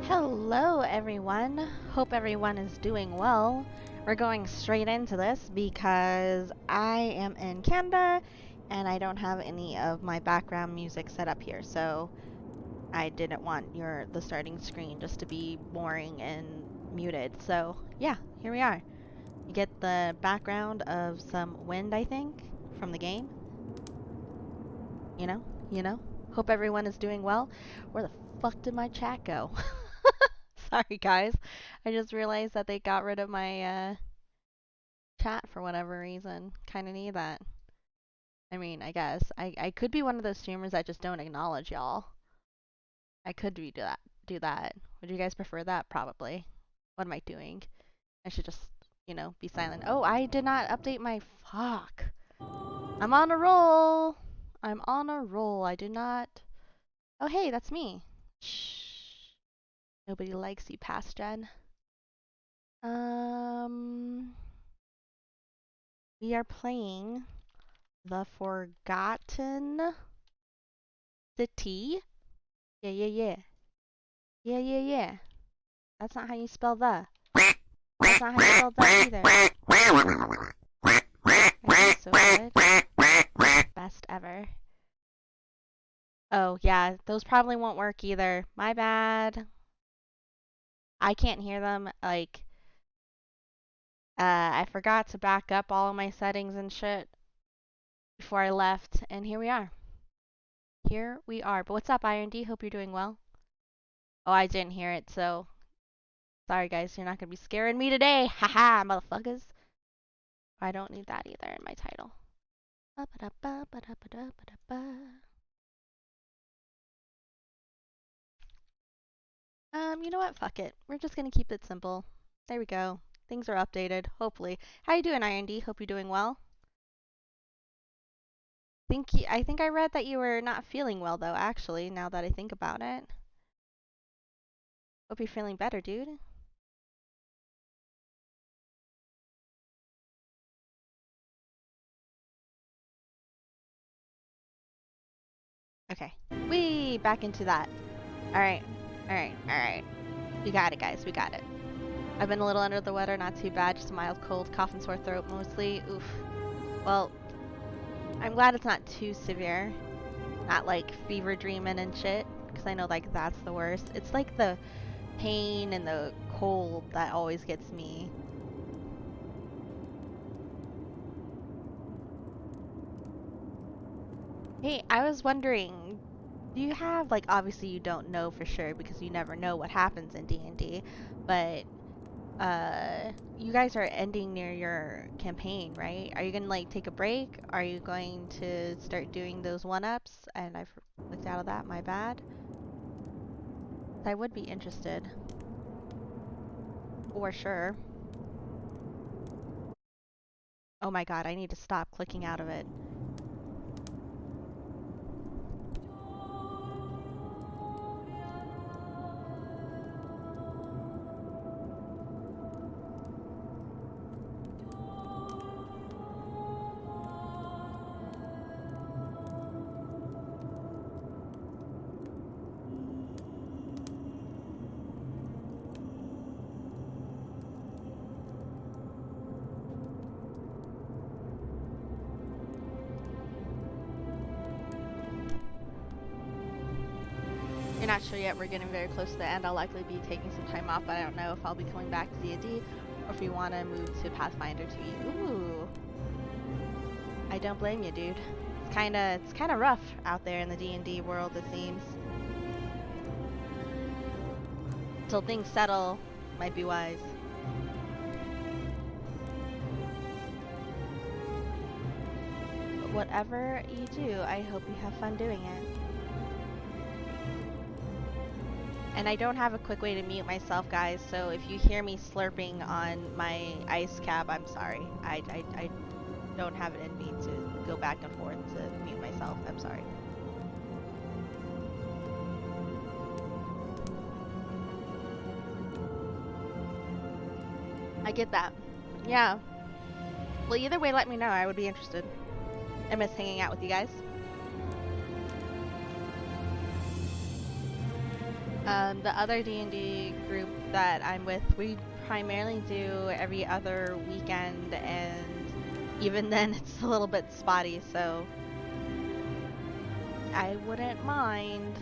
Hello everyone, hope everyone is doing well. We're going straight into this because I am in Canada and I don't have any of my background music set up here, so I didn't want the starting screen just to be boring and muted. So yeah, here we are. You get the background of some wind, I think, from the game. You know. Hope everyone is doing well. Where the fuck did my chat go? Sorry guys, I just realized that they got rid of my chat for whatever reason. Kinda need that. I mean, I guess. I could be one of those streamers that just don't acknowledge y'all. I could do that. Would you guys prefer that? Probably. What am I doing? I should just, be silent. Oh, I did not update my... Fuck. I'm on a roll! I'm on a roll. I did not... Oh, hey, that's me. Shh. Nobody likes you, past gen. We are playing The Forgotten City. Yeah. Yeah. That's not how you spell the. That's not how you spell that either. That's so good. Best ever. Oh, yeah, those probably won't work either. My bad. I can't hear them. Like, I forgot to back up all of my settings and shit before I left, and here we are. But what's up, Iron D? Hope you're doing well. Oh, I didn't hear it, so sorry guys, you're not gonna be scaring me today. Haha, motherfuckers. I don't need that either in my title. You know what? Fuck it. We're just gonna keep it simple. There we go. Things are updated, hopefully. How you doing, Iron D? Hope you're doing well. I think I read that you were not feeling well though, actually, now that I think about it. Hope you're feeling better, dude. Okay. Whee! Back into that. Alright. We got it, guys. We got it. I've been a little under the weather, not too bad. Just a mild cold, cough and sore throat mostly. Oof. Well, I'm glad it's not too severe. Not like fever dreaming and shit. Because I know like that's the worst. It's like the pain and the cold that always gets me. Hey, I was wondering, do you have, like, obviously you don't know for sure because you never know what happens in D&D, but you guys are ending near your campaign, right? Are you gonna like take a break? Are you going to start doing those one-ups? And I've clicked out of that, my bad. I would be interested. For sure. Oh my god, I need to stop clicking out of it. You're not sure yet, we're getting very close to the end. I'll likely be taking some time off, but I don't know if I'll be coming back to D&D or if you want to move to Pathfinder 2E. Ooh. I don't blame you, dude. It's kinda rough out there in the D&D world, it seems. Till things settle, might be wise. But whatever you do, I hope you have fun doing it. And I don't have a quick way to mute myself, guys, so if you hear me slurping on my ice cap, I'm sorry. I don't have it in me to go back and forth to mute myself. I'm sorry. I get that. Yeah. Well, either way, let me know. I would be interested. I miss hanging out with you guys. The other D&D group that I'm with, we primarily do every other weekend, and even then it's a little bit spotty, so I wouldn't mind.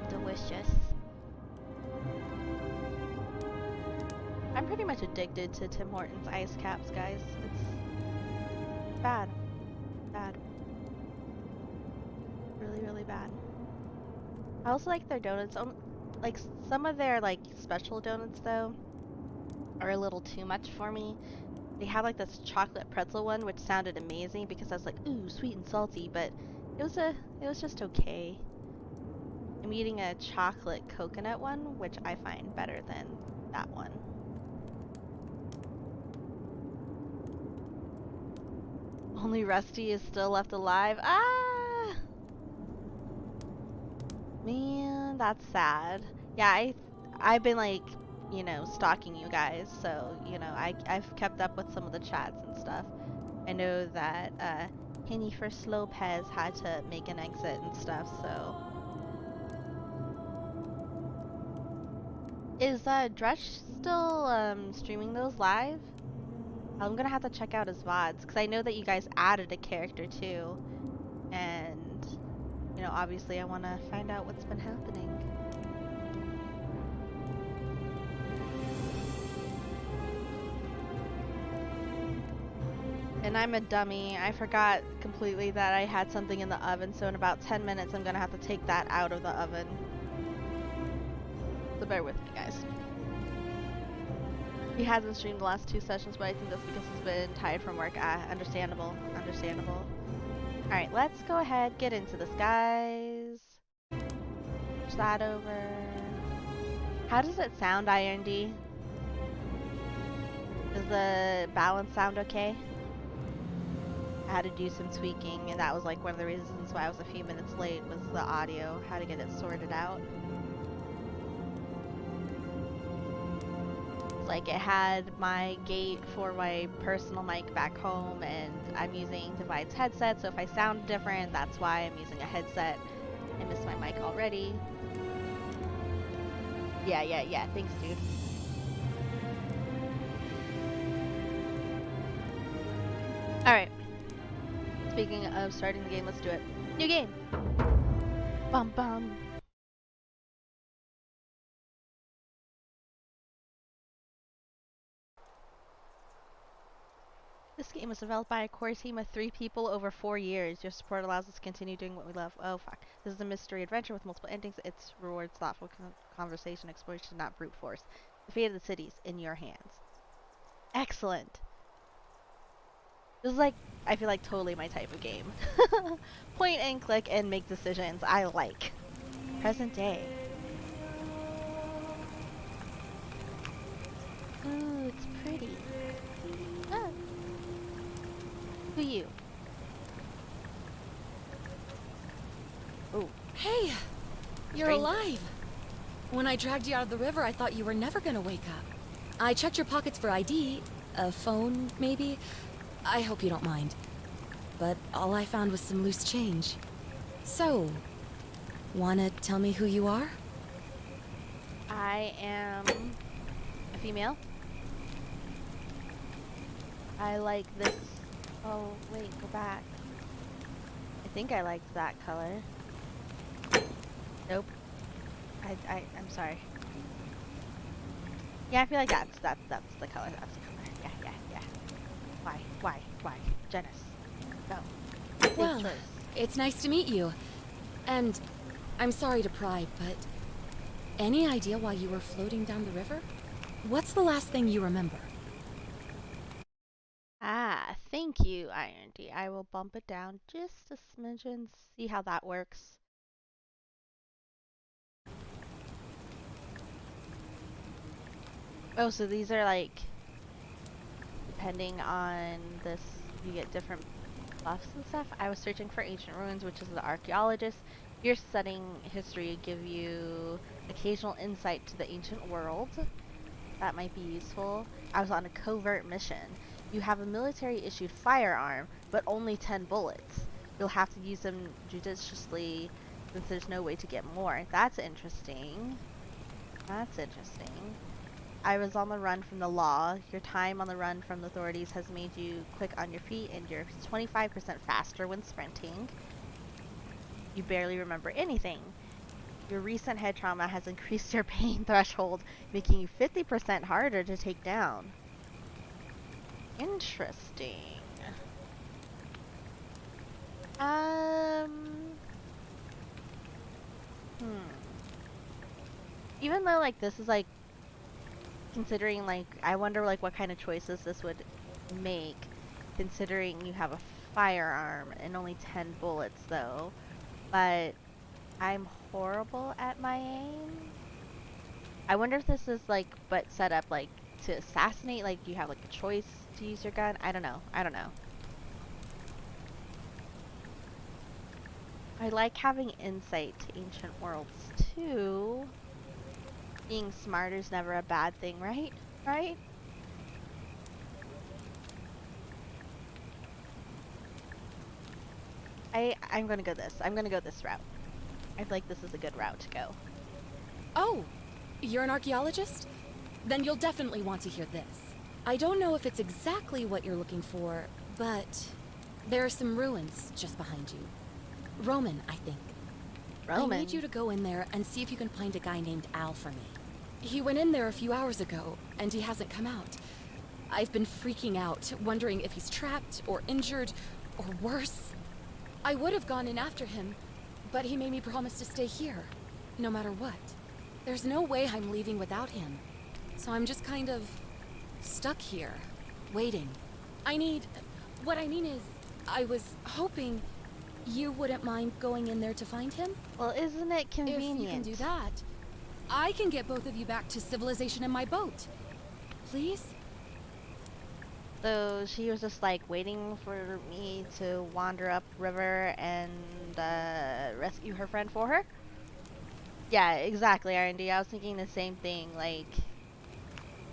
Delicious. I'm pretty much addicted to Tim Hortons ice caps, guys. It's bad. Bad. Really, really bad. I also like their donuts. Like, some of their, like, special donuts, though, are a little too much for me. They have, like, this chocolate pretzel one, which sounded amazing because I was like, ooh, sweet and salty, but it was just okay. I'm eating a chocolate coconut one, which I find better than that one. Only Rusty is still left alive. Ah! Man, that's sad. Yeah, I've been like, you know, stalking you guys, so, you know, I've kept up with some of the chats and stuff. I know that Henny First Lopez had to make an exit and stuff, so. Is Dresh still streaming those live? I'm gonna have to check out his VODs, because I know that you guys added a character too. And, you know, obviously I want to find out what's been happening. And I'm a dummy. I forgot completely that I had something in the oven, so in about 10 minutes I'm gonna have to take that out of the oven. So bear with me, guys. He hasn't streamed the last 2 sessions, but I think that's because he's been tired from work. Understandable. Understandable. Alright, let's go ahead, get into this, guys. Push that over. How does it sound, Iron D? Does the balance sound okay? I had to do some tweaking, and that was like one of the reasons why I was a few minutes late, was the audio, how to get it sorted out. Like, it had my gate for my personal mic back home, and I'm using Divide's headset, so if I sound different, that's why I'm using a headset. I missed my mic already. Yeah, thanks, dude. Alright. Speaking of starting the game, let's do it. New game! Bum bum. This game was developed by a core team of 3 people over 4 years. Your support allows us to continue doing what we love. Oh, fuck. This is a mystery adventure with multiple endings. Its rewards thoughtful conversation, exploration, not brute force. The fate of the cities in your hands. Excellent. This is like, I feel like totally my type of game. Point and click and make decisions. I like. Present day. Ooh, it's pretty. Ah. Who you? Ooh. Hey! You're alive! When I dragged you out of the river, I thought you were never gonna wake up. I checked your pockets for ID, a phone, maybe. I hope you don't mind. But all I found was some loose change. So, wanna tell me who you are? I am a female. I like this. Oh, wait, go back. I think I liked that color. Nope. I'm sorry. Yeah, I feel like that's the color. That's the color. Yeah. Why? Janice. No. Well, it's nice to meet you. And I'm sorry to pry, but any idea why you were floating down the river? What's the last thing you remember? Ah, thank you, Iron D. I will bump it down just a smidgen, see how that works. Oh, so these are like, depending on this, you get different buffs and stuff. I was searching for ancient ruins, which is the archaeologist. Your studying history give you occasional insight to the ancient world. That might be useful. I was on a covert mission. You have a military-issued firearm, but only 10 bullets. You'll have to use them judiciously since there's no way to get more. That's interesting. That's interesting. I was on the run from the law. Your time on the run from the authorities has made you quick on your feet, and you're 25% faster when sprinting. You barely remember anything. Your recent head trauma has increased your pain threshold, making you 50% harder to take down. Interesting. Even though, like, this is, like, considering, like, I wonder, like, what kind of choices this would make, considering you have a firearm and only 10 bullets, though. But I'm horrible at my aim. I wonder if this is, like, but set up, like, to assassinate, like, you have, like, a choice to use your gun. I don't know. I don't know. I like having insight to ancient worlds, too. Being smarter is never a bad thing, right? Right? I'm gonna go this. I'm gonna go this route. I feel like this is a good route to go. Oh, you're an archaeologist? Then you'll definitely want to hear this. I don't know if it's exactly what you're looking for, but there are some ruins just behind you. Roman, I think. Roman? I need you to go in there and see if you can find a guy named Al for me. He went in there a few hours ago, and he hasn't come out. I've been freaking out, wondering if he's trapped, or injured, or worse. I would have gone in after him, but he made me promise to stay here, no matter what. There's no way I'm leaving without him, so I'm just kind of stuck here, waiting. What I mean is, I was hoping you wouldn't mind going in there to find him? Well, isn't it convenient? If you can do that, I can get both of you back to civilization in my boat. Please? So she was just like waiting for me to wander up river and rescue her friend for her? Yeah, exactly, R&D. I was thinking the same thing. Like,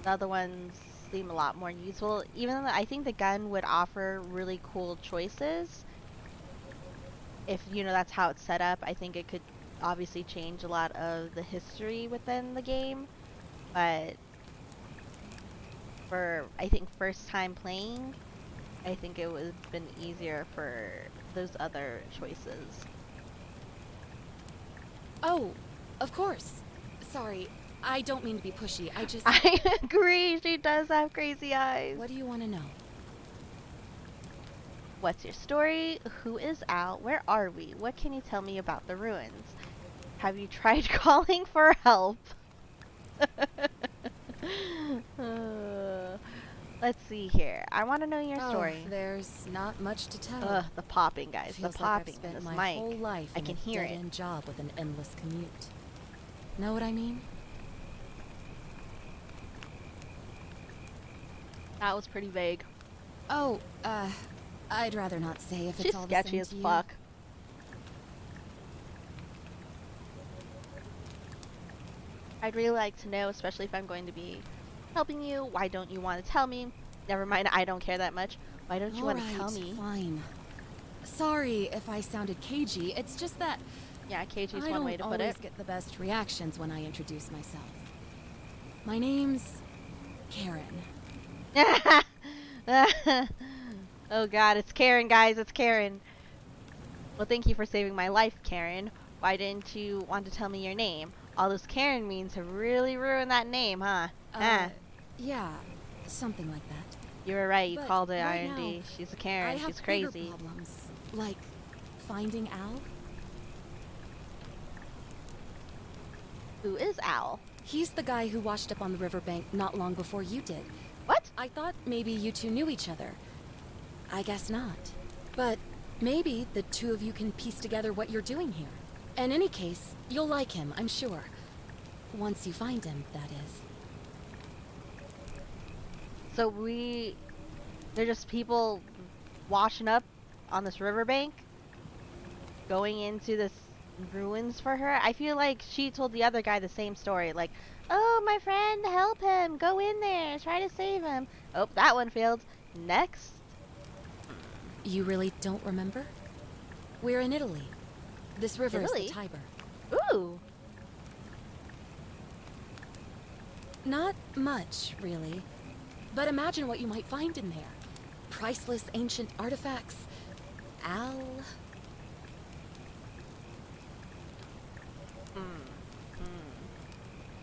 the other ones seem a lot more useful. Even though I think the gun would offer really cool choices. If, you know, that's how it's set up. I think it could obviously change a lot of the history within the game. But for, I think, first time playing, I think it would have been easier for those other choices. Oh, of course. Sorry, I don't mean to be pushy. I agree, she does have crazy eyes. What do you want to know? What's your story? Who is Al? Where are we? What can you tell me about the ruins? Have you tried calling for help? Let's see here. I want to know your story. There's not much to tell. Ugh, the popping, guys. Feels the popping. like I've spent this my mic. whole life I can hear it. In a job with an endless commute. Know what I mean? That was pretty vague. Oh, I'd rather not say if She's it's all the sketchy same as to you. fuck. I'd really like to know, especially if I'm going to be helping you. Why don't you want to tell me? Never mind, I don't care that much. Why don't you want to tell me? Fine. Sorry if I sounded cagey. It's just that Yeah, cagey is one way to put it. I don't always get the best reactions when I introduce myself. My name's Karen. Oh god, it's Karen, guys, it's Karen. Well, thank you for saving my life, Karen. Why didn't you want to tell me your name? All those Karen memes have really ruined that name, huh? Yeah, something like that. You were right, you But called it right R&D. now, She's a Karen, I have she's crazy. bigger problems, like finding Al. Who is Al? He's the guy who washed up on the riverbank not long before you did. What? I thought maybe you two knew each other. I guess not. But maybe the two of you can piece together what you're doing here. In any case, you'll like him, I'm sure. Once you find him, that is. So they're just people washing up on this riverbank? Going into this ruins for her? I feel like she told the other guy the same story. Like, oh, my friend, help him. Go in there. Try to save him. Oh, that one failed. Next? You really don't remember? We're in Italy. This river is the Italy? Tiber. Ooh! Not much, really. But imagine what you might find in there. Priceless ancient artifacts. Al...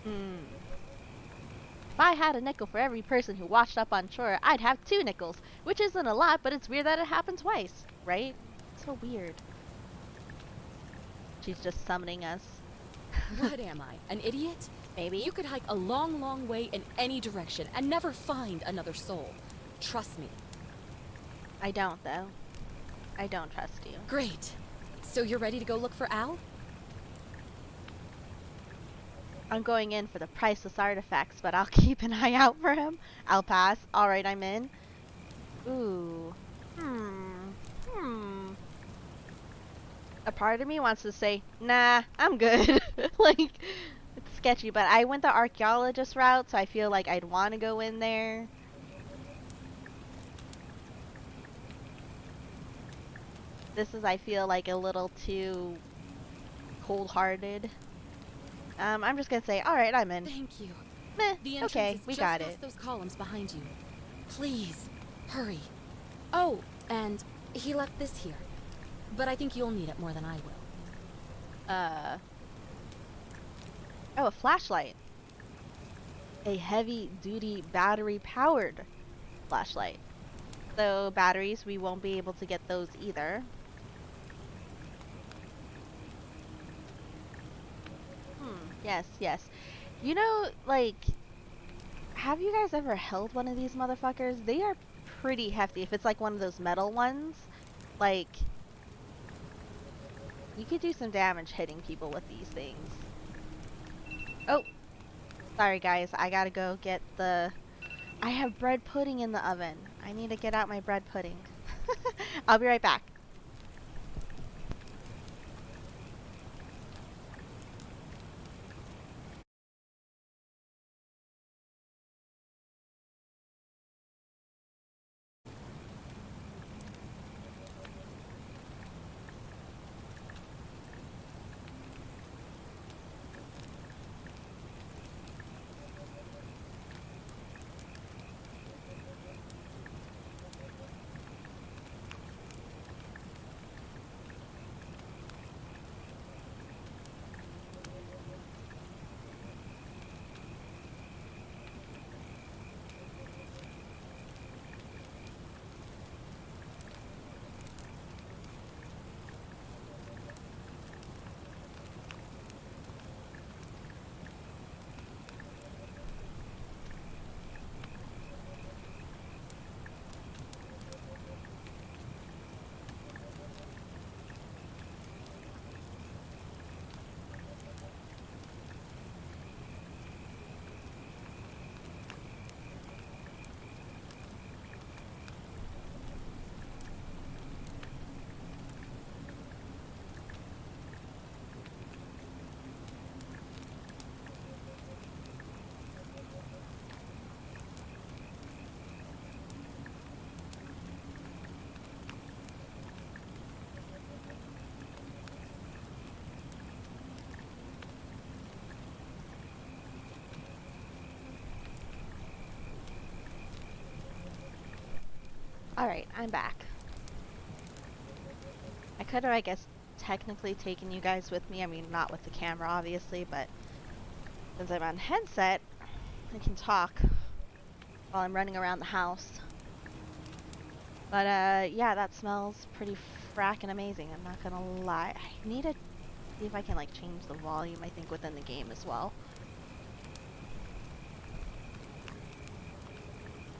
If I had a nickel for every person who washed up on shore, I'd have 2 nickels, which isn't a lot, but it's weird that it happened twice, right? So weird. She's just summoning us. What am I, an idiot? Maybe. You could hike a long, long way in any direction and never find another soul. Trust me. I don't, though. I don't trust you. Great. So you're ready to go look for Al? I'm going in for the priceless artifacts, but I'll keep an eye out for him. I'll pass. Alright, I'm in. Ooh. A part of me wants to say, nah, I'm good. Like, it's sketchy, but I went the archaeologist route, so I feel like I'd want to go in there. This is, I feel like, a little too cold-hearted. I'm just gonna say, alright, I'm in. Thank you. Meh, The entrance okay, is we just got past it. those columns behind you. Please, hurry. Oh, and he left this here. But I think you'll need it more than I will. Oh, a flashlight. A heavy-duty battery-powered flashlight. So, batteries, we won't be able to get those either. Yes, yes. You know, like, have you guys ever held one of these motherfuckers? They are pretty hefty. If it's like one of those metal ones, like, you could do some damage hitting people with these things. Oh, sorry guys, I gotta go get the... I have bread pudding in the oven. I need to get out my bread pudding. I'll be right back. Alright, I'm back. I could have, I guess, technically taken you guys with me. I mean, not with the camera, obviously, but since I'm on headset, I can talk while I'm running around the house. But, yeah, that smells pretty frackin' amazing, I'm not gonna lie. I need to see if I can, like, change the volume, I think, within the game as well.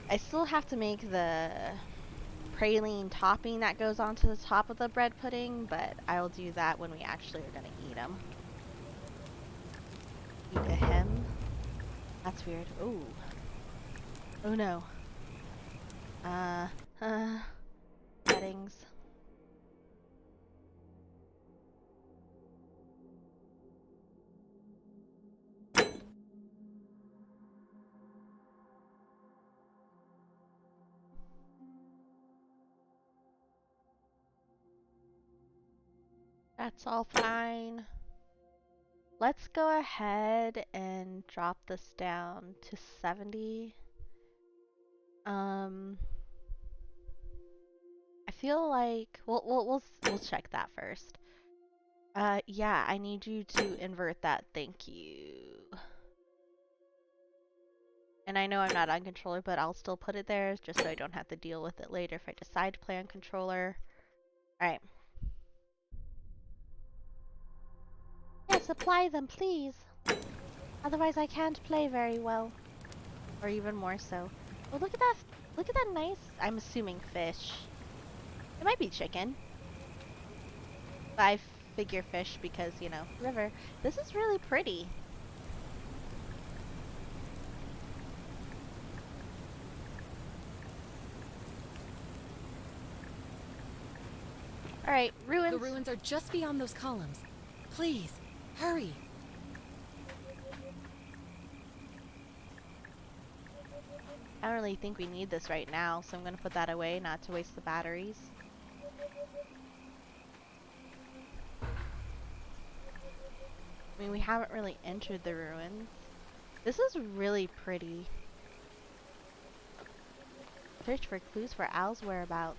I still have to make the praline topping that goes onto the top of the bread pudding, but I'll do that when we actually are gonna eat them. Eat a hem. That's weird. Ooh. Oh no. Settings. That's all fine. Let's go ahead and drop this down to 70. I feel like we'll check that first. Yeah, I need you to invert that. Thank you. And I know I'm not on controller, but I'll still put it there just so I don't have to deal with it later if I decide to play on controller. Alright. Yes, apply them, please. Otherwise I can't play very well. Or even more so. Oh, look at that. Look at that nice, I'm assuming fish. It might be chicken. But I figure fish because, you know, river. This is really pretty. Alright, ruins. The ruins are just beyond those columns. Please, hurry. I don't really think we need this right now, so I'm going to put that away, not to waste the batteries. I mean, we haven't really entered the ruins. This is really pretty. Search for clues for Al's whereabouts.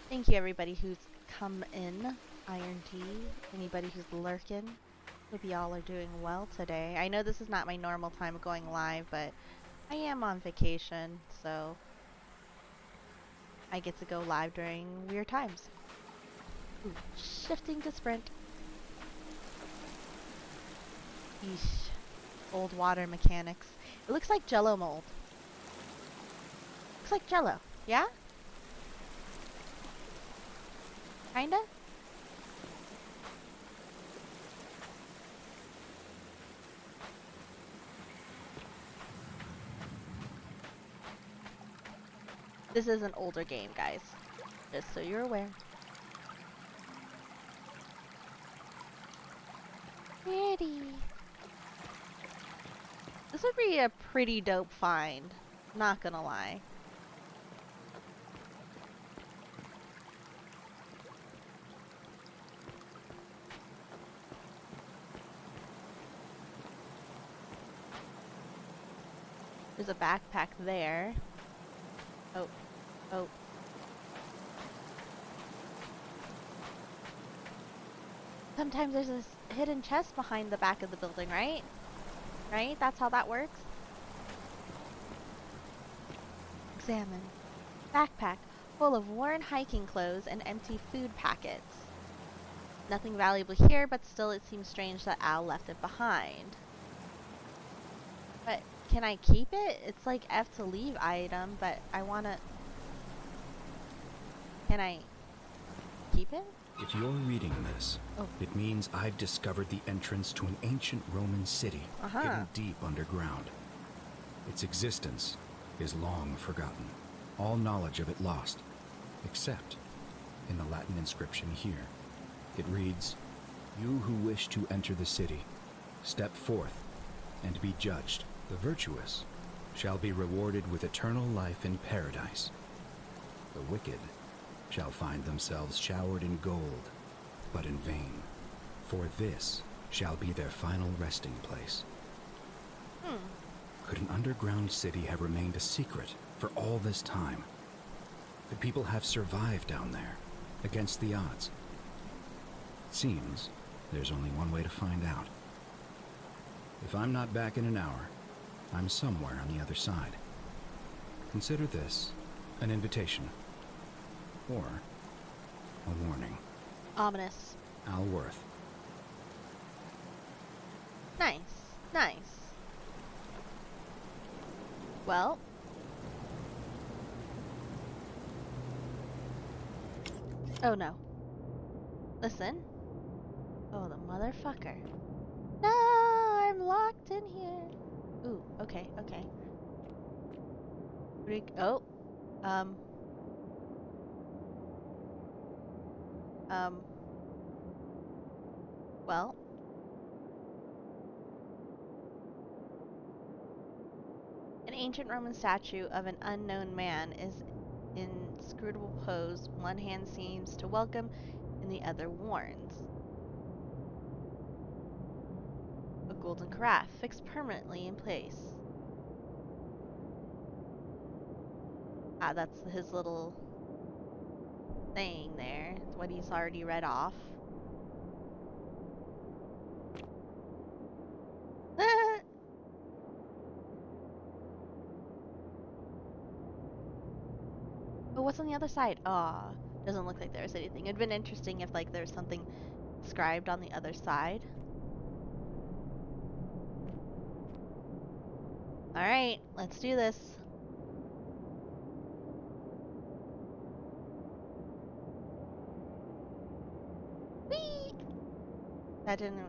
Thank you everybody who's come in. Iron T, anybody who's lurking. Hope y'all are doing well today. I know this is not my normal time of going live, but I am on vacation, so I get to go live during weird times. Ooh, shifting to sprint. Yeesh. Old water mechanics. It looks like Jello mold. Looks like Jello, yeah? Kinda? This is an older game, guys. Just so you're aware. Pretty. This would be a pretty dope find. Not gonna lie. There's a backpack there. Oh. Oh. Sometimes there's this hidden chest behind the back of the building, right? Right? That's how that works? Examine. Backpack full of worn hiking clothes and empty food packets. Nothing valuable here, but still it seems strange that Al left it behind. But can I keep it? It's like F to leave item, but I wanna... Can I keep it? If you're reading this, it means I've discovered the entrance to an ancient Roman city hidden deep underground. Its existence is long forgotten, all knowledge of it lost, except in the Latin inscription here. It reads, "You who wish to enter the city, step forth and be judged. The virtuous shall be rewarded with eternal life in paradise. The wicked shall find themselves showered in gold, but in vain, for this shall be their final resting place." Could an underground city have remained a secret for all this time? Could people have survived down there, against the odds? It seems there's only one way to find out. If I'm not back in an hour, I'm somewhere on the other side. Consider this an invitation. Or a warning. Ominous. Al Worth. Nice. Nice. Well. Oh no. Listen. Oh, the motherfucker. No, I'm locked in here. Ooh, okay, okay. Oh. Well. An ancient Roman statue of an unknown man is inscrutable pose. One hand seems to welcome and the other warns. A golden carafe fixed permanently in place. Ah, that's his little thing there. It's what he's already read off. Oh, what's on the other side? Aw, doesn't look like there's anything. It'd been interesting if like there's something inscribed on the other side. Alright, let's do this. Whee! That didn't...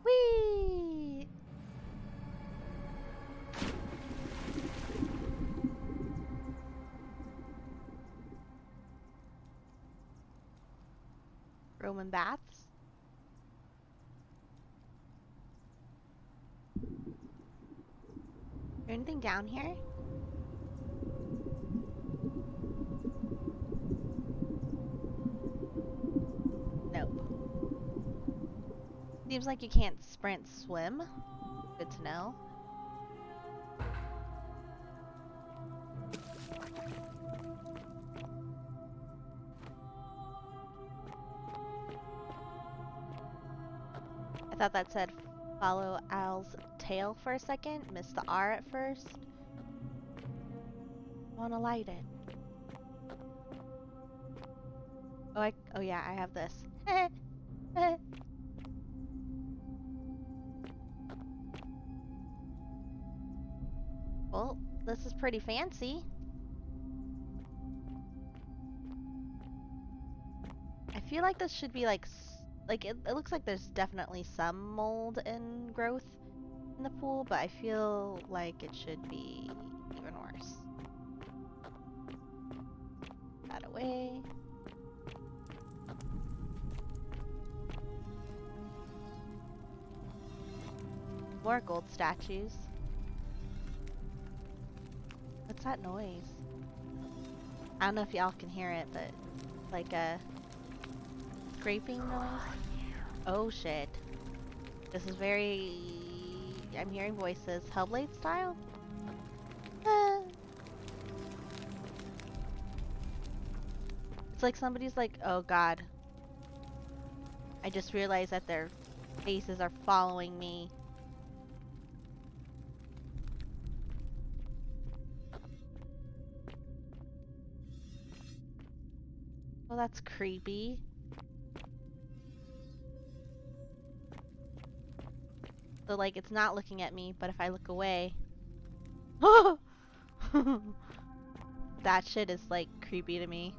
Whee! Roman baths? Is there anything down here? Nope. Seems like you can't sprint swim. Good to know. I thought that said follow Al's tail for a second. Missed the R at first. Wanna light it. Oh yeah, I have this. Well, this is pretty fancy. I feel like this should be like it looks like there's definitely some mold and growth in the pool, but I feel like it should be even worse. That away. More gold statues. What's that noise? I don't know if y'all can hear it, but like a scraping noise. Oh shit. This is very... I'm hearing voices. Hellblade style? It's like somebody's like, oh god. I just realized that their faces are following me. Well, that's creepy. So, like, it's not looking at me, but if I look away... That shit is, like, creepy to me.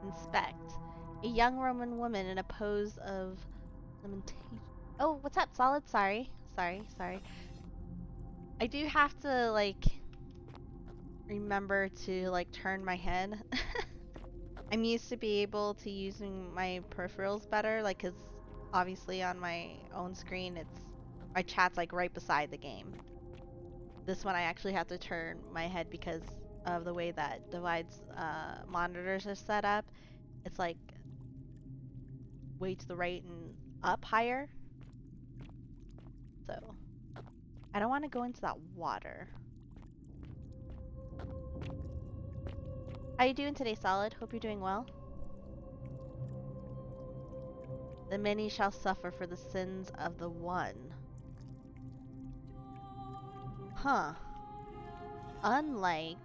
Inspect. A young Roman woman in a pose of lamentation. Oh, what's up, Solid? Sorry. I do have to, like, remember to, like, turn my head. I'm used to be able to using my peripherals better, like, cause obviously on my own screen, my chat's, like, right beside the game. This one I actually have to turn my head because of the way that Divide's monitors are set up. It's like way to the right and up higher. So I don't want to go into that water. How you doing today, Solid? Hope you're doing well. The many shall suffer for the sins of the one. Huh. Unlike...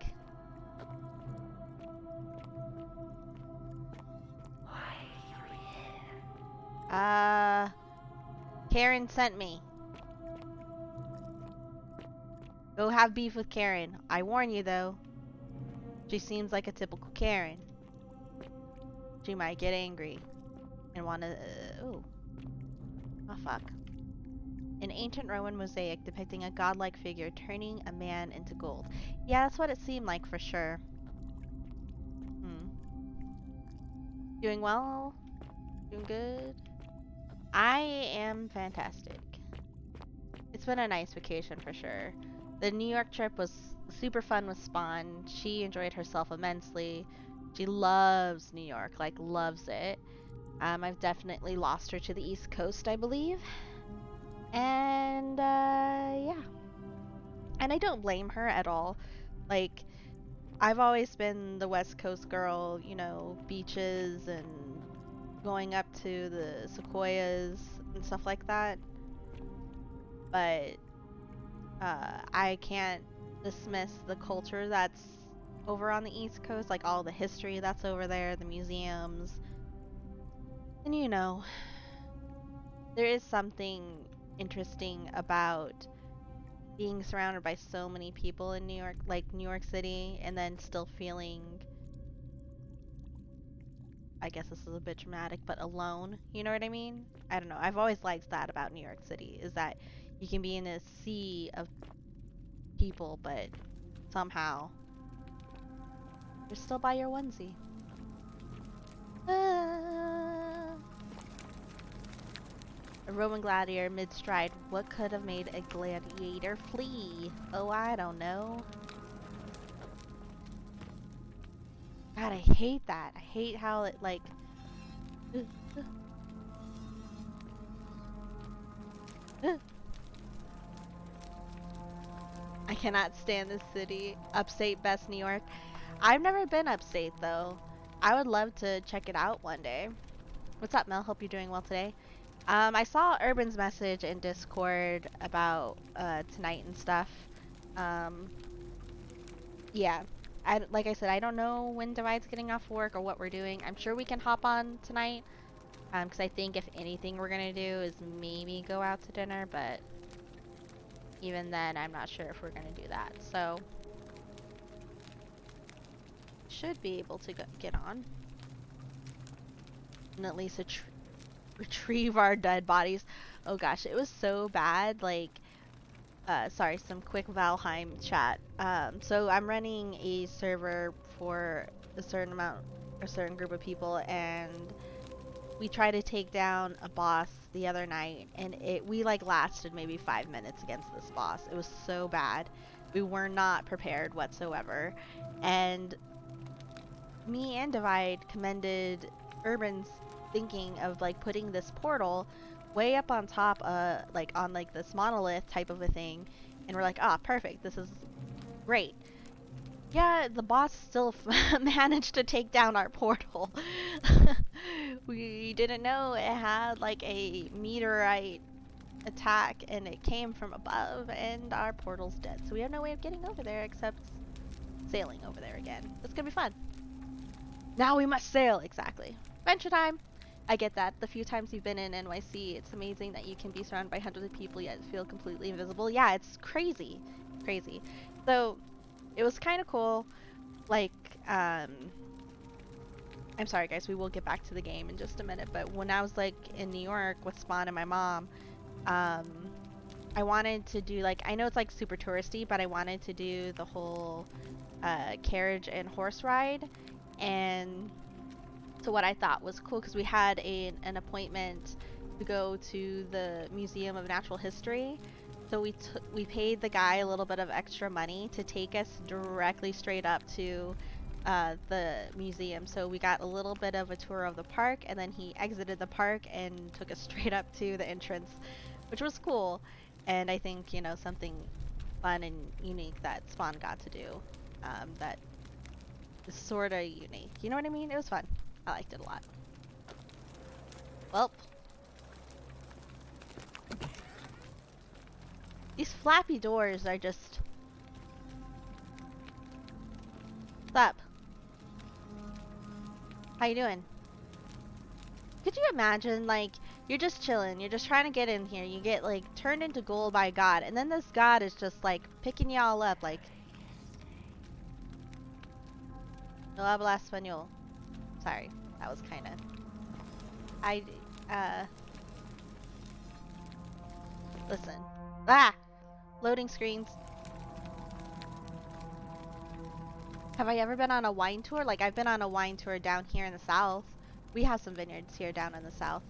Karen sent me. Go have beef with Karen. I warn you though. She seems like a typical Karen. She might get angry and want to. Ooh. Oh, fuck. An ancient Roman mosaic depicting a godlike figure turning a man into gold. Yeah, that's what it seemed like for sure. Doing well? Doing good? I am fantastic. It's been a nice vacation for sure. The New York trip was super fun with Spawn. She enjoyed herself immensely. She loves New York, like loves it. I've definitely lost her to the East Coast, I believe. And yeah. And I don't blame her at all. Like, I've always been the West Coast girl, you know, beaches and going up to the sequoias and stuff like that. But I can't dismiss the culture that's over on the East Coast, like all the history that's over there, the museums. And you know, there is something interesting about being surrounded by so many people in New York, like New York City, and then still feeling, I guess this is a bit dramatic, but alone. You know what I mean? I don't know. I've always liked that about New York City, is that you can be in a sea of people, but somehow you're still by your onesie. A Roman gladiator mid-stride. What could have made a gladiator flee? Oh, I don't know. God, I hate that. I hate how it, like... I cannot stand this city. Upstate, best New York. I've never been upstate, though. I would love to check it out one day. What's up, Mel? Hope you're doing well today. I saw Urban's message in Discord about tonight and stuff. Yeah. Like I said, I don't know when Divide's getting off work or what we're doing. I'm sure we can hop on tonight. Because I think if anything we're going to do is maybe go out to dinner, but even then, I'm not sure if we're going to do that. So, should be able to get on. And at least retrieve our dead bodies. Oh gosh, it was so bad. Like, sorry, some quick Valheim chat. So I'm running a server for a certain group of people, and we tried to take down a boss the other night, and we like lasted maybe 5 minutes against this boss. It was so bad. We were not prepared whatsoever, and me and Divide commended Urban's thinking of like putting this portal way up on top, like on like this monolith type of a thing, and we're like, ah, perfect, this is great. Yeah, the boss still managed to take down our portal. We didn't know it had like a meteorite attack, and it came from above, and our portal's dead. So we have no way of getting over there except sailing over there again. It's gonna be fun. Now we must sail, exactly. Adventure time! I get that. The few times you've been in NYC, it's amazing that you can be surrounded by hundreds of people yet feel completely invisible. Yeah, it's crazy. Crazy. So, it was kind of cool. Like, I'm sorry guys, we will get back to the game in just a minute, but when I was like in New York with Spawn and my mom, I wanted to do like, I know it's like super touristy, but I wanted to do the whole carriage and horse ride. And so what I thought was cool, because we had an appointment to go to the Museum of Natural History, so we paid the guy a little bit of extra money to take us directly straight up to the museum. So we got a little bit of a tour of the park, and then he exited the park and took us straight up to the entrance, which was cool. And I think, you know, something fun and unique that Spawn got to do, that is sort of unique. You know what I mean? It was fun. I liked it a lot. Well, these flappy doors are just... What's up? How you doing? Could you imagine, like, you're just chilling, you're just trying to get in here, you get, like, turned into gold by God, and then this God is just, like, picking y'all up, like... No habla español. Sorry. That was kind of... Listen. Ah! Loading screens. Have I ever been on a wine tour? Like, I've been on a wine tour down here in the south. We have some vineyards here down in the south.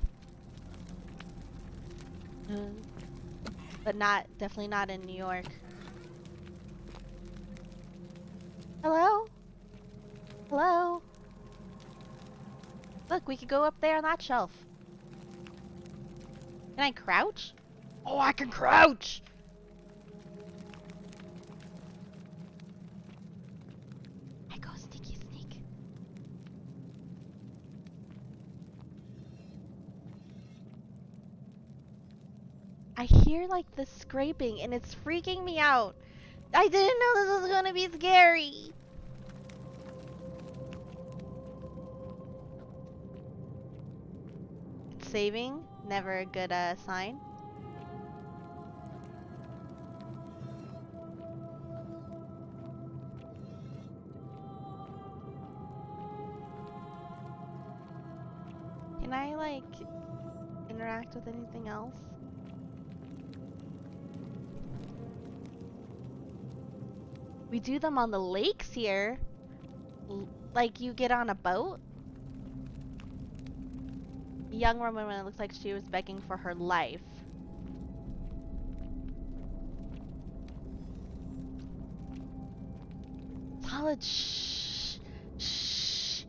But definitely not in New York. Hello? Hello? Look, we could go up there on that shelf. Can I crouch? Oh, I can crouch! I go sneaky sneak. I hear like the scraping and it's freaking me out. I didn't know this was gonna be scary. It's saving, never a good sign. Can I like interact with anything else? We do them on the lakes here. Like you get on a boat. A young woman, it looks like she was begging for her life. Solid shh. Shh.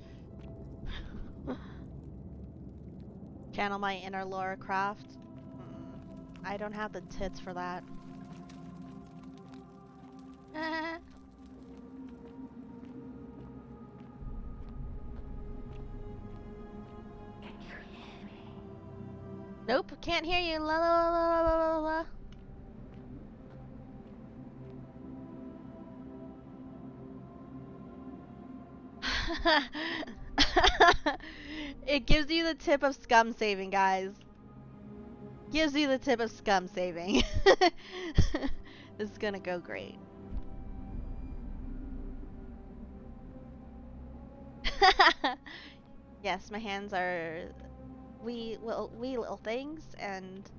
Channel my inner Laura Croft. I don't have the tits for that. Nope, can't hear you. La la la la la la. It gives you the tip of scum saving, guys. Gives you the tip of scum saving. This is gonna go great. Yes, my hands are wee little things, and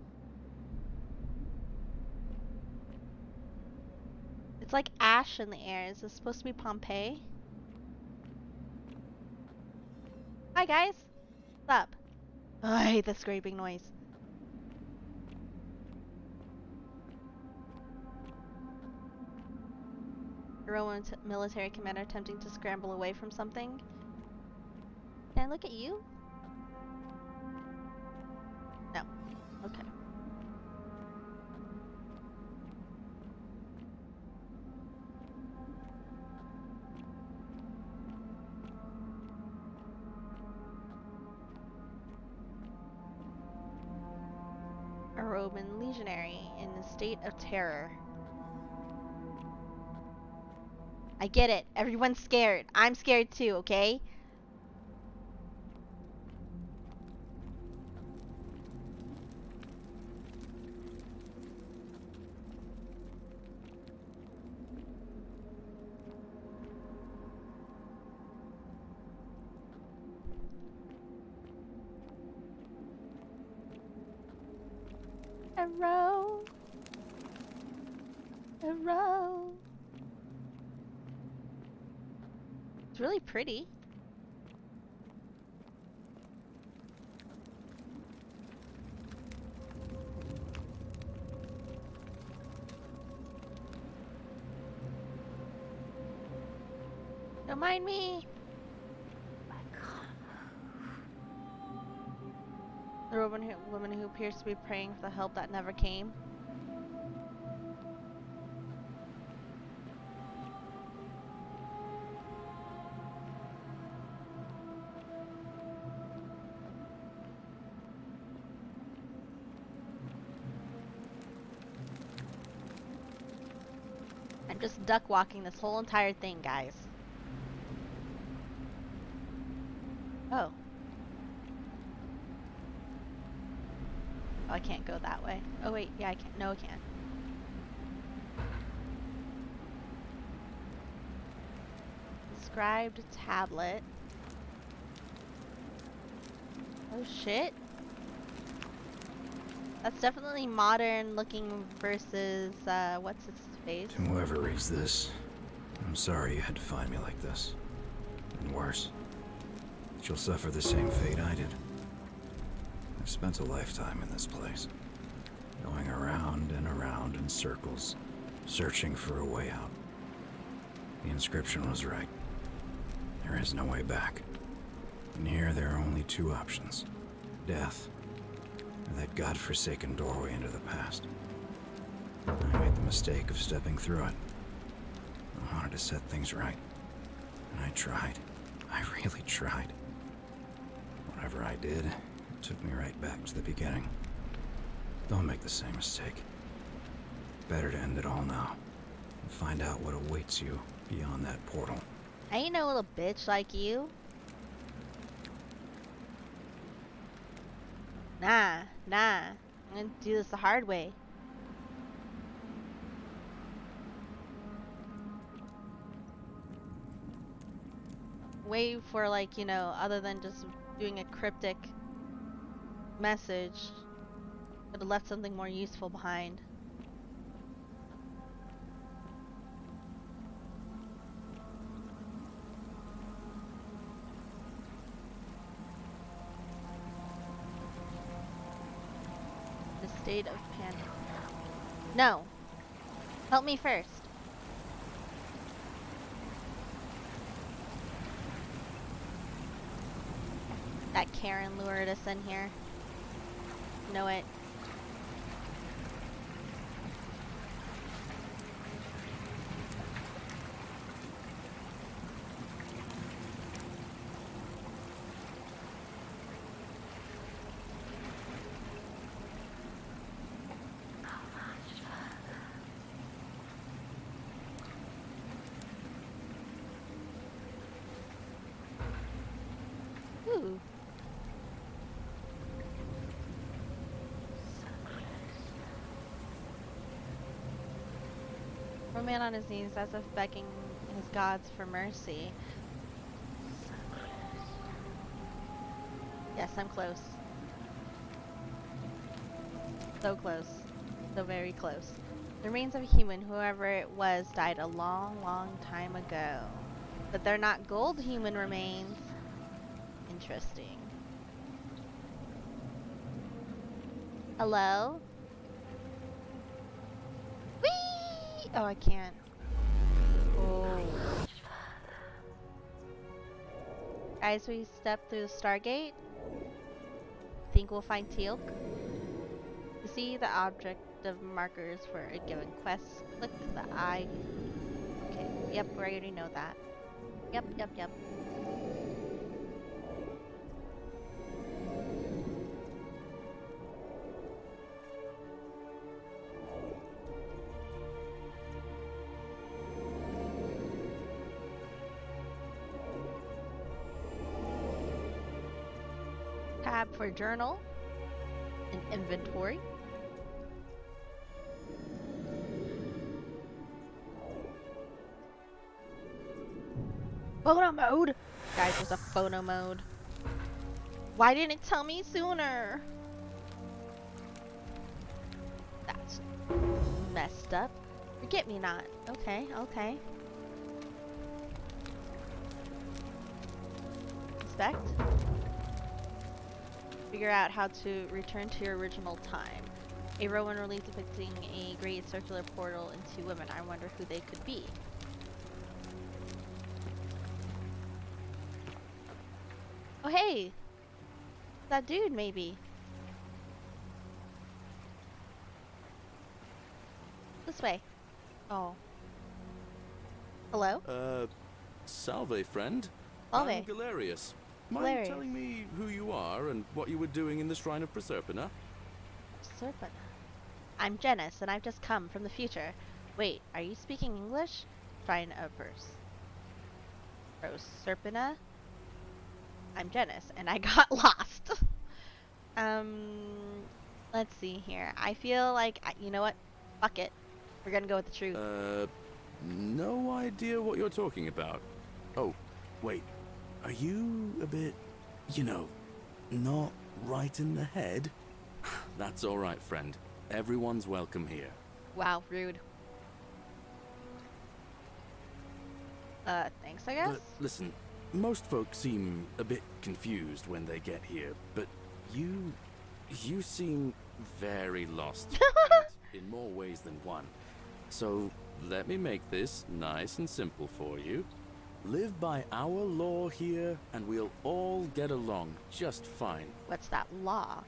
it's like ash in the air. Is this supposed to be Pompeii? Hi guys, what's up? Oh, I hate the scraping noise. A Roman military commander attempting to scramble away from something. Can I look at you? No. Okay. A Roman legionary in a state of terror. I get it. Everyone's scared. I'm scared too, okay? A row. A row. It's really pretty. Don't mind me. The woman who appears to be praying for the help that never came. I'm just duck walking this whole entire thing, guys. Oh. Oh, I can't go that way. Oh wait, yeah I can. No, I can't. Inscribed tablet. Oh shit. That's definitely modern looking versus, what's his face? To whoever raised this, I'm sorry you had to find me like this. And worse, that you'll suffer the same fate I did. I've spent a lifetime in this place, going around and around in circles, searching for a way out. The inscription was right. There is no way back. And here there are only two options: death, or that godforsaken doorway into the past. I made the mistake of stepping through it. I wanted to set things right. And I tried. I really tried. Whatever I did, it took me right back to the beginning. Don't make the same mistake. Better to end it all now and find out what awaits you beyond that portal. I ain't no little bitch like you. Nah. I'm gonna do this the hard way. Way for, like, you know, other than just doing a cryptic message, could have left something more useful behind. The state of panic. No. Help me first. That Karen lured us in here. Know it. Ooh. A man on his knees as if begging his gods for mercy. Yes, I'm close. So close. So very close. The remains of a human, whoever it was, died a long time ago. But they're not gold human remains. Interesting. Hello? Whee! Oh, I can't. Oh. As we step through the Stargate, think we'll find Teal'c. To see the object of markers for a given quest, click the eye. Okay, yep, we already know that. Yep. Tab for journal and inventory. Photo mode! Guys, there's a photo mode. Why didn't it tell me sooner? That's messed up. Forget me not. Okay. Inspect. Figure out how to return to your original time. A Roman relief depicting a great circular portal into women. I wonder who they could be. Oh hey! That dude, maybe. This way. Oh. Hello? Salve, friend. Salve. I'm Galerius. Mind telling me who you are and what you were doing in the Shrine of Proserpina? Proserpina? I'm Janice, and I've just come from the future. Wait, are you speaking English? Shrine of Proserpina? I'm Janice, and I got lost. Let's see here. I feel like, you know what? Fuck it. We're gonna go with the truth. No idea what you're talking about. Oh, wait. Are you a bit, you know, not right in the head? That's all right, friend. Everyone's welcome here. Wow, rude. Thanks, I guess? But listen, most folks seem a bit confused when they get here, but you seem very lost. And in more ways than one. So, let me make this nice and simple for you. Live by our law here, and we'll all get along just fine. What's that law?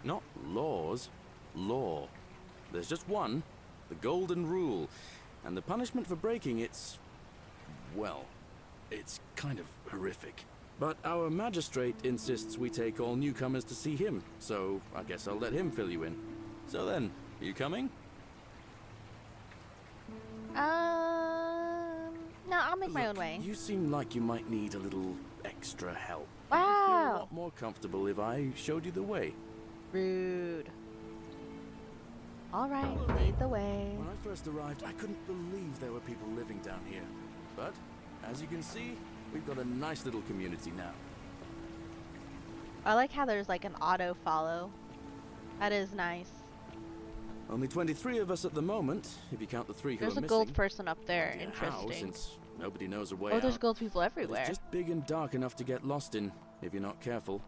Not laws, law. There's just one, the golden rule. And the punishment for breaking it's, well, it's kind of horrific. But our magistrate insists we take all newcomers to see him, so I guess I'll let him fill you in. So then, you coming? No, I'll make my own way. You seem like you might need a little extra help. Wow. I'd feel a lot more comfortable if I showed you the way. Rude. Alright, lead the way. When I first arrived, I couldn't believe there were people living down here. But, as you can see, we've got a nice little community now. I like how there's like an auto follow. That is nice. Only 23 of us at the moment, if you count the 3 who are There's a missing. gold person up there. Yeah, Interesting. how, since nobody knows a way Oh, there's out. gold people But everywhere. it's just big and dark enough to get lost in, if you're not careful.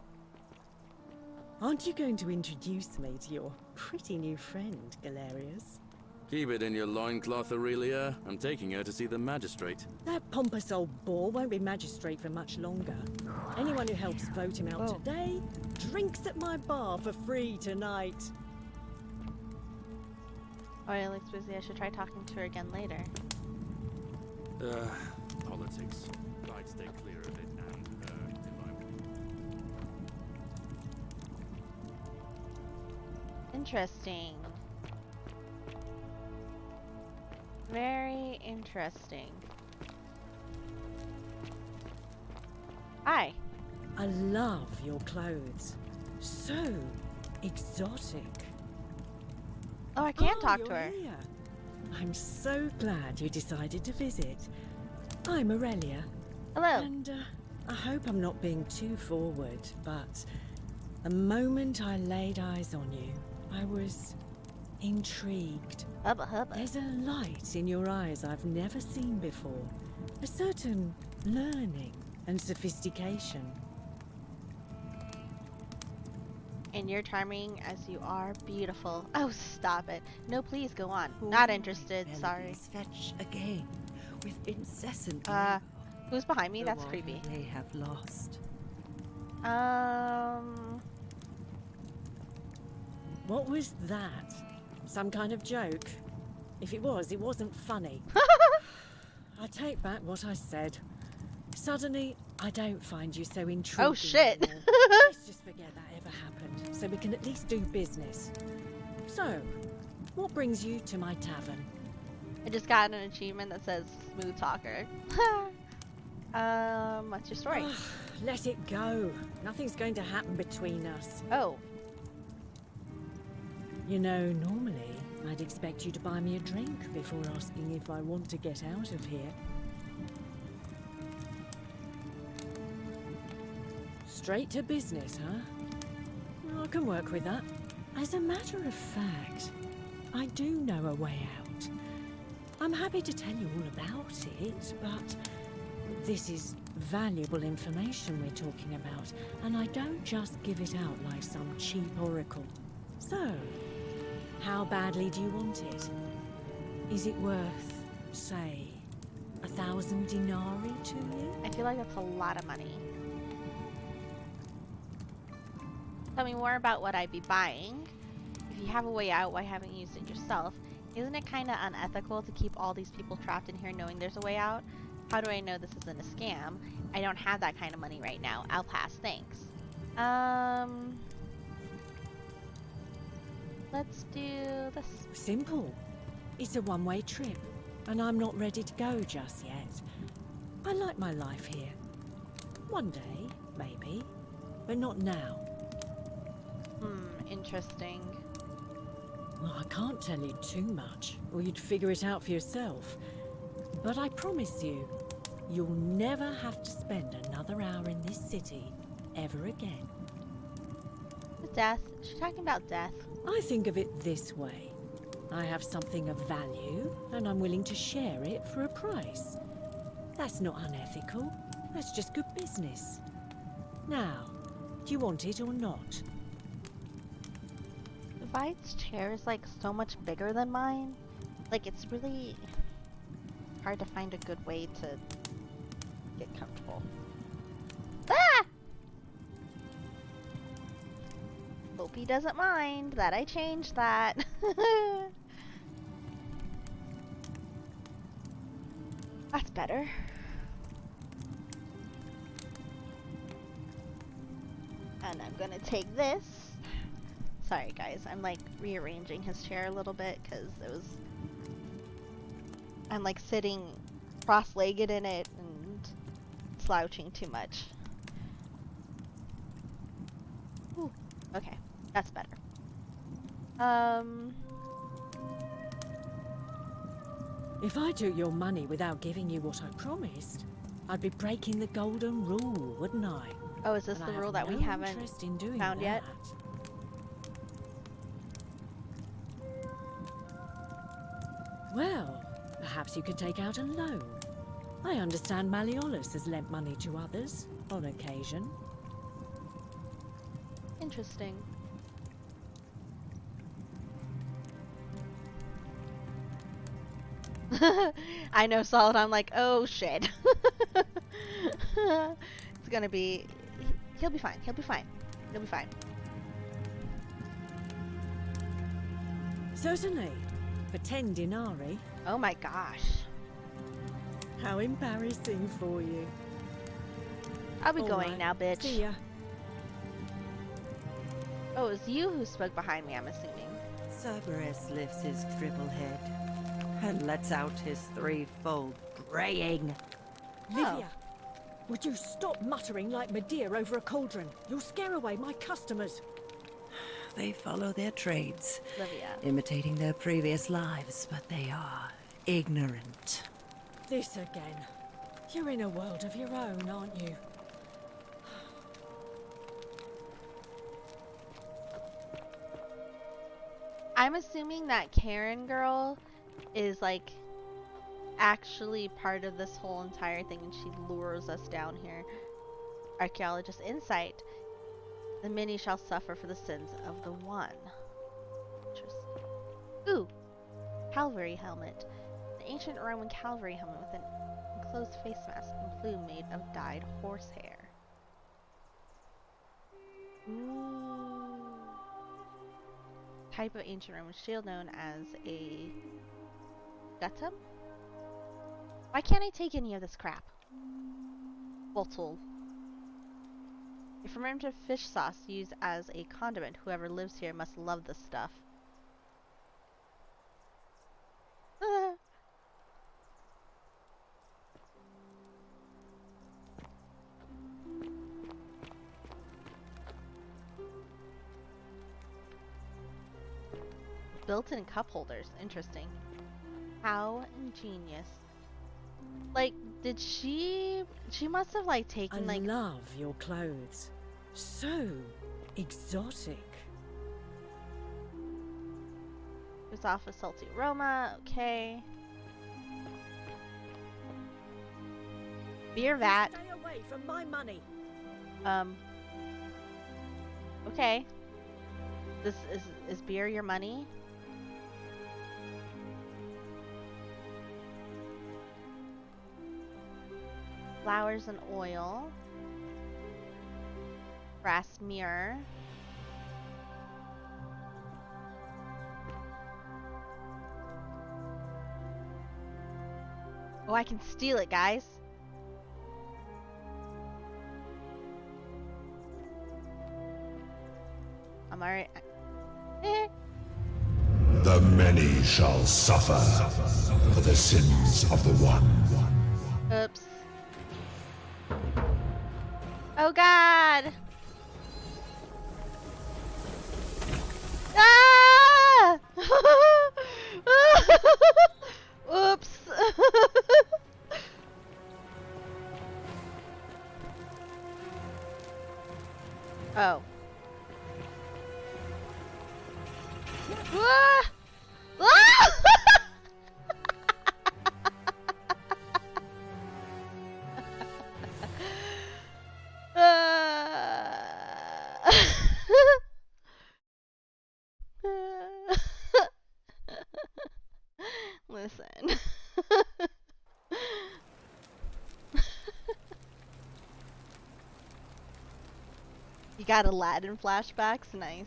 Aren't you going to introduce me to your pretty new friend, Galerius? Keep it in your loincloth, Aurelia. I'm taking her to see the magistrate. That pompous old bore won't be magistrate for much longer. Anyone who helps vote him out today drinks at my bar for free tonight. Alright, looks busy. I should try talking to her again later. Politics. I'd stay clear of it, and if I were. Interesting. Very interesting. Hi. I love your clothes. So exotic. Oh, I can talk to you're her. here. I'm so glad you decided to visit. I'm Aurelia. Hello. And I hope I'm not being too forward, but the moment I laid eyes on you, I was intrigued. Hubba hubba. There's a light in your eyes I've never seen before. A certain learning and sophistication. And you're charming as you are beautiful. Oh, stop it. No, please go on. Not interested. Sorry. Fetch again with incessant Who's behind me? That's creepy. They have lost. What was that? Some kind of joke? If it was, it wasn't funny. I take back what I said. Suddenly, I don't find you so intriguing. Oh, shit. anymore. Let's just forget that ever happened, so we can at least do business. So, what brings you to my tavern? I just got an achievement that says smooth talker. What's your story? Let it go. Nothing's going to happen between us. Oh, You know, normally, I'd expect you to buy me a drink before asking if I want to get out of here. Straight to business, huh? Well, I can work with that. As a matter of fact, I do know a way out. I'm happy to tell you all about it, but this is valuable information we're talking about, and I don't just give it out like some cheap oracle. So, how badly do you want it? Is it worth, say, 1,000 denarii to you? I feel like that's a lot of money. Tell me more about what I'd be buying. If you have a way out, why haven't you used it yourself? Isn't it kind of unethical to keep all these people trapped in here knowing there's a way out? How do I know this isn't a scam? I don't have that kind of money right now. I'll pass, thanks. Let's do this. Simple. It's a one-way trip, and I'm not ready to go just yet. I like my life here. One day, maybe, but not now. Interesting. Well, I can't tell you too much, or you'd figure it out for yourself. But I promise you, you'll never have to spend another hour in this city ever again. Death. She's talking about death. I think of it this way. I have something of value, and I'm willing to share it for a price. That's not unethical. That's just good business. Now, do you want it or not? Vide's chair is like so much bigger than mine. Like it's really hard to find a good way to get comfortable. Ah! Hope he doesn't mind that I changed that. That's better. And I'm gonna take this. Sorry guys, I'm like rearranging his chair a little bit because it was... I'm like sitting cross-legged in it and slouching too much. Ooh, okay, that's better. If I took your money without giving you what I promised, I'd be breaking the golden rule, wouldn't I? Oh, is this the rule that we haven't found yet? Well, perhaps you could take out a loan. I understand Malleolus has lent money to others, on occasion. Interesting. I know Solid, I'm like, oh shit. It's gonna be... He'll be fine, he'll be fine. He'll be fine. Certainly. For 10 denarii. Oh my gosh. How embarrassing for you. I'll be All going right. now, bitch. See ya. Oh, it was you who spoke behind me, I'm assuming. Cerberus lifts his dribble head and lets out his threefold braying. Livia, would you stop muttering like Medea over a cauldron? You'll scare away my customers. They follow their trades, Livia. imitating their previous lives, but they are ignorant. This again. You're in a world of your own, aren't you? I'm assuming that Karen girl is like actually part of this whole entire thing and she lures us down here. Archaeologist insight. The many shall suffer for the sins of the one. Interesting. Ooh! Cavalry helmet. An ancient Roman cavalry helmet with an enclosed face mask and plume made of dyed horsehair. Ooh. Type of ancient Roman shield known as a gutum? Why can't I take any of this crap? Bottle. A fermented fish sauce used as a condiment. Whoever lives here must love this stuff. Built-in cup holders. Interesting. How ingenious. Like, did she must have like taken I like... love your clothes. So exotic. Gives off a salty aroma. Okay. Beer vat. Stay away from my money. Okay. This is beer your money? Flowers and oil. Brass mirror. Oh, I can steal it, guys. I'm alright. The many shall suffer for the sins of the one. Oops. Oh god! Ah! Oops. Oh. Ah! Ah! Listen. You got Aladdin flashbacks? Nice.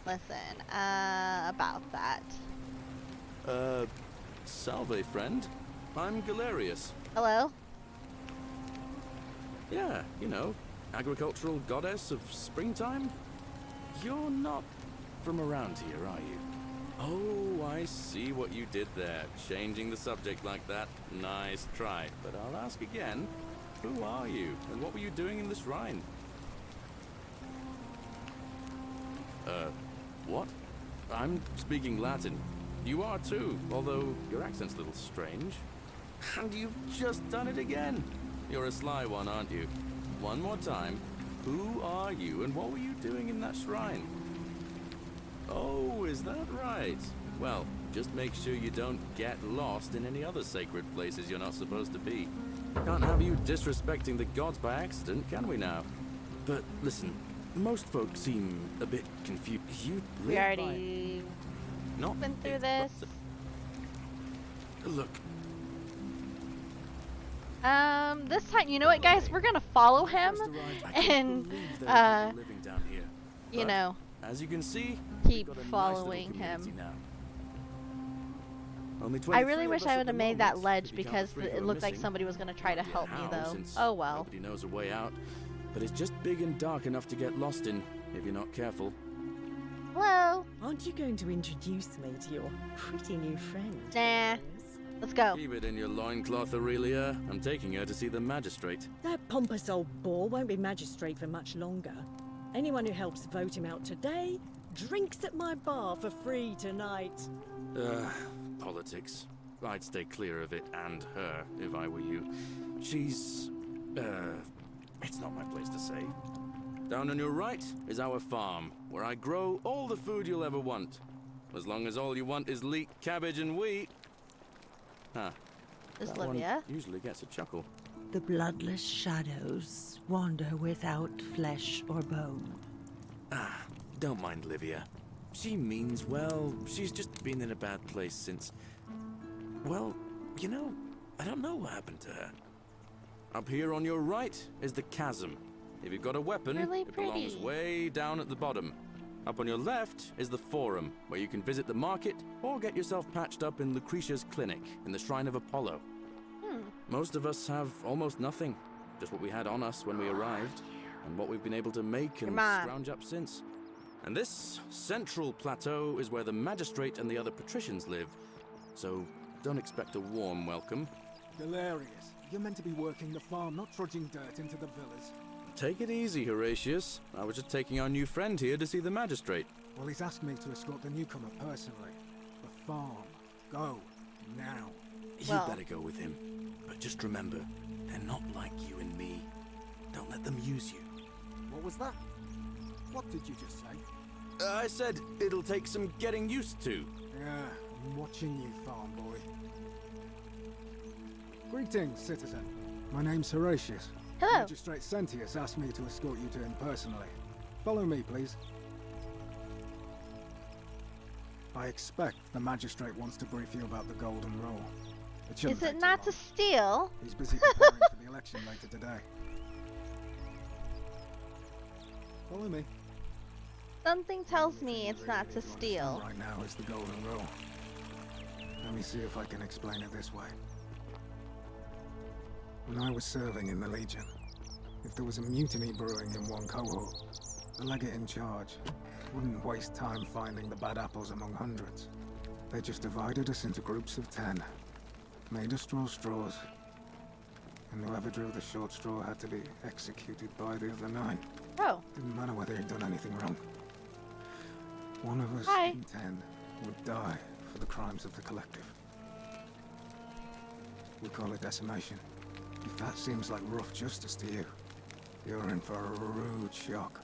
Listen, about that. Salve, friend. I'm Galerius. Hello? Yeah, you know, agricultural goddess of springtime? You're not from around here, are you? Oh, I see what you did there. Changing the subject like that. Nice try. But I'll ask again. Who are you? And what were you doing in the shrine? What? I'm speaking Latin. You are too, although your accent's a little strange. And you've just done it again. You're a sly one, aren't you? One more time. Who are you and what were you doing in that shrine? Oh, is that right? Well, just make sure you don't get lost in any other sacred places you're not supposed to be. Can't have you disrespecting the gods by accident, can we now? But listen, most folks seem a bit confused. We already been through this. Look. This time, you know what, guys? We're gonna follow him and, you know, as you can see, keep following him. I really wish I would have made that ledge because it looked like somebody was gonna try to help me, though. Oh well. Nobody knows a way out, but it's just big and dark enough to get lost in if you're not careful. Hello. Aren't you going to introduce me to your pretty new friend? Nah. Let's go. Keep it in your loincloth, Aurelia. I'm taking her to see the magistrate. That pompous old bore won't be magistrate for much longer. Anyone who helps vote him out today drinks at my bar for free tonight. Politics. I'd stay clear of it and her if I were you. She's, it's not my place to say. Down on your right is our farm, where I grow all the food you'll ever want. As long as all you want is leek, cabbage, and wheat. Huh. Is That Livia? one usually gets a chuckle. The bloodless shadows wander without flesh or bone. Ah, don't mind Livia. She means well. She's just been in a bad place since... Well, you know, I don't know what happened to her. Up here on your right is the chasm. If you've got a weapon, Really it belongs pretty. way down at the bottom. Up on your left is the forum, where you can visit the market or get yourself patched up in Lucretia's clinic in the Shrine of Apollo. Most of us have almost nothing, just what we had on us when we arrived, and what we've been able to make and scrounge up since. And this central plateau is where the magistrate and the other patricians live, so don't expect a warm welcome. Galerius, you're meant to be working the farm, not trudging dirt into the villas. Take it easy, Horatius. I was just taking our new friend here to see the magistrate. Well, he's asked me to escort the newcomer personally. The farm. Go. Now. You Well. better go with him. But just remember, they're not like you and me. Don't let them use you. What was that? What did you just say? I said it'll take some getting used to. Yeah, I'm watching you, farm boy. Greetings, citizen. My name's Horatius. Hello. Magistrate Sentius asked me to escort you to him personally. Follow me, please. I expect the magistrate wants to brief you about the golden rule. It shouldn't Is it take not too to long. steal? He's busy preparing for the election later today. Follow me. Something tells me it's not to steal. Right now is the golden rule. Let me see if I can explain it this way. When I was serving in the Legion, if there was a mutiny brewing in one cohort, the legate in charge wouldn't waste time finding the bad apples among hundreds. They just divided us into groups of 10, made us draw straws, and whoever drew the short straw had to be executed by the other 9. Oh. Didn't matter whether he'd done anything wrong. One of us Hi. in 10 would die for the crimes of the collective. We call it decimation. If that seems like rough justice to you, you're in for a rude shock.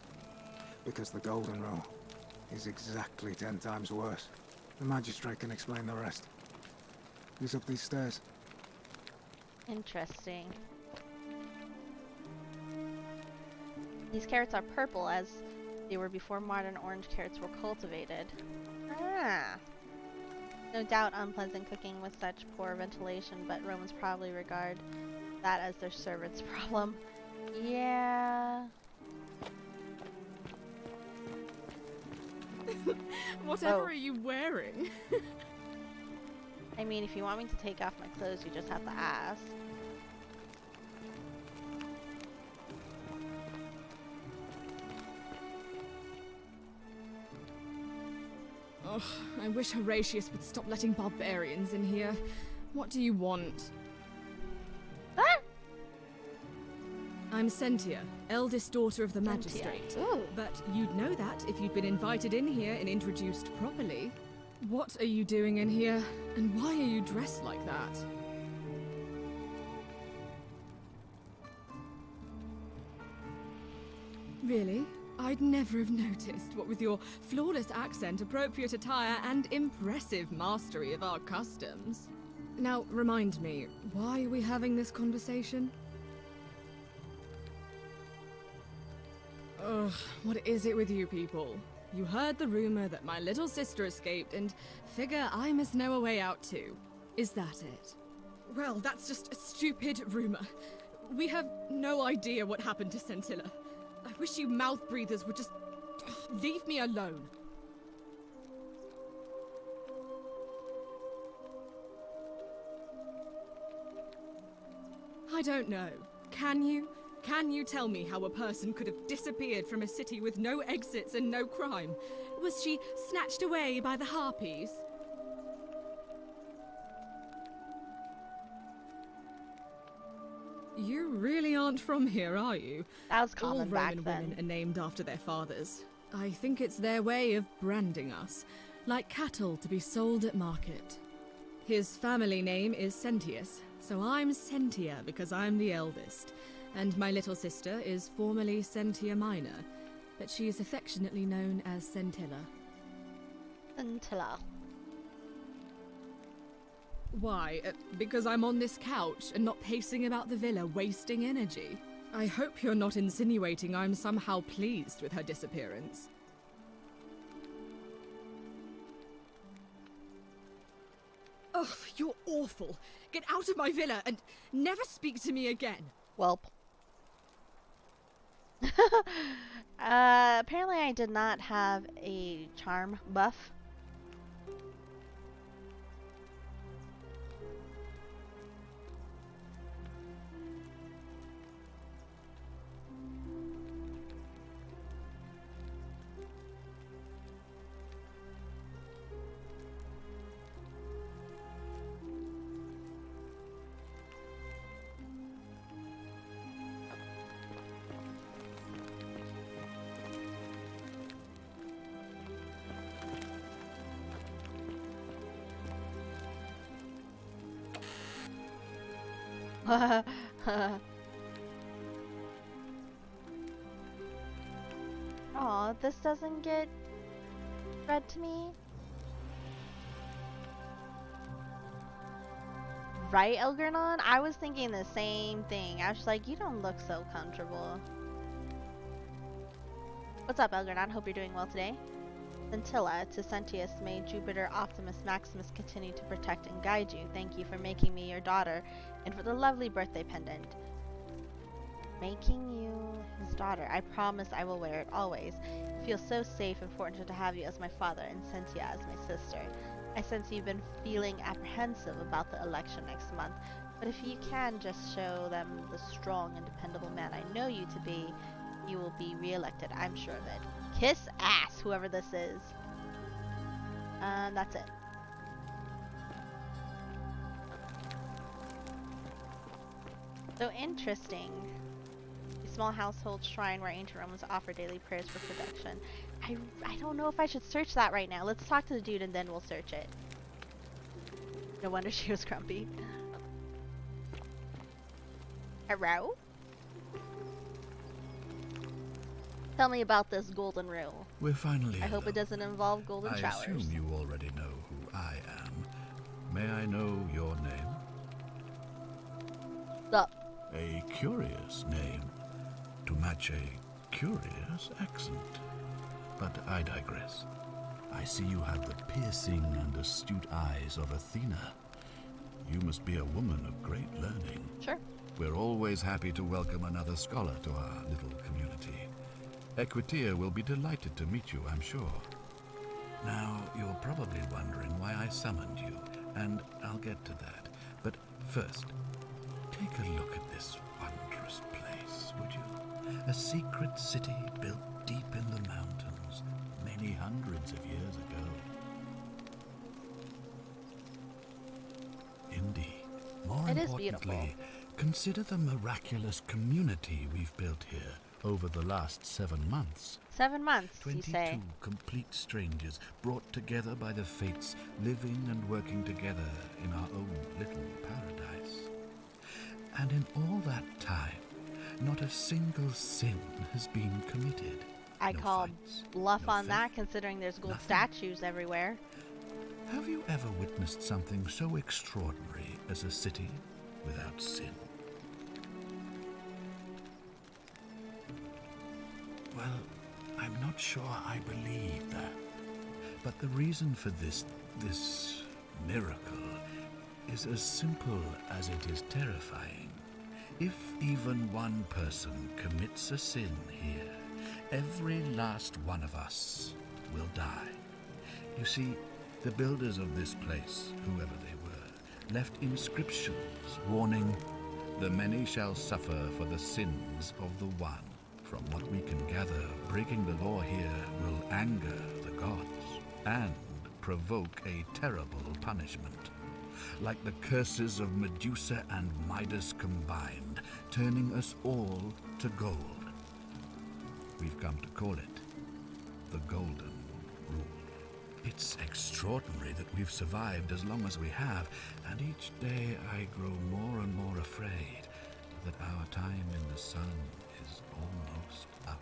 Because the Golden Rule is exactly 10 times worse. The magistrate can explain the rest. Who's up these stairs? Interesting. These carrots are purple as they were before modern orange carrots were cultivated. Ah! No doubt unpleasant cooking with such poor ventilation, but Romans probably regard that as their servant's problem. Yeah. Whatever are you wearing? I mean, if you want me to take off my clothes, you just have to ask. Ugh, I wish Horatius would stop letting barbarians in here. What do you want? Ah! I'm Sentia, eldest daughter of the magistrate. Ooh. But you'd know that if you'd been invited in here and introduced properly. What are you doing in here? And why are you dressed like that? Really? I'd never have noticed, what with your flawless accent, appropriate attire, and impressive mastery of our customs. Now, remind me, why are we having this conversation? Ugh, what is it with you people? You heard the rumor that my little sister escaped and figure I must know a way out too. Is that it? Well, that's just a stupid rumor. We have no idea what happened to Scintilla. I wish you mouth breathers would just leave me alone. I don't know. Can you? Can you tell me how a person could have disappeared from a city with no exits and no crime? Was she snatched away by the harpies? You really aren't from here, are you? That was common All back Roman then. women are named after their fathers. I think it's their way of branding us, like cattle to be sold at market. His family name is Sentius, so I'm Sentia because I'm the eldest. And my little sister is formerly Sentia Minor, but she is affectionately known as Scintilla. Scintilla. Why? Because I'm on this couch and not pacing about the villa, wasting energy. I hope you're not insinuating I'm somehow pleased with her disappearance. Ugh, you're awful. Get out of my villa and never speak to me again. Welp. Apparently I did not have a charm buff. Aw, this doesn't get read to me. Right, Elgernon? I was thinking the same thing. I was just like, you don't look so comfortable. What's up, Elgernon? Hope you're doing well today. Scintilla, to Sentius, may Jupiter Optimus Maximus continue to protect and guide you. Thank you for making me your daughter, and for the lovely birthday pendant. Making you his daughter. I promise I will wear it always. It feels so safe and fortunate to have you as my father and Sentia as my sister. I sense you've been feeling apprehensive about the election next month, but if you can just show them the strong and dependable man I know you to be, you will be re-elected, I'm sure of it. Kiss ass, whoever this is. And that's it. So interesting. A small household shrine where ancient Romans offer daily prayers for protection. I don't know if I should search that right now. Let's talk to the dude and then we'll search it. No wonder she was grumpy. Tell me about this golden rule. We're finally I hope it doesn't involve golden showers. I assume you already know who I am. May I know your name? Sup? A curious name to match a curious accent. But I digress. I see you have the piercing and astute eyes of Athena. You must be a woman of great learning. Sure. We're always happy to welcome another scholar to our little community. Equitia will be delighted to meet you, I'm sure. Now, you're probably wondering why I summoned you, and I'll get to that. But first, take a look at this wondrous place, would you? A secret city built deep in the mountains, many hundreds of years ago. Indeed. More importantly, consider the miraculous community we've built here over the last 7 months. 7 months, you say? 22 complete strangers brought together by the fates, living and working together in our own little paradise. And in all that time, not a single sin has been committed. I no call fights, bluff no on theft, that, considering there's gold nothing. statues everywhere. Have you ever witnessed something so extraordinary as a city without sin? Well, I'm not sure I believe that. But the reason for this miracle is as simple as it is terrifying. If even one person commits a sin here, every last one of us will die. You see, the builders of this place, whoever they were, left inscriptions warning, "The many shall suffer for the sins of the one." From what we can gather, breaking the law here will anger the gods and provoke a terrible punishment. Like the curses of Medusa and Midas combined, turning us all to gold. We've come to call it the Golden Rule. It's extraordinary that we've survived as long as we have, and each day I grow more and more afraid that our time in the sun is almost up.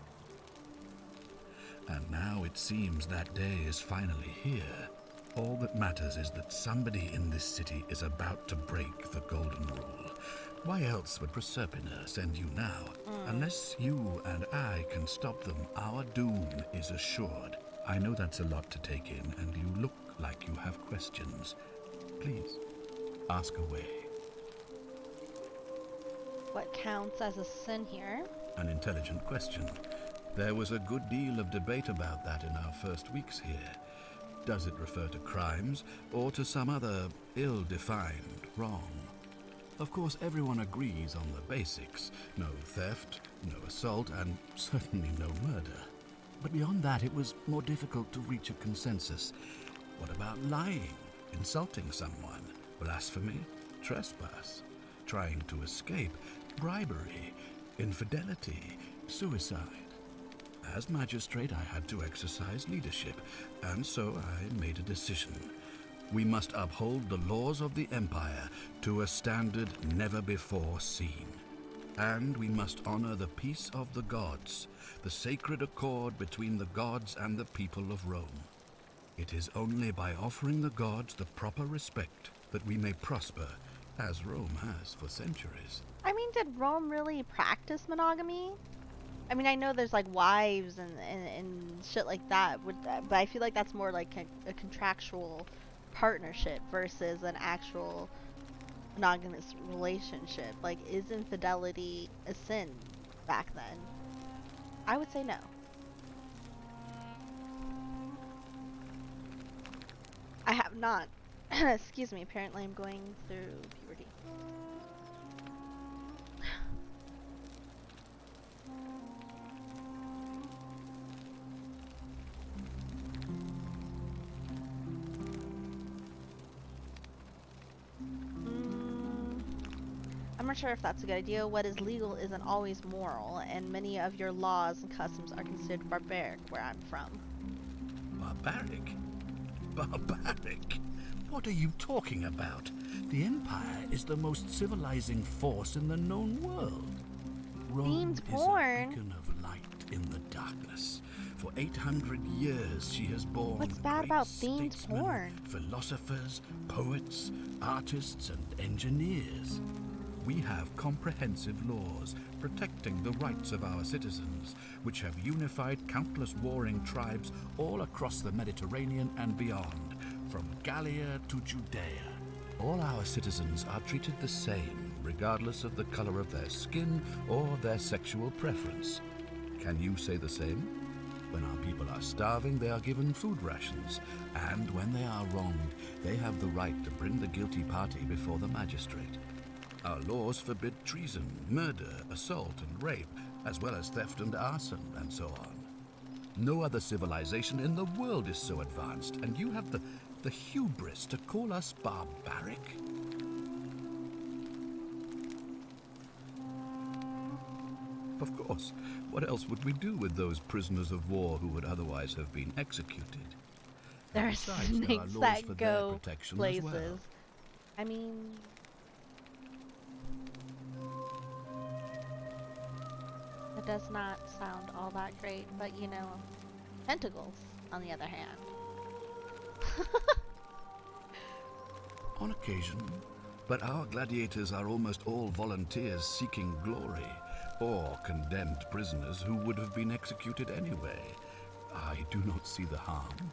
And now it seems that day is finally here. All that matters is that somebody in this city is about to break the Golden Rule. Why else would Proserpina send you now? Unless you and I can stop them, our doom is assured. I know that's a lot to take in, and you look like you have questions. Please, ask away. What counts as a sin here? An intelligent question. There was a good deal of debate about that in our first weeks here. Does it refer to crimes or to some other ill-defined wrong? Of course, everyone agrees on the basics. No theft, no assault, and certainly no murder. But beyond that, it was more difficult to reach a consensus. What about lying, insulting someone, blasphemy, trespass, trying to escape, bribery, infidelity, suicide? As magistrate, I had to exercise leadership, and so I made a decision. We must uphold the laws of the Empire to a standard never before seen. And we must honor the peace of the gods, the sacred accord between the gods and the people of Rome. It is only by offering the gods the proper respect that we may prosper, as Rome has for centuries. I mean, did Rome really practice monogamy? I mean, I know there's like wives and shit like that, but I feel like that's more like a contractual partnership versus an actual monogamous relationship. Like, is infidelity a sin back then? I would say no. I have not. Excuse me, apparently I'm going through puberty. I'm not sure if that's a good idea. What is legal isn't always moral, and many of your laws and customs are considered barbaric where I'm from. Barbaric? Barbaric? What are you talking about? The Empire is the most civilizing force in the known world. Rome Themed is porn. a beacon of light in the darkness. For 800 years she has borne What's bad great about themed statesmen, porn? philosophers, poets, artists, and engineers. We have comprehensive laws protecting the rights of our citizens, which have unified countless warring tribes all across the Mediterranean and beyond, from Gallia to Judea. All our citizens are treated the same, regardless of the color of their skin or their sexual preference. Can you say the same? When our people are starving, they are given food rations, and when they are wronged, they have the right to bring the guilty party before the magistrate. Our laws forbid treason, murder, assault, and rape, as well as theft and arson, and so on. No other civilization in the world is so advanced, and you have the hubris to call us barbaric? Of course. What else would we do with those prisoners of war who would otherwise have been executed? There are Besides, snakes there are laws that for their go protection places. as well. I mean, it does not sound all that great, but you know, tentacles, on the other hand. On occasion, but our gladiators are almost all volunteers seeking glory, or condemned prisoners who would have been executed anyway. I do not see the harm.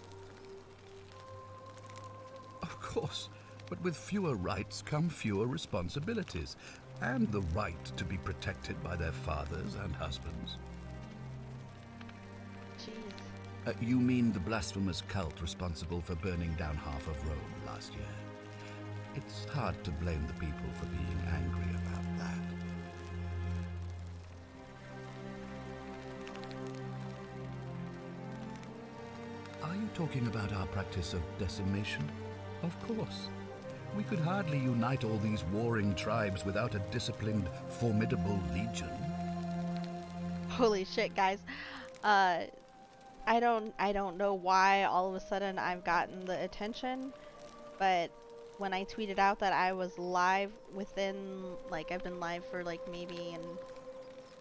Of course, but with fewer rights come fewer responsibilities, and the right to be protected by their fathers and husbands. Jeez. You mean the blasphemous cult responsible for burning down half of Rome last year? It's hard to blame the people for being angry about that. Are you talking about our practice of decimation? Of course. We could hardly unite all these warring tribes without a disciplined, formidable legion. Holy shit, guys. I don't know why all of a sudden I've gotten the attention, but when I tweeted out that I was live within, like, I've been live for like maybe, and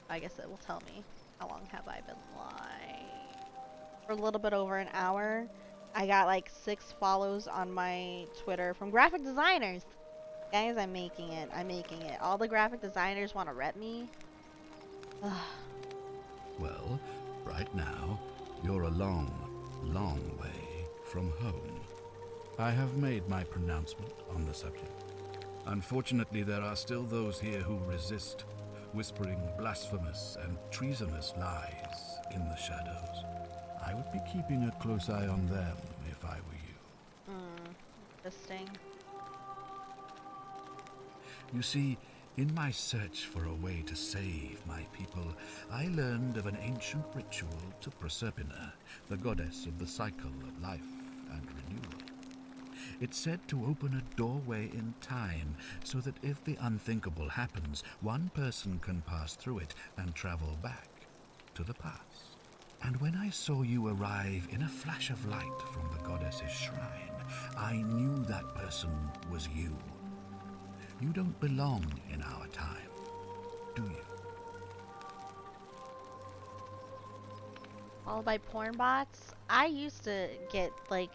I guess it will tell me how long have I been live. For a little bit over an hour. I got like 6 follows on my Twitter from graphic designers. Guys, I'm making it. I'm making it. All the graphic designers want to rep me. Ugh. Well, right now, you're a long, long way from home. I have made my pronouncement on the subject. Unfortunately, there are still those here who resist, whispering blasphemous and treasonous lies in the shadows. I would be keeping a close eye on them if I were you. Interesting. You see, in my search for a way to save my people, I learned of an ancient ritual to Proserpina, the goddess of the cycle of life and renewal. It's said to open a doorway in time, so that if the unthinkable happens, one person can pass through it and travel back to the past. And when I saw you arrive in a flash of light from the goddess's shrine, I knew that person was you. You don't belong in our time, do you? All by porn bots? I used to get like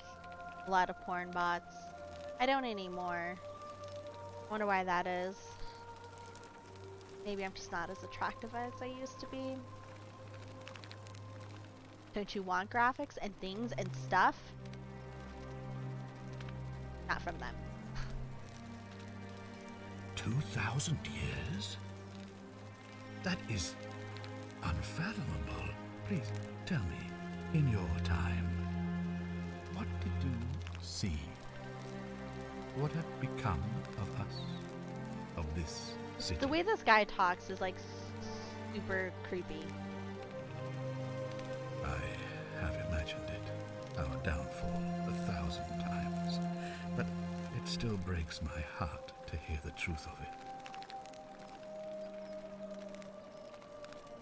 a lot of porn bots. I don't anymore. Wonder why that is. Maybe I'm just not as attractive as I used to be. Don't you want graphics and things and stuff? Not from them. 2,000 years? That is unfathomable. Please tell me, in your time, what did you see? What had become of us? Of this city? The way this guy talks is like super creepy. I have imagined it, our downfall 1,000 times, but it still breaks my heart to hear the truth of it.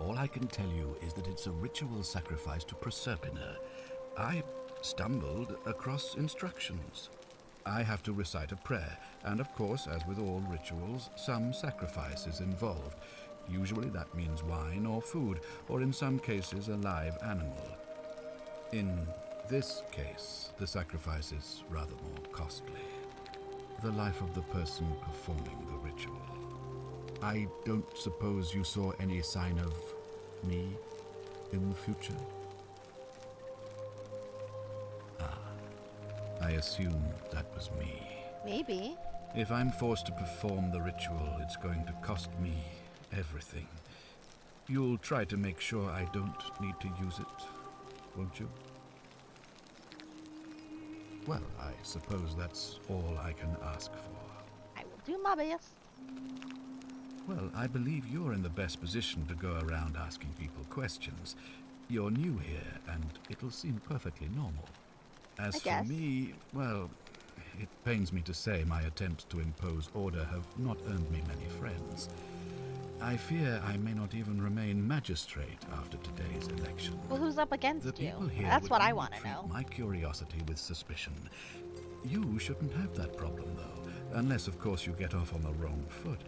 All I can tell you is that it's a ritual sacrifice to Proserpina. I stumbled across instructions. I have to recite a prayer, and of course, as with all rituals, some sacrifice is involved. Usually that means wine or food, or in some cases a live animal. In this case, the sacrifice is rather more costly. The life of the person performing the ritual. I don't suppose you saw any sign of me in the future? Ah, I assume that was me. Maybe. If I'm forced to perform the ritual, it's going to cost me everything. You'll try to make sure I don't need to use it, won't you? Well, I suppose that's all I can ask for. I will do my best. Well, I believe you're in the best position to go around asking people questions. You're new here, and it'll seem perfectly normal. As for me, well, it pains me to say my attempts to impose order have not earned me many friends. I fear I may not even remain magistrate after today's election. Well, who's up against the you? people here That's would what I only want to treat know. my curiosity with suspicion. You shouldn't have that problem, though, unless, of course, you get off on the wrong foot.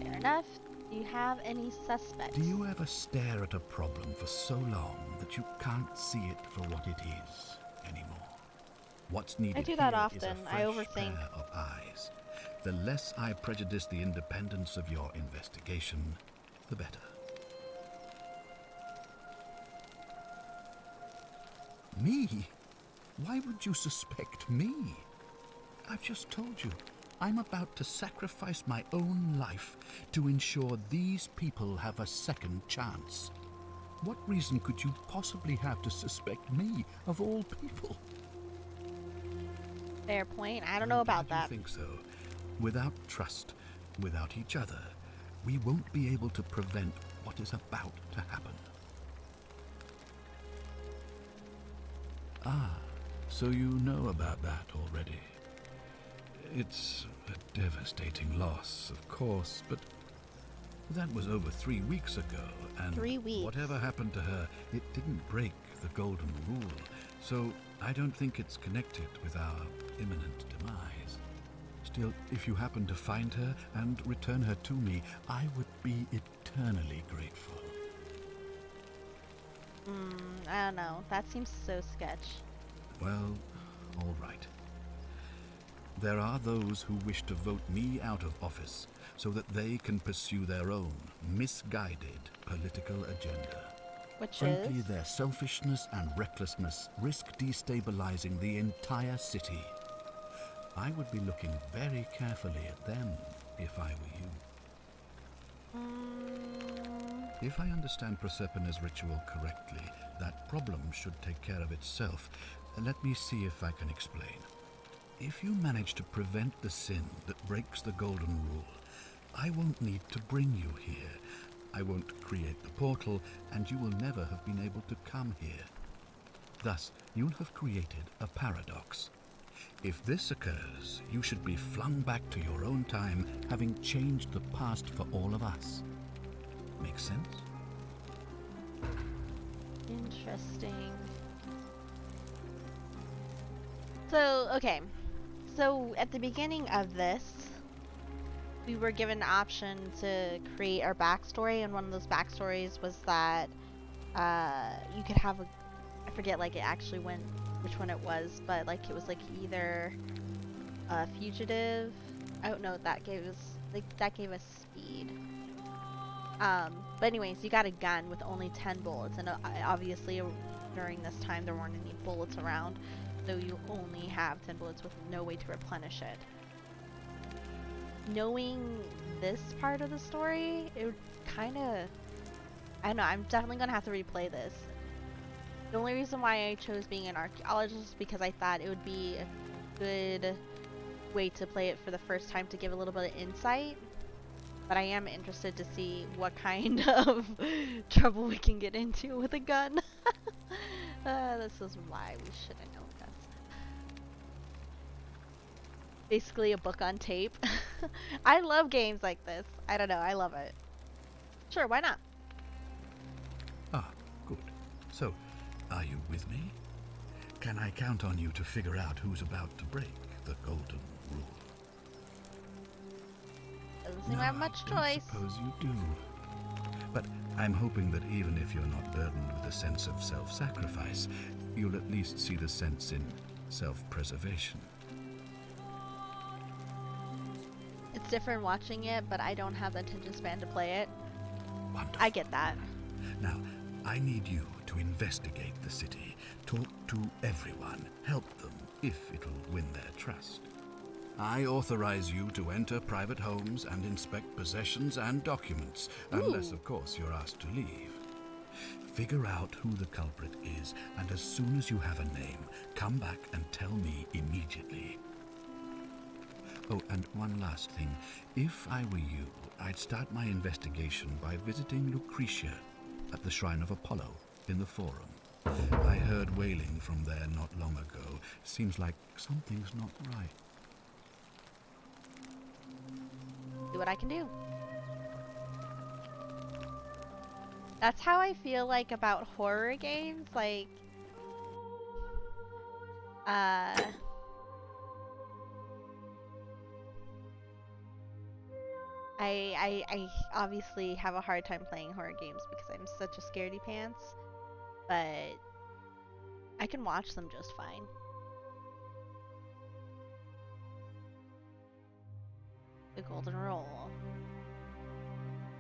Fair enough. Do you have any suspects? Do you ever stare at a problem for so long that you can't see it for what it is anymore? What's needed I do that here often. is a I fresh overthink. pair of eyes. The less I prejudice the independence of your investigation, the better. Me? Why would you suspect me? I've just told you. I'm about to sacrifice my own life to ensure these people have a second chance. What reason could you possibly have to suspect me, of all people? Fair point. I don't know about that. I think so. Without trust, without each other, we won't be able to prevent what is about to happen. Ah, so you know about that already. It's a devastating loss, of course, but that was over 3 weeks ago, and 3 weeks. Whatever happened to her, it didn't break the golden rule, so I don't think it's connected with our imminent demise. Still, if you happen to find her and return her to me, I would be eternally grateful. I don't know. That seems so sketch. Well, all right. There are those who wish to vote me out of office so that they can pursue their own misguided political agenda. Frankly, their selfishness and recklessness risk destabilizing the entire city. I would be looking very carefully at them if I were you. If I understand Proserpina's ritual correctly, that problem should take care of itself. Let me see if I can explain. If you manage to prevent the sin that breaks the golden rule, I won't need to bring you here. I won't create the portal, and you will never have been able to come here. Thus, you'll have created a paradox. If this occurs, you should be flung back to your own time, having changed the past for all of us. Make sense? Interesting. So, okay. So, at the beginning of this, we were given the option to create our backstory, and one of those backstories was that you could have a, I forget like it actually went, which one it was, but like it was like either a fugitive. I don't know, that gave us, like, that gave us speed. But anyways, you got a gun with only 10 bullets, and obviously during this time there weren't any bullets around, so you only have 10 bullets with no way to replenish it. Knowing this part of the story, it would kind of, I don't know, I'm definitely going to have to replay this. The only reason why I chose being an archaeologist is because I thought it would be a good way to play it for the first time to give a little bit of insight. But I am interested to see what kind of trouble we can get into with a gun. This is why we should have known this. Basically a book on tape. I love games like this. I don't know, I love it. Sure, why not? Ah, good. So, are you with me? Can I count on you to figure out who's about to break the golden rule? Doesn't seem to have much choice. Suppose you do. But I'm hoping that even if you're not burdened with a sense of self-sacrifice, you'll at least see the sense in self-preservation. It's different watching it, but I don't have the attention span to play it. Wonderful. I get that. Now, I need you to investigate the city, talk to everyone, help them if it'll win their trust. I authorize you to enter private homes and inspect possessions and documents, unless, of course, you're asked to leave. Figure out who the culprit is, and as soon as you have a name, come back and tell me immediately. Oh, and one last thing. If I were you, I'd start my investigation by visiting Lucretia at the Shrine of Apollo in the Forum. I heard wailing from there not long ago. Seems like something's not right. See what I can do. That's how I feel like about horror games. Like, I obviously have a hard time playing horror games because I'm such a scaredy pants, but I can watch them just fine. The golden rule.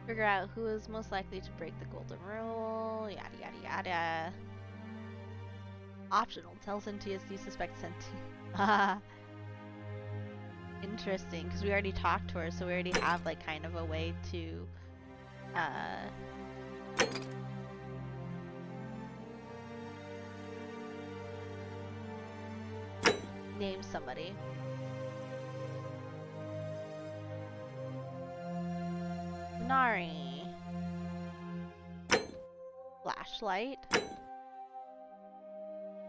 Figure out who is most likely to break the golden rule, yada yada yada. Optional. Tell Sentius you suspect Sentius. Interesting, because we already talked to her, so we already have like kind of a way to name somebody. Nari. Flashlight.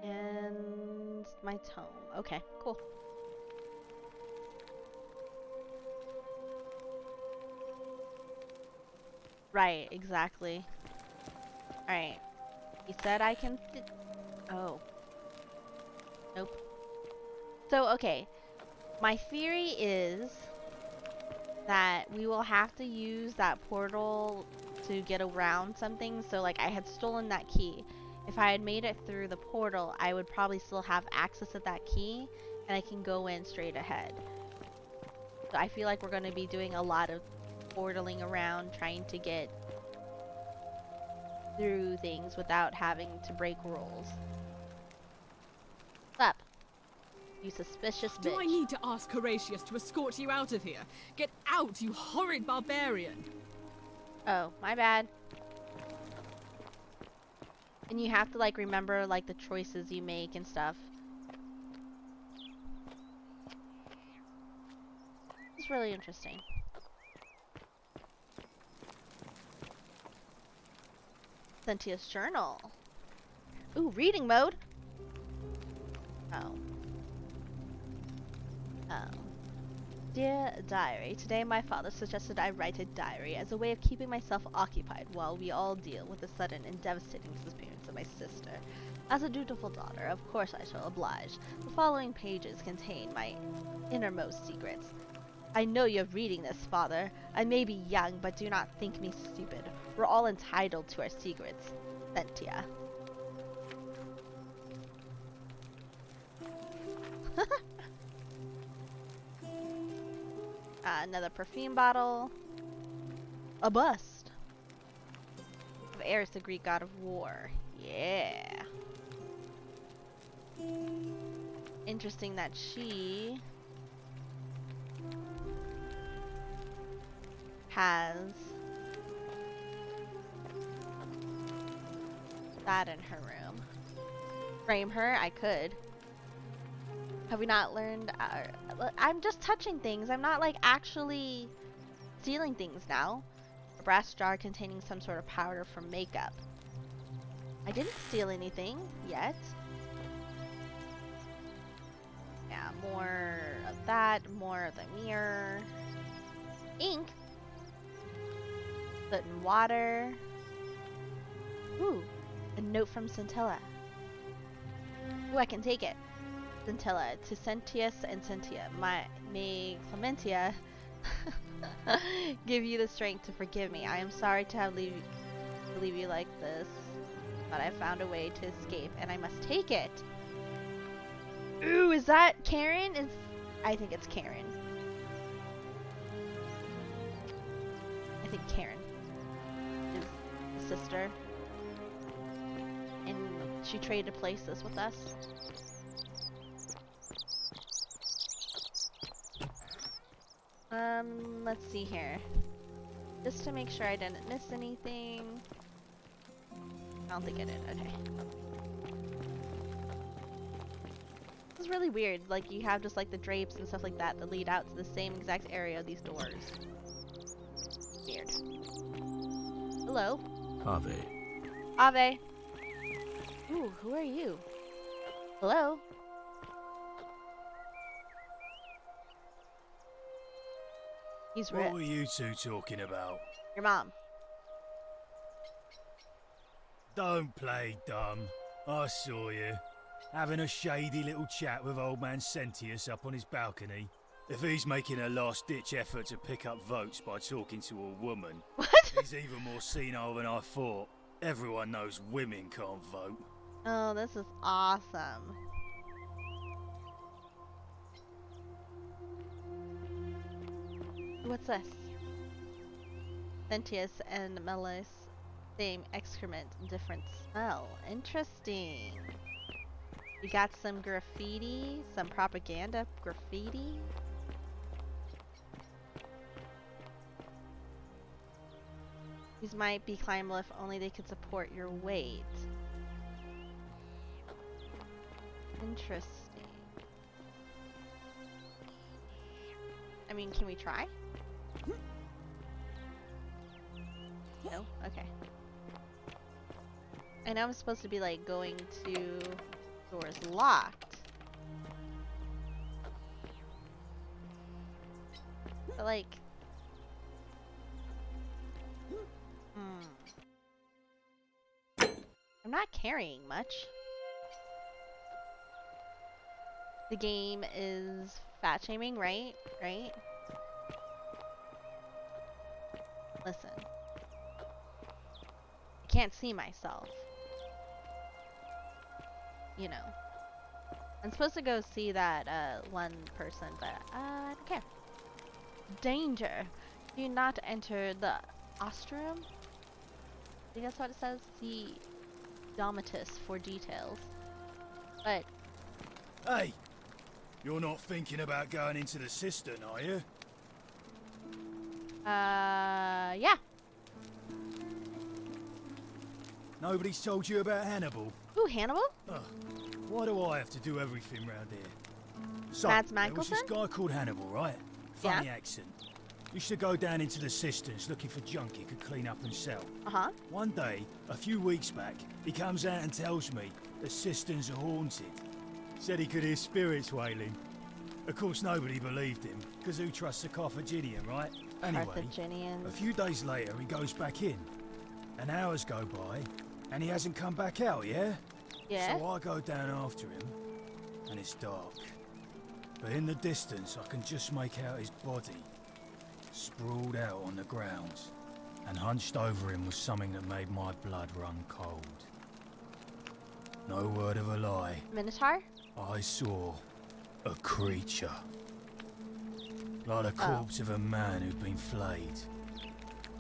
And my tome. Okay, cool. Right, exactly. Alright. He said I can... Oh. Nope. So, okay. My theory is that we will have to use that portal to get around something. So, like, I had stolen that key. If I had made it through the portal, I would probably still have access to that key, and I can go in straight ahead. So I feel like we're going to be doing a lot of portaling around, trying to get through things without having to break rules. What's up? You suspicious bitch. Do I need to ask Horatius to escort you out of here? Get out, you horrid barbarian! Oh, my bad. And you have to, like, remember, like, the choices you make and stuff. It's really interesting. Sentius journal. Ooh, reading mode. Oh. Oh. Dear diary, today my father suggested I write a diary as a way of keeping myself occupied while we all deal with the sudden and devastating disappearance of my sister. As a dutiful daughter, of course I shall oblige. The following pages contain my innermost secrets. I know you're reading this, Father. I may be young, but do not think me stupid. We're all entitled to our secrets. Sentia. Another perfume bottle. A bust of Ares, the Greek god of war. Yeah. Interesting that she has that in her room. Frame her? I could. Have we not learned? I'm just touching things. I'm not like actually stealing things now. A brass jar containing some sort of powder for makeup. I didn't steal anything yet. Yeah, more of that. More of the mirror. Ink. Put in water. Ooh, a note from Scintilla. Ooh, I can take it. Scintilla, to Sentius and Sentia, may Clementia Give you the strength to forgive me. I am sorry to have leave you like this, but I found a way to escape, and I must take it. Ooh, is that Karen? I think it's Karen. I think Karen is the sister, and she traded places with us. Let's see here. Just to make sure I didn't miss anything. I don't think I did. Okay. This is really weird. Like, you have just like the drapes and stuff like that that lead out to the same exact area of these doors. Weird. Hello? Ave. Ave. Ooh, who are you? Hello? He's What were you two talking about? Your mom. Don't play dumb. I saw you. Having a shady little chat with old man Sentius up on his balcony. If he's making a last-ditch effort to pick up votes by talking to a woman, he's even more senile than I thought. Everyone knows women can't vote. Oh, this is awesome. What's this? Sentius and Melis, same excrement, different smell. Interesting. We got some graffiti, some propaganda graffiti. These might be climbable if only they could support your weight. Interesting. I mean, can we try? No? Okay. I know I'm supposed to be like going to doors locked. But like... I'm not carrying much. The game is fat shaming, right? Right? Listen. I can't see myself. You know. I'm supposed to go see that one person, but I don't care. Danger! Do not enter the ostrum? I think that's what it says. See Domitus for details. But... Hey! You're not thinking about going into the cistern, are you? Yeah. Nobody's told you about Hannibal? Ooh, Hannibal? Ugh. Why do I have to do everything round here? So, Mads there was this Mikkelsen? guy called Hannibal, right? Funny Yeah. accent. Used to go down into the cisterns looking for junk he could clean up and sell. Uh-huh. One day, a few weeks back, he comes out and tells me the cisterns are haunted. Said he could hear spirits wailing. Of course, nobody believed him, because who trusts a Carthaginian, right? Anyway, Carthaginians. a few days later, he goes back in. And hours go by, and he hasn't come back out, yeah? Yeah. So I go down after him, and it's dark. But in the distance, I can just make out his body, sprawled out on the ground. And hunched over him was something that made my blood run cold. No word of a lie. Minotaur? I saw a creature. Like the corpse of a man who'd been flayed.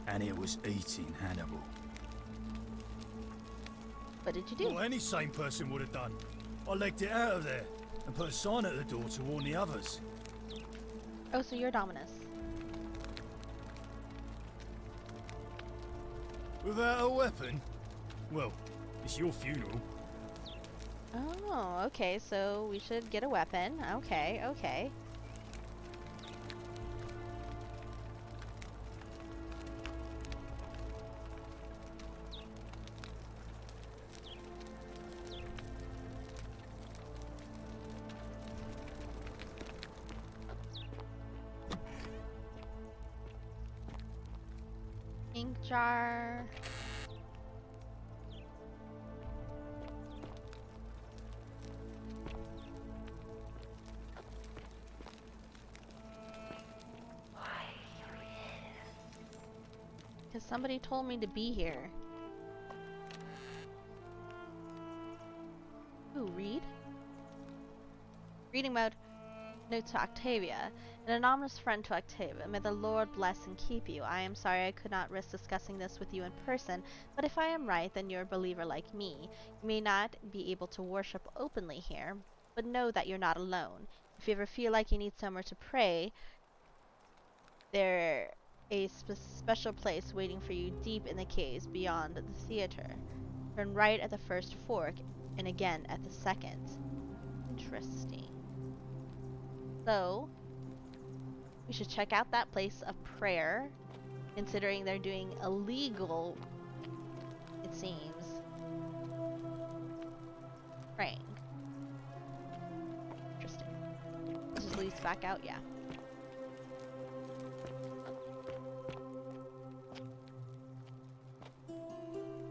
And it was eating Hannibal. What did you do? What any sane person would have done. I legged it out of there and put a sign at the door to warn the others. Oh, so you're Dominus. Without a weapon? Well, it's your funeral. Oh, okay, so we should get a weapon. Okay, okay. Ink jar. Because somebody told me to be here. Ooh, read? Reading mode. Note to Octavia. An anonymous friend to Octavia. May the Lord bless and keep you. I am sorry I could not risk discussing this with you in person, but if I am right, then you're a believer like me. You may not be able to worship openly here, but know that you're not alone. If you ever feel like you need somewhere to pray, there's a special place waiting for you deep in the caves beyond the theater. Turn right at the first fork, and again at the second. Interesting. So, we should check out that place of prayer, considering they're doing illegal, it seems, praying. Interesting. This just leads back out, yeah.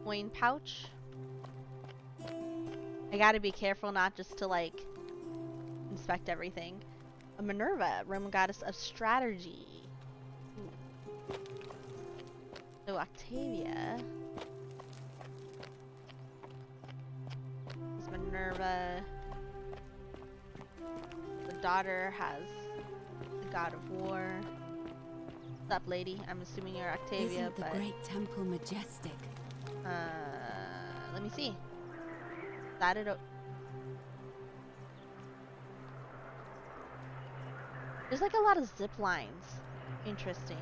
Coin pouch. I gotta be careful not just to, like, inspect everything. A Minerva, Roman goddess of strategy. Ooh. So Octavia. This Minerva. The daughter has the god of war. What's up, lady? I'm assuming you're Octavia, Isn't the great temple majestic? Let me see. That it. There's like a lot of zip lines. Interesting.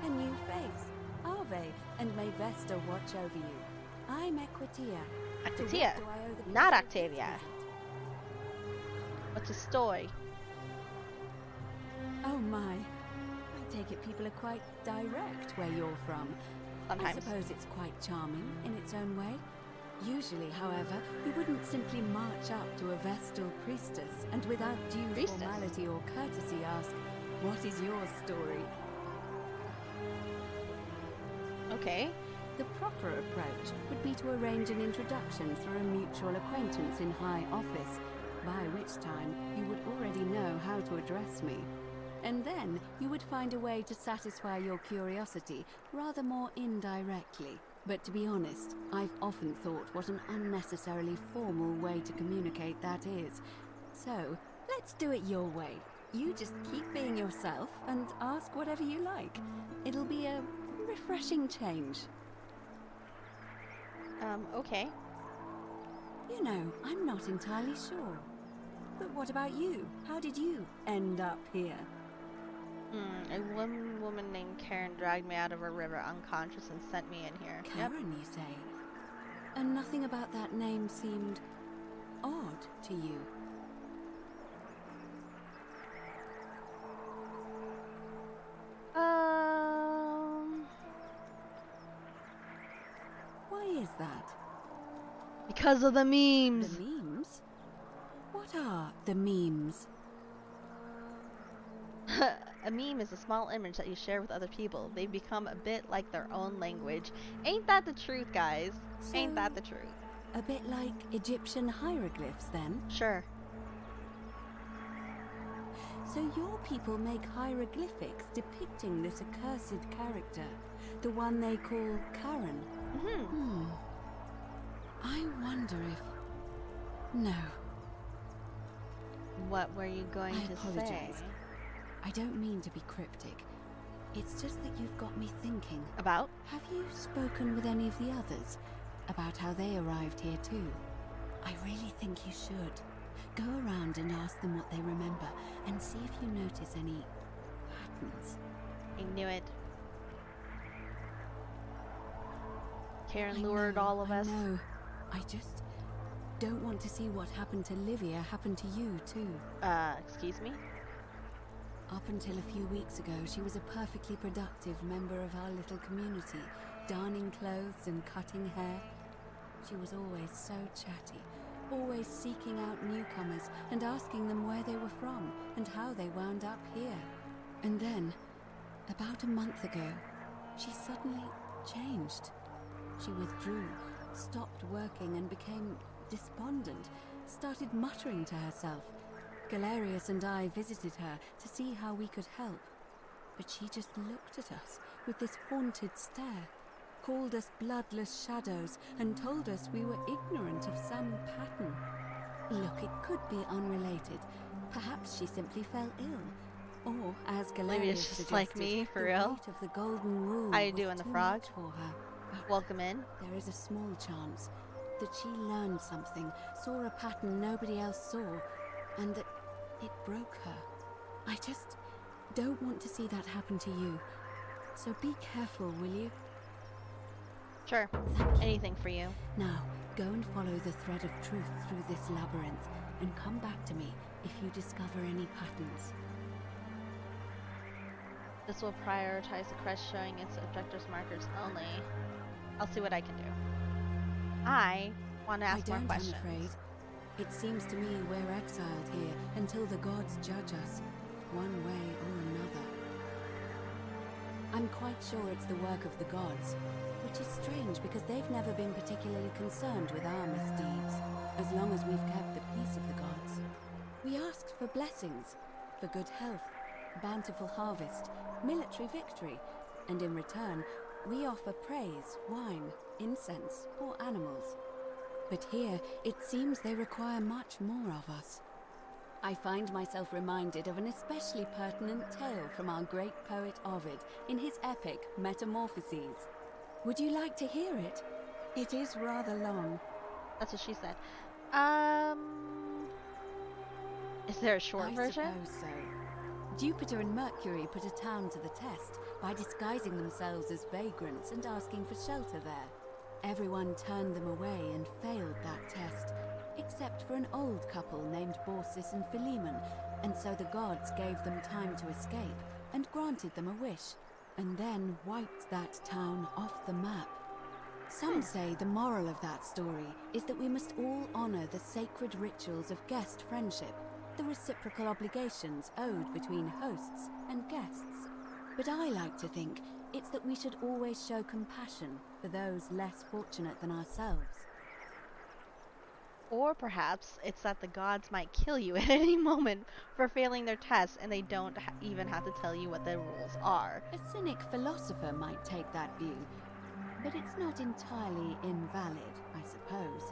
A new face. Ave, and may Vesta watch over you. I'm Equitia. Equitia, not Octavia. What's the story? Oh my. I take it people are quite direct where you're from. Sometimes. I suppose it's quite charming in its own way. Usually, however, you wouldn't simply march up to a Vestal priestess and without due formality or courtesy ask, "What is your story?" Okay. The proper approach would be to arrange an introduction through a mutual acquaintance in high office, by which time you would already know how to address me. And then you would find a way to satisfy your curiosity rather more indirectly. But to be honest, I've often thought what an unnecessarily formal way to communicate that is. So, let's do it your way. You just keep being yourself and ask whatever you like. It'll be a refreshing change. Okay. You know, I'm not entirely sure. But what about you? How did you end up here? A woman named Karen dragged me out of a river unconscious and sent me in here. Karen, you say? And nothing about that name seemed odd to you? Why is that? Because of the memes. The memes? What are the memes? A meme is a small image that you share with other people. They become a bit like their own language. Ain't that the truth, guys? So, ain't that the truth? A bit like Egyptian hieroglyphs, then? Sure. So your people make hieroglyphics depicting this accursed character, the one they call Karen. I wonder if... No. What were you going to apologize. say? I don't mean to be cryptic. It's just that you've got me thinking. About? Have you spoken with any of the others about how they arrived here too? I really think you should. Go around and ask them what they remember and see if you notice any patterns. I knew it. Karen lured all of us. No, I just don't want to see what happened to Livia happen to you too. Excuse me? Up until a few weeks ago, she was a perfectly productive member of our little community, darning clothes and cutting hair. She was always so chatty, always seeking out newcomers and asking them where they were from and how they wound up here. And then, about a month ago, she suddenly changed. She withdrew, stopped working and became despondent, started muttering to herself. Galerius and I visited her to see how we could help. But she just looked at us with this haunted stare, called us bloodless shadows, and told us we were ignorant of some pattern. Look, it could be unrelated. Perhaps she simply fell ill. Or, as Galerius Maybe it's just suggested, like me, for the real. weight of the golden rule How you was doing, the too frog? much for her. But Welcome in. there is a small chance that she learned something, saw a pattern nobody else saw, and that it broke her. I just don't want to see that happen to you. So be careful, will you? Sure. Anything for you. Now, go and follow the thread of truth through this labyrinth, and come back to me if you discover any patterns. This will prioritize the quest showing its objectives markers only. I'll see what I can do. I want to ask more questions. I'm afraid. It seems to me we're exiled here until the gods judge us, one way or another. I'm quite sure it's the work of the gods, which is strange because they've never been particularly concerned with our misdeeds, as long as we've kept the peace of the gods. We asked for blessings, for good health, bountiful harvest, military victory, and in return, we offer praise, wine, incense, or animals. But here, it seems they require much more of us. I find myself reminded of an especially pertinent tale from our great poet Ovid in his epic Metamorphoses. Would you like to hear it? It is rather long. That's what she said. Is there a short version? I suppose so. Jupiter and Mercury put a town to the test by disguising themselves as vagrants and asking for shelter there. Everyone turned them away and failed that test, except for an old couple named Baucis and Philemon, and so the gods gave them time to escape and granted them a wish, and then wiped that town off the map. Some say the moral of that story is that we must all honor the sacred rituals of guest friendship, the reciprocal obligations owed between hosts and guests. But I like to think it's that we should always show compassion for those less fortunate than ourselves. Or perhaps it's that the gods might kill you at any moment for failing their tests and they don't even have to tell you what the rules are. A cynic philosopher might take that view, but it's not entirely invalid, I suppose.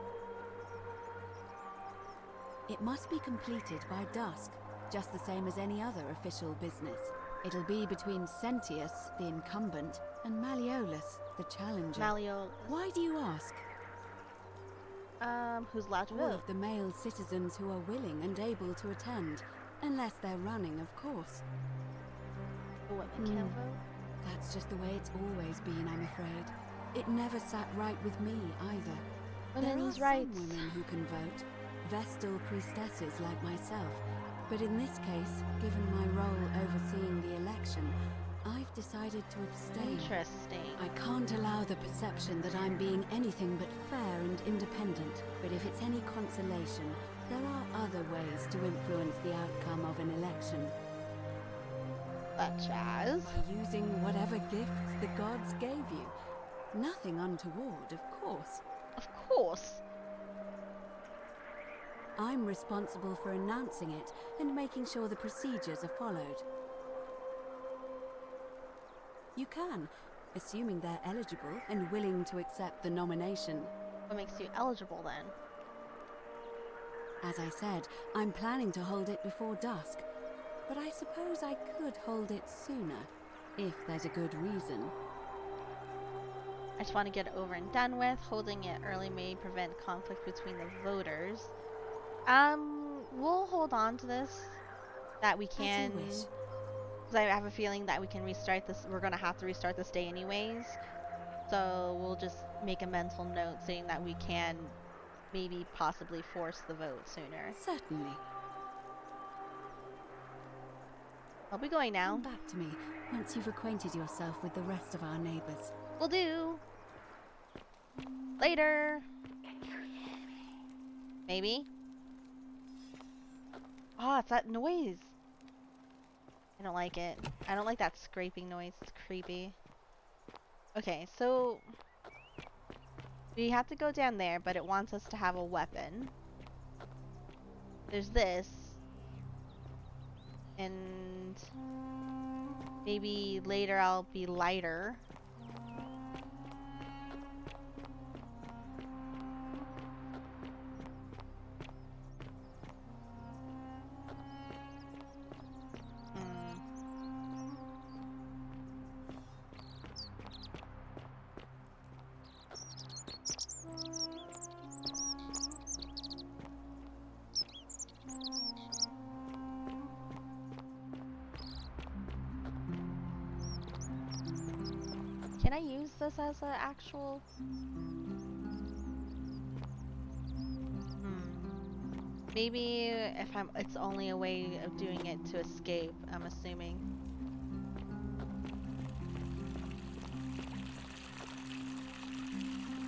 It must be completed by dusk, just the same as any other official business. It'll be between Sentius, the incumbent, and Malleolus, the challenger. Malleolus. Why do you ask? Who's allowed to All vote? of the male citizens who are willing and able to attend, unless they're running, of course. The women can't vote? That's just the way it's always been, I'm afraid. It never sat right with me, either. Women's there are rights. some women who can vote, Vestal priestesses like myself, but in this case, given my role overseeing the election, I've decided to abstain. Interesting. I can't allow the perception that I'm being anything but fair and independent, but if it's any consolation, there are other ways to influence the outcome of an election. Such as? By using whatever gifts the gods gave you. Nothing untoward, of course. Of course. I'm responsible for announcing it and making sure the procedures are followed. You can, assuming they're eligible and willing to accept the nomination. What makes you eligible then? As I said, I'm planning to hold it before dusk, but I suppose I could hold it sooner, if there's a good reason. I just want to get it over and done with. Holding it early may prevent conflict between the voters. We'll hold on to this. That we can... Because I have a feeling that we can restart this. We're going to have to restart this day anyways. So we'll just make a mental note saying that we can maybe possibly force the vote sooner. Certainly. I'll be going now. Come back to me once you've acquainted yourself with the rest of our neighbors. Will do. Later. Maybe. Oh, it's that noise. I don't like it. I don't like that scraping noise. It's creepy. Okay, so we have to go down there, but it wants us to have a weapon. There's this. And maybe later I'll be lighter. Can I use this as an actual? Maybe if it's only a way of doing it to escape, I'm assuming.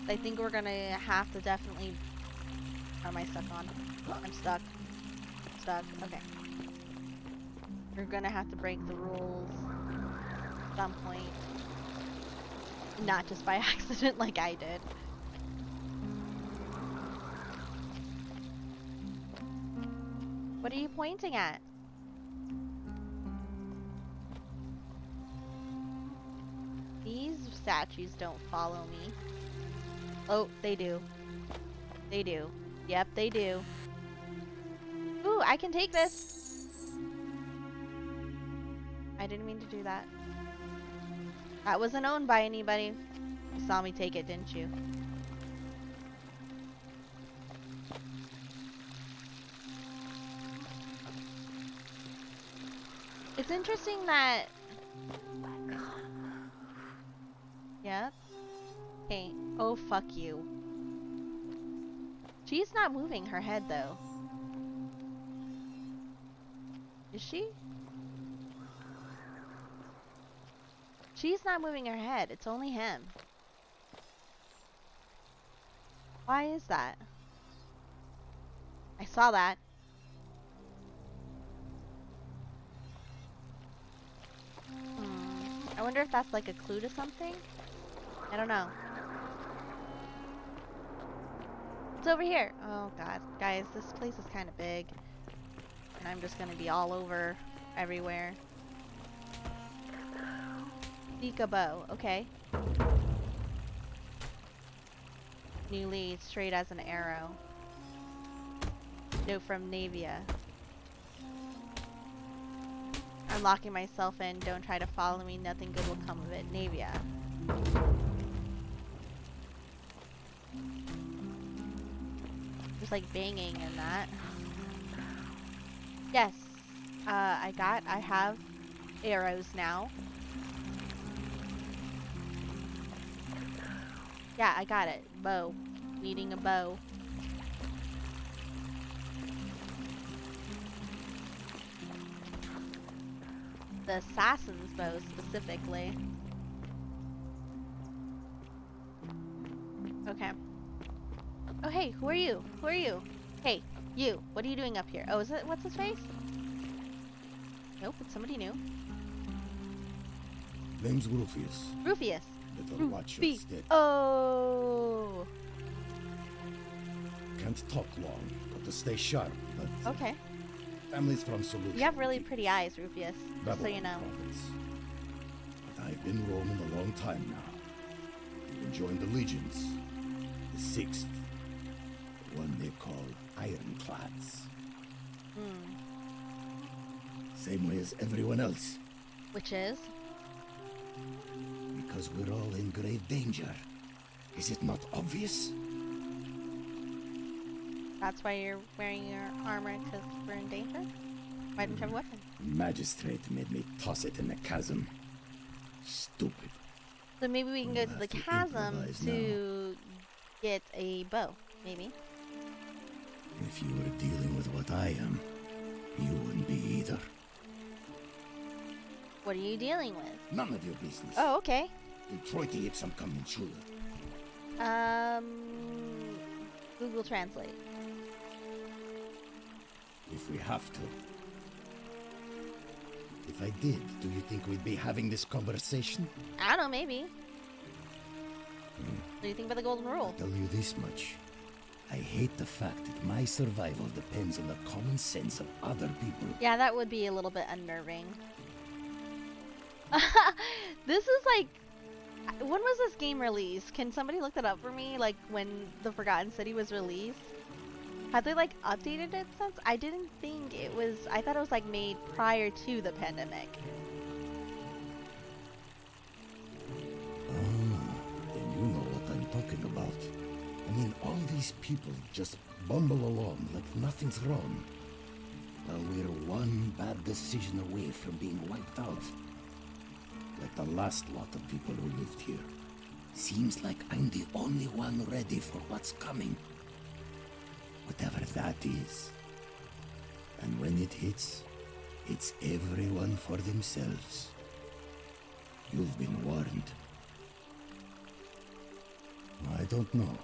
I think we're gonna have to definitely. What am I stuck on? I'm stuck. Stuck. Okay. We're gonna have to break the rules at some point. Not just by accident like I did. What are you pointing at? These statues don't follow me. Oh, they do. They do. Yep, they do. Ooh, I can take this. I didn't mean to do that. That wasn't owned by anybody. You saw me take it, didn't you? It's interesting that... Yeah? Hey. Oh, fuck you. She's not moving her head, though. Is she? She's not moving her head. It's only him. Why is that? I saw that. I wonder if that's like a clue to something? I don't know. It's over here. Oh god. Guys, this place is kind of big. And I'm just gonna be all over everywhere. Seek a bow. Okay. New lead, straight as an arrow. Note from Navia. I'm locking myself in. Don't try to follow me. Nothing good will come of it. Navia. There's like banging in that. Yes. I have arrows now. Yeah, I got it. Bow. Needing a bow. The assassin's bow specifically. Okay. Oh hey, who are you? Who are you? Hey, you. What are you doing up here? Oh, is it? What's his face? Nope, it's somebody new. Name's Rufius. Rufius. Better watch your step. Oh. Can't talk long, got to stay sharp, but... Okay. Family's from Solution. You have really pretty eyes, Rufius. Just so you know. Province. But I've been roaming a long time now. Even joined the legions. The 6th. The one they call Ironclads. Same way as everyone else. Which is? Because we're all in grave danger. Is it not obvious? That's why you're wearing your armor, because we're in danger? Why didn't you have a weapon? Magistrate made me toss it in the chasm. Stupid. So maybe we can go to the chasm to get a bow, maybe. If you were dealing with what I am, you wouldn't be either. What are you dealing with? None of your business. Oh, okay. Detroit ipsam coming true. Google Translate. If we have to. If I did, do you think we'd be having this conversation? I don't know, maybe. What do you think about the golden rule? I'll tell you this much. I hate the fact that my survival depends on the common sense of other people. Yeah, that would be a little bit unnerving. This is like... When was this game released? Can somebody look that up for me? Like, when the Forgotten City was released? Have they, like, updated it since? I didn't think it was... I thought it was, like, made prior to the pandemic. Then you know what I'm talking about. I mean, all these people just bumble along like nothing's wrong. While we're one bad decision away from being wiped out. Like the last lot of people who lived here. Seems like I'm the only one ready for what's coming. Whatever that is. And when it hits, it's everyone for themselves. You've been warned. I don't know.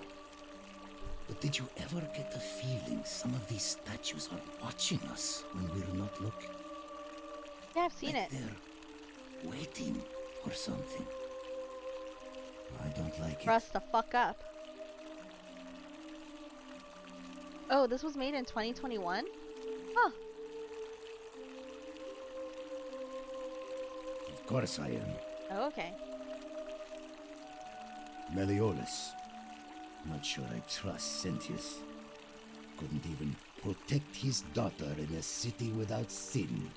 But did you ever get the feeling some of these statues are watching us when we're not looking? Yeah, I've seen it. They're waiting for something. I don't like it. For us to fuck up. Oh, this was made in 2021? Huh. Of course I am. Oh, okay. Meliodas. Not sure I trust Sentius. Couldn't even protect his daughter in a city without sin.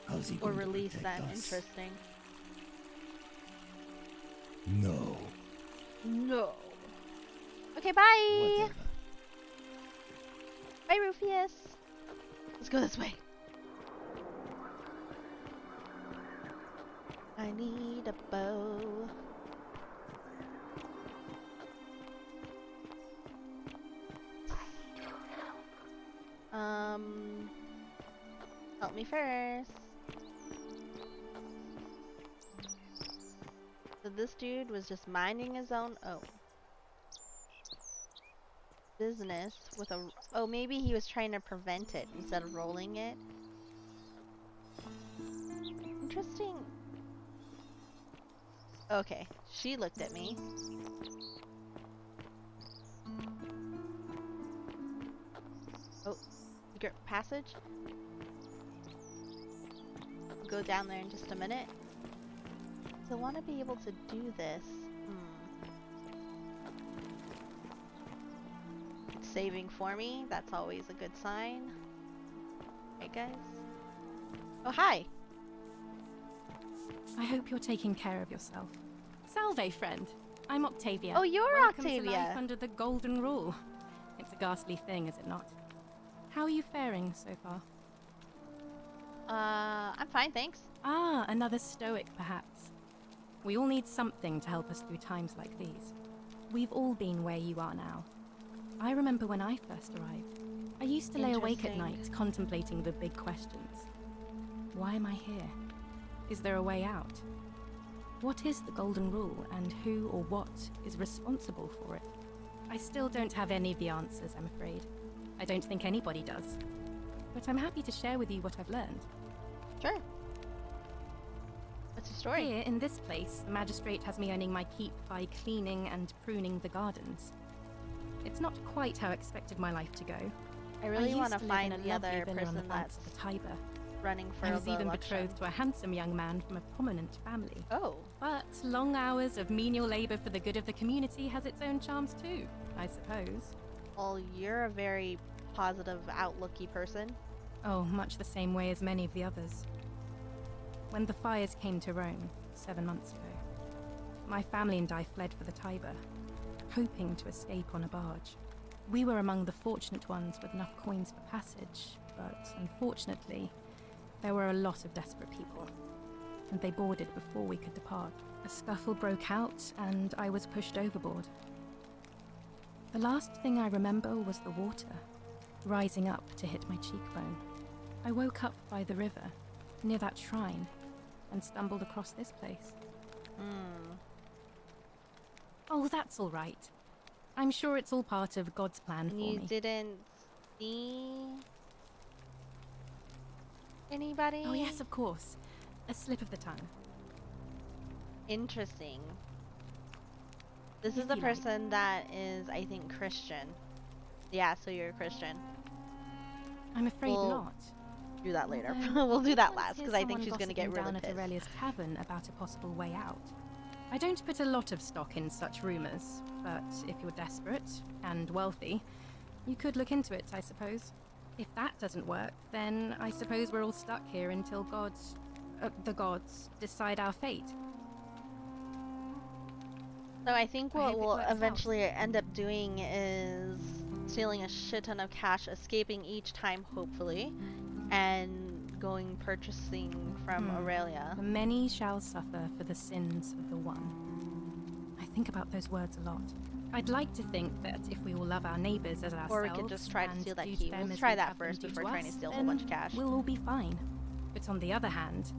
How's he Or going to release protect them. us? Interesting. No. No. Okay, bye! Whatever. Bye, Rufius! Let's go this way. I need a bow. Help me first. So this dude was just minding his own business with a... Oh, maybe he was trying to prevent it instead of rolling it. Interesting. Okay, she looked at me. Oh, secret passage? Go down there in just a minute. So I want to be able to do this. It's saving for me. That's always a good sign. Right, guys? Oh, hi! I hope you're taking care of yourself. Salve, friend. I'm Octavia. Oh, you're Welcome Octavia! To life under the golden rule. It's a ghastly thing, is it not? How are you faring so far? I'm fine, thanks. Ah, another stoic, perhaps. We all need something to help us through times like these. We've all been where you are now. I remember when I first arrived. I used to lay awake at night, contemplating the big questions. Why am I here? Is there a way out? What is the Golden Rule, and who or what is responsible for it? I still don't have any of the answers, I'm afraid. I don't think anybody does. But I'm happy to share with you what I've learned. Sure. What's your story? Here, in this place, the magistrate has me earning my keep by cleaning and pruning the gardens. It's not quite how I expected my life to go. I really want to live find in a the lovely other villa on person the banks that's of the Tiber. running for I was the even election. betrothed to a handsome young man from a prominent family. Oh. But long hours of menial labor for the good of the community has its own charms too, I suppose. Well, you're a very positive, outlooky person. Oh, much the same way as many of the others. When the fires came to Rome 7 months ago, my family and I fled for the Tiber, hoping to escape on a barge. We were among the fortunate ones with enough coins for passage, but unfortunately, there were a lot of desperate people, and they boarded before we could depart. A scuffle broke out, and I was pushed overboard. The last thing I remember was the water, rising up to hit my cheekbone. I woke up by the river, near that shrine, and stumbled across this place. Oh, that's all right. I'm sure it's all part of God's plan for me. You didn't see anybody? Oh yes, of course. A slip of the tongue. Interesting. This If is the you like. person that is, I think, Christian. Yeah, so you're a Christian. I'm afraid not. Do that later. Although, We'll do that I last, hear because I think someone she's going to get gossiping really down pissed. at Aurelia's tavern about a possible way out. I don't put a lot of stock in such rumors, but if you're desperate and wealthy, you could look into it, I suppose. If that doesn't work, then I suppose we're all stuck here until the gods decide our fate. So I think what we'll works out. eventually end up doing is stealing a shit ton of cash, escaping each time, hopefully, and going purchasing from Aurelia. The many shall suffer for the sins of the one. I think about those words a lot. I'd like to think that if we all love our neighbors as ourselves, Or we could just try to steal that do key. them We'll as try we that have them first do before to trying to us, steal a whole then bunch of cash. we'll all be fine. But on the other hand,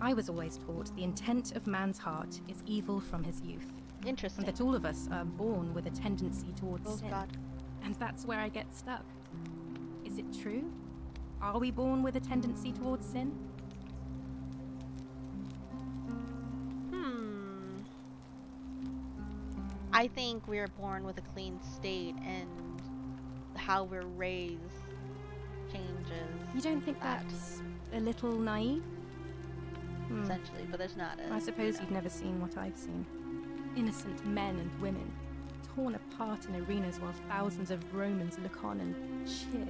I was always taught the intent of man's heart is evil from his youth. Interesting. And that all of us are born with a tendency towards sin. God. And that's where I get stuck. Is it true? Are we born with a tendency towards sin? I think we're born with a clean state, and how we're raised changes. You don't think that's a little naive? Essentially, but there's not a... I suppose you've never seen what I've seen. Innocent men and women, torn apart in arenas while thousands of Romans look on and cheer.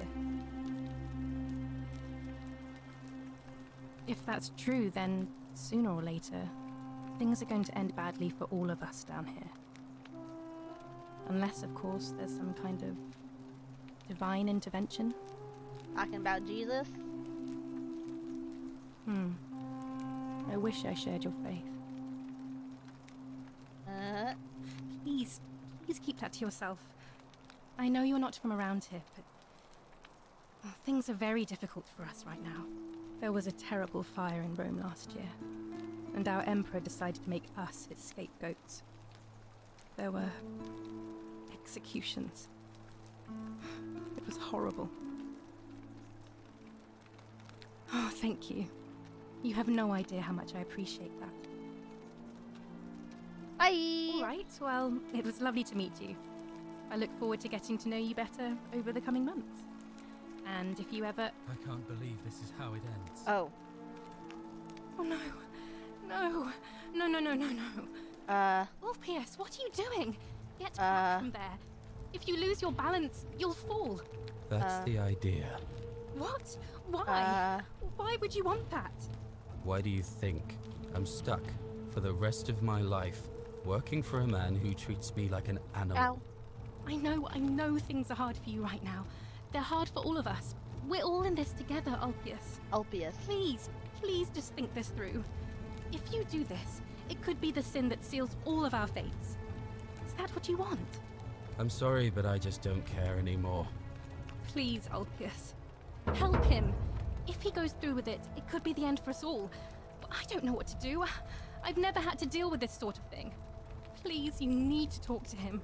If that's true, then sooner or later, things are going to end badly for all of us down here. Unless, of course, there's some kind of divine intervention. Talking about Jesus? I wish I shared your faith. Please keep that to yourself. I know you're not from around here, but things are very difficult for us right now. There was a terrible fire in Rome last year, and our emperor decided to make us its scapegoats. There were executions. It was horrible. Oh, thank you. You have no idea how much I appreciate that. Bye! Alright, well, it was lovely to meet you. I look forward to getting to know you better over the coming months. And if you ever... I can't believe this is how it ends. Oh. Oh no. No. No, no, no, no, no. Orpheus, what are you doing? Get back from there. If you lose your balance, you'll fall. That's the idea. What? Why? Why would you want that? Why do you think I'm stuck for the rest of my life working for a man who treats me like an animal? I know things are hard for you right now. They're hard for all of us. We're all in this together, Ulpius. Ulpius. Please just think this through. If you do this, it could be the sin that seals all of our fates. Is that what you want? I'm sorry, but I just don't care anymore. Please, Ulpius. Help him. If he goes through with it, it could be the end for us all. But I don't know what to do. I've never had to deal with this sort of thing. Please, you need to talk to him.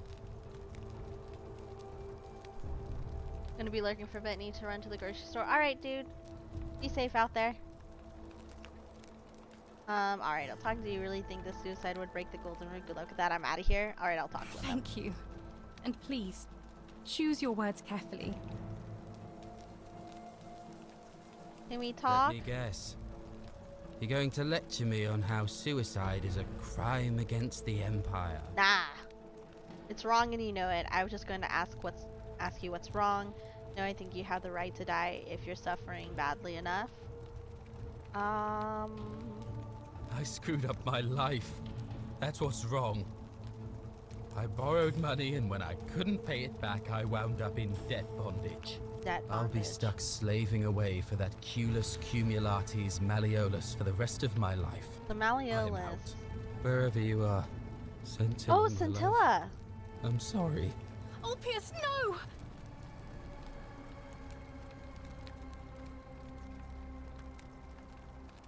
Gonna be lurking for a bit, need to run to the grocery store. Alright, dude. Be safe out there. Alright, I'll talk to you. Really think this suicide would break the golden rule? Good luck with that. I'm out of here. Alright, I'll talk to him. Thank you. And please, choose your words carefully. Can we talk? Let me guess. You're going to lecture me on how suicide is a crime against the Empire. Nah. It's wrong and you know it. I was just going to ask you what's wrong. No, I think you have the right to die if you're suffering badly enough. I screwed up my life. That's what's wrong. I borrowed money, and when I couldn't pay it back, I wound up in debt bondage. I'll be stuck slaving away for that Culus Cumulatis Malleolus for the rest of my life. The Malleolus. Wherever you are, Scintilla. Oh, Scintilla! I'm sorry. Ulpius, no!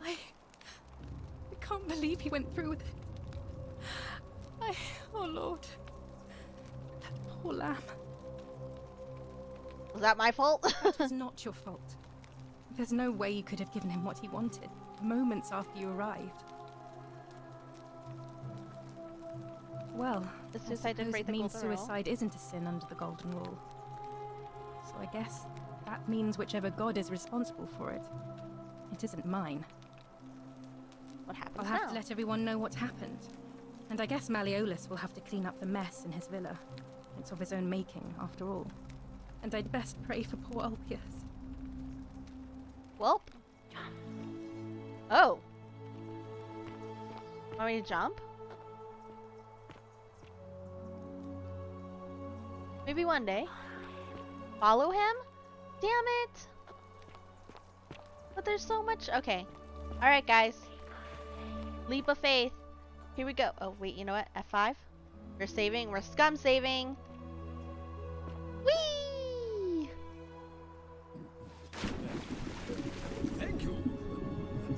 I can't believe he went through with it. Oh Lord. That poor lamb. Was that my fault? That was not your fault. There's no way you could have given him what he wanted, moments after you arrived. Well, the suicide didn't break the means golden rule. Suicide isn't a sin under the golden rule. I guess that means whichever god is responsible for it. It isn't mine. What happens I'll have now? to let everyone know what's happened. And I guess Malleolus will have to clean up the mess in his villa. It's of his own making, after all. And I'd best pray for poor Ulpius. Welp. Oh. Want me to jump? Maybe one day. Follow him? Damn it! But there's so much. Okay. Alright, guys. Leap of faith. Here we go. Oh, wait, you know what? F5. We're saving. We're scum saving. Whee! Thank you.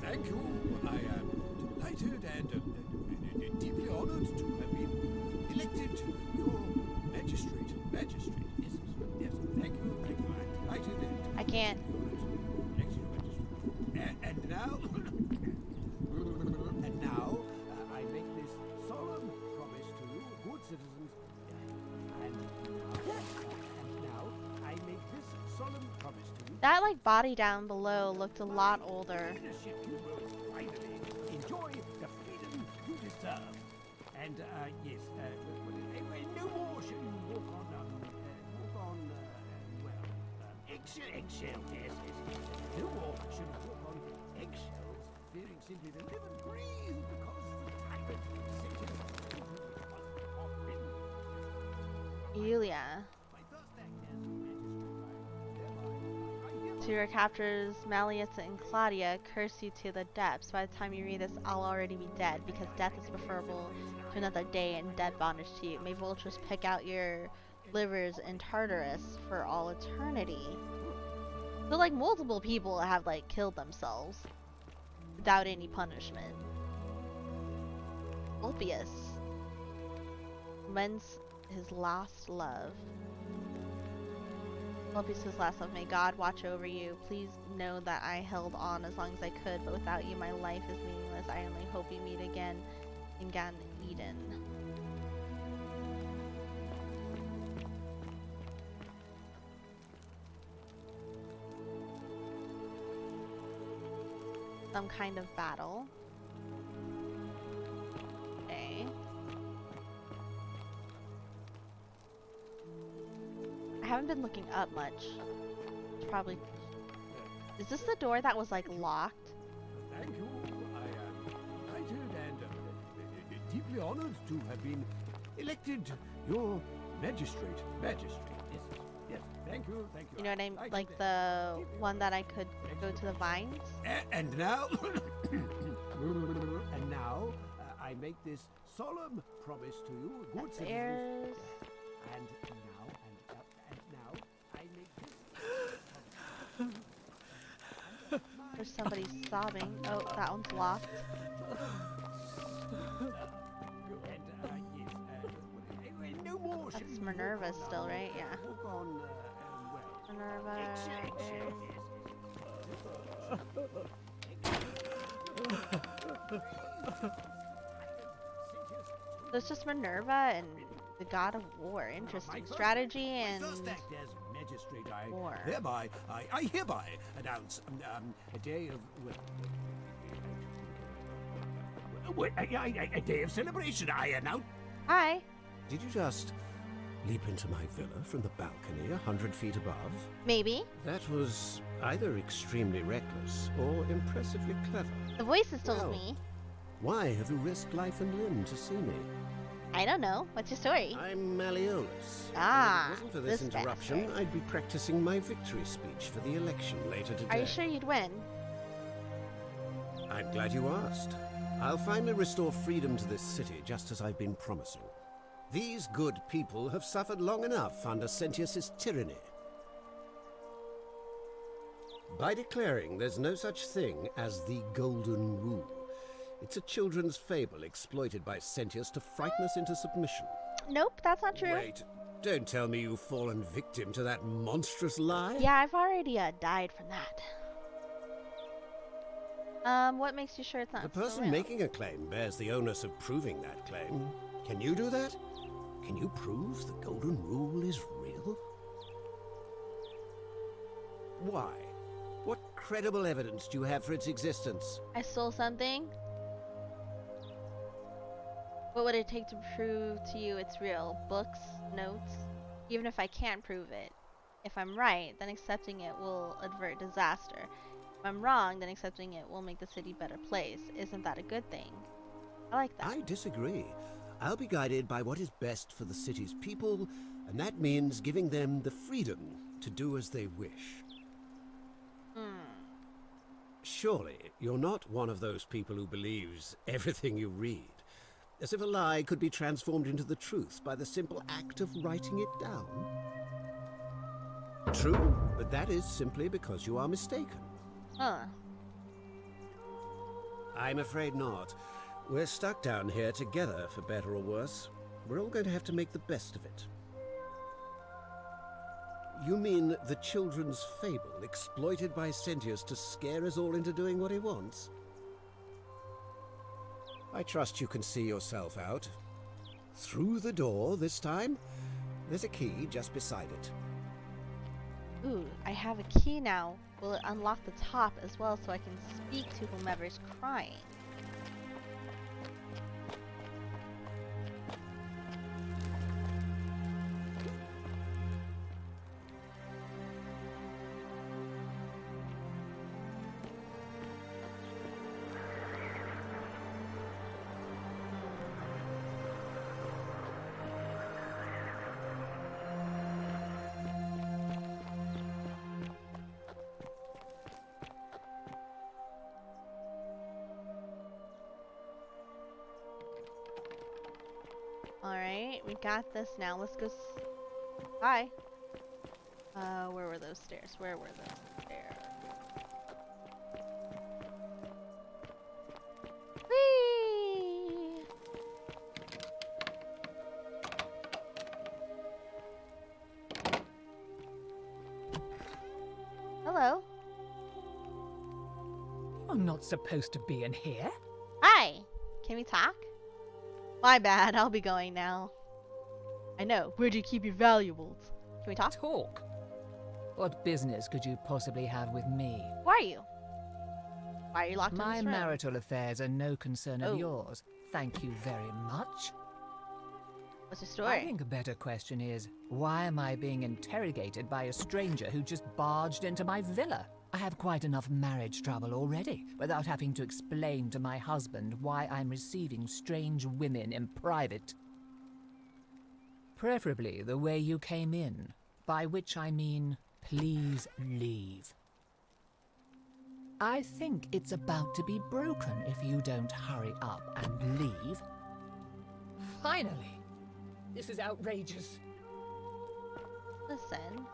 Thank you. I am delighted and deeply honored to have been elected your magistrate. Magistrate, yes. Yes, thank you. Thank you. I'm delighted and... I can't. And now... and now, I make this solemn promise to you, good citizens. And now, I make this solemn promise to you. That like body down below looked a lot older. You will finally enjoy the freedom you deserve. And yes, no more shall you walk on, eggshells. Yes. No more shall you walk on eggshells, fearing simply to live and breathe because the tyrant Yulia. To your captors, Malleus and Claudia curse you to the depths. By the time you read this, I'll already be dead, because death is preferable to another day and dead bondage to you. May vultures pick out your livers in Tartarus for all eternity. So like multiple people have like killed themselves without any punishment. Ulpius. When's his last love? Ulpius' last love. May God watch over you. Please know that I held on as long as I could, but without you my life is meaningless. I only hope we meet again in Gan Eden. Some kind of battle. Okay. I haven't been looking up much. It's probably... Is this the door that was like locked? Thank you. I am delighted and deeply honored to have been elected your magistrate. Yes. Thank you. You know what I mean? Like the one that I could go to the vines? And now... and now, I make this solemn promise to you, good citizens. And now, I make this... There's somebody sobbing. Oh, that one's locked. No more. That's Minerva still, right? Yeah. Minerva. So it's just Minerva and the god of war. Interesting. Strategy and war. I hereby announce a day of a day of celebration. I announce. Hi. Did you just leap into my villa from the balcony 100 feet above? Maybe. That was either extremely reckless or impressively clever. The voice is still with me. Why have you risked life and limb to see me? I don't know. What's your story? I'm Malleolus. Ah, if it wasn't for this interruption, bastard. I'd be practicing my victory speech for the election later today. Are you sure you'd win? I'm glad you asked. I'll finally restore freedom to this city, just as I've been promising. These good people have suffered long enough under Sentius's tyranny. By declaring there's no such thing as the Golden Rule, it's a children's fable exploited by Sentius to frighten us into submission. Nope, that's not true. Wait, don't tell me you've fallen victim to that monstrous lie? Yeah, I've already died from that. What makes you sure it's not The person real? making a claim bears the onus of proving that claim. Can you do that? Can you prove the Golden Rule is real? Why? What credible evidence do you have for its existence? I stole something. What would it take to prove to you it's real? Books? Notes? Even if I can't prove it. If I'm right, then accepting it will avert disaster. If I'm wrong, then accepting it will make the city a better place. Isn't that a good thing? I like that. I disagree. I'll be guided by what is best for the city's people, and that means giving them the freedom to do as they wish. Surely, you're not one of those people who believes everything you read, as if a lie could be transformed into the truth by the simple act of writing it down. True, but that is simply because you are mistaken. I'm afraid not. We're stuck down here together, for better or worse. We're all going to have to make the best of it. You mean the children's fable exploited by Sentius to scare us all into doing what he wants? I trust you can see yourself out. Through the door this time. There's a key just beside it. Ooh, I have a key now. Will it unlock the top as well so I can speak to whomever's crying? Alright, we got this now. Let's go. Bye. Where were those stairs? Where were those stairs? Whee! Hello. I'm not supposed to be in here. Hi. Can we talk? My bad, I'll be going now. I know. Where do you keep your valuables? Can we talk? Talk? What business could you possibly have with me? Who are you? Why are you locked in this room? My marital affairs are no concern of yours. Thank you very much. What's your story? I think a better question is, why am I being interrogated by a stranger who just barged into my villa? I have quite enough marriage trouble already, without having to explain to my husband why I'm receiving strange women in private. Preferably the way you came in, by which I mean, please leave. I think it's about to be broken if you don't hurry up and leave. Finally! This is outrageous. Listen.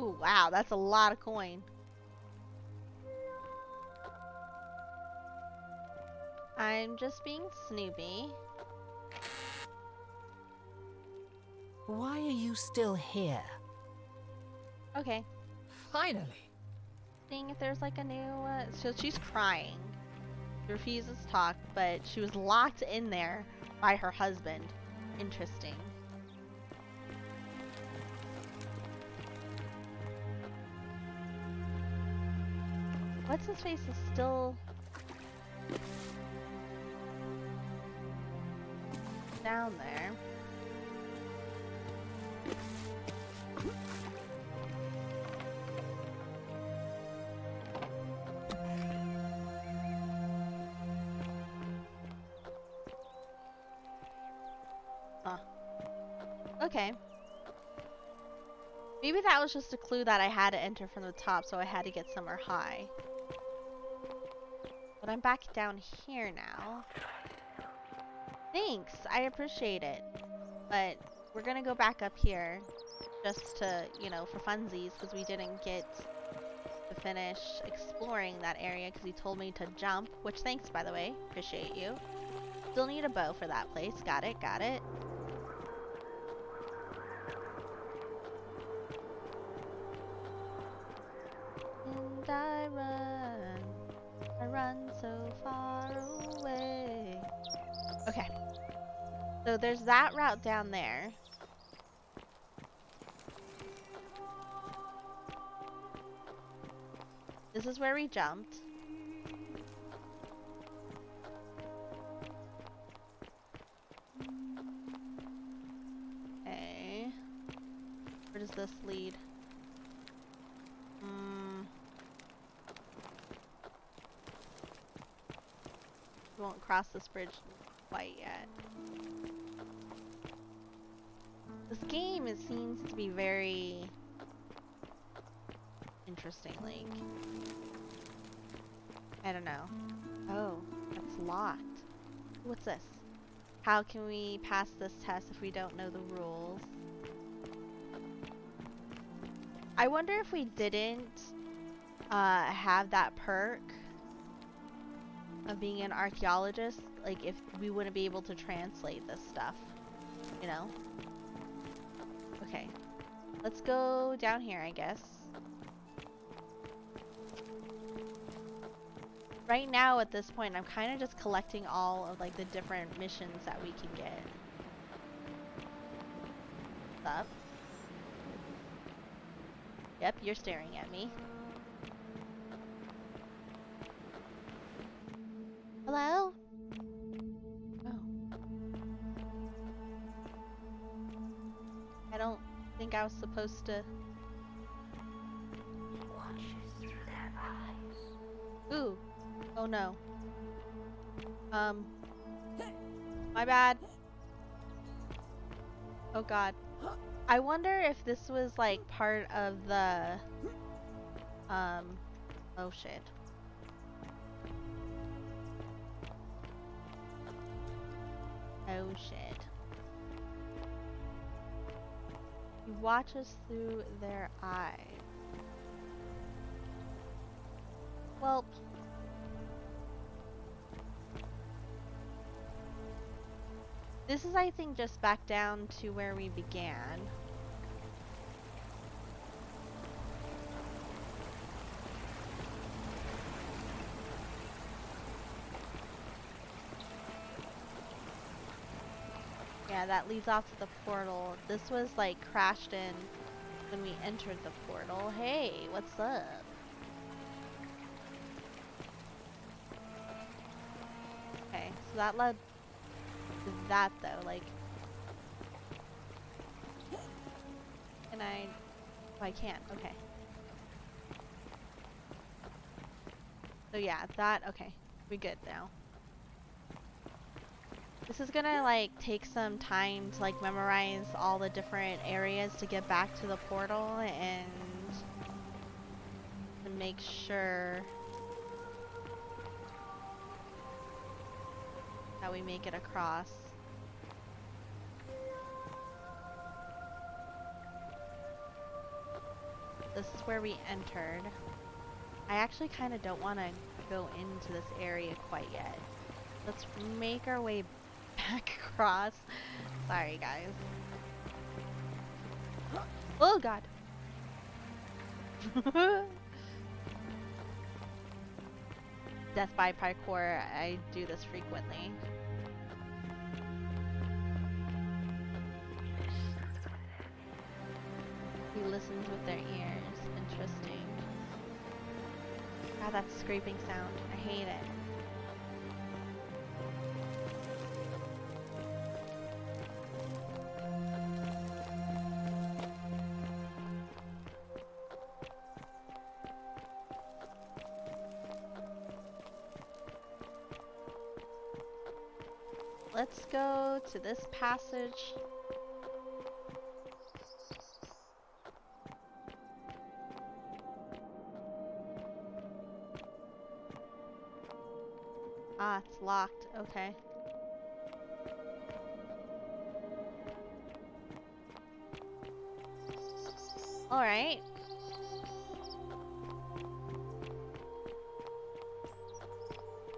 Ooh, wow, that's a lot of coin. I'm just being snoopy. Why are you still here? Okay. Finally. Seeing if there's like a new, so she's crying. She refuses to talk, but she was locked in there by her husband. Interesting. What's his face is still down there. Huh. Okay. Maybe that was just a clue that I had to enter from the top, so I had to get somewhere high. But I'm back down here now. Thanks, I appreciate it. But we're gonna go back up here just to, you know, for funsies, because we didn't get to finish exploring that area because he told me to jump, which thanks, by the way. Appreciate you. Still need a bow for that place. Got it, got it. And I run so far away. Okay. So there's that route down there. This is where we jumped. Okay. Where does this lead? We won't cross this bridge quite yet. This game, it seems to be very interesting, like, I don't know. Oh, that's locked. What's this? How can we pass this test if we don't know the rules? I wonder if we didn't have that perk of being an archaeologist, like if we wouldn't be able to translate this stuff, you know? Okay, let's go down here, I guess. Right now, at this point, I'm kind of just collecting all of like the different missions that we can get. What's up? Yep, you're staring at me. Hello? Oh. I don't think I was supposed to. Watches through their eyes. Ooh. Oh no. My bad. Oh god. I wonder if this was like part of the oh shit. Oh shit. He watches through their eyes. Well, this is, I think, just back down to where we began. Yeah, that leads off to the portal. This was like crashed in when we entered the portal. Hey, what's up? Okay, so that led to that though, like, can I, oh, I can't, okay. So yeah, that, okay, we good now. This is gonna like take some time to like memorize all the different areas to get back to the portal and to make sure that we make it across. This is where we entered. I actually kind of don't want to go into this area quite yet. Let's make our way back across. Sorry, guys. Oh god. Death by parkour. I do this frequently. He listens with their ears. Interesting. God, that scraping sound. I hate it. Let's go to this passage. Ah, it's locked. Okay. All right.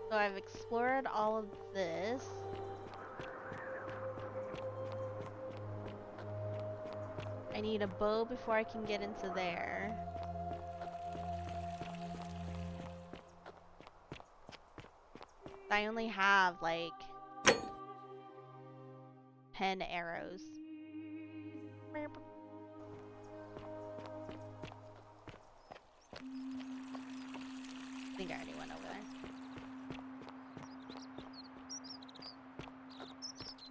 So I've explored all of this. I need a bow before I can get into there. I only have like 10 arrows.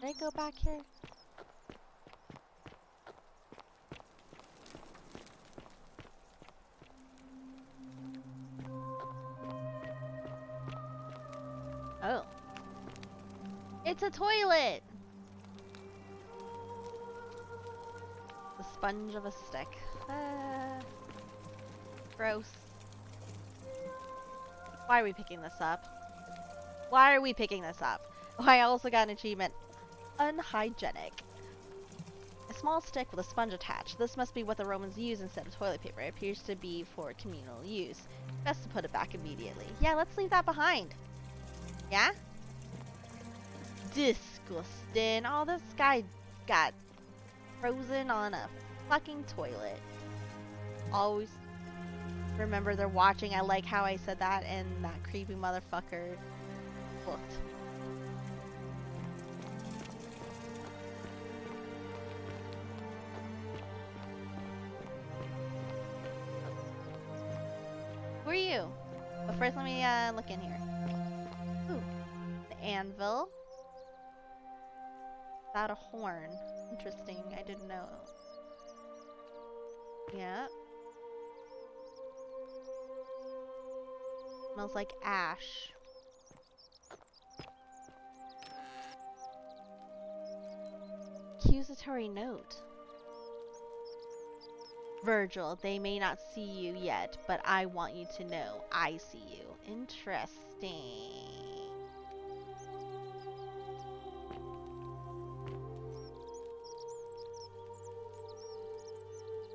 Did I go back here? Oh. It's a toilet! The sponge of a stick. Gross. Why are we picking this up? Why are we picking this up? Oh, I also got an achievement. Unhygienic. A small stick with a sponge attached. This must be what the Romans used instead of toilet paper. It appears to be for communal use. Best to put it back immediately. Yeah, let's leave that behind. Yeah? Disgusting. Oh, this guy got frozen on a fucking toilet. Always remember they're watching. I like how I said that and that creepy motherfucker looked. Who are you? But first let me look in here. Ooh. The anvil. Without a horn. Interesting. I didn't know. Yeah. Smells like ash. Accusatory note. Virgil, they may not see you yet, but I want you to know I see you. Interesting.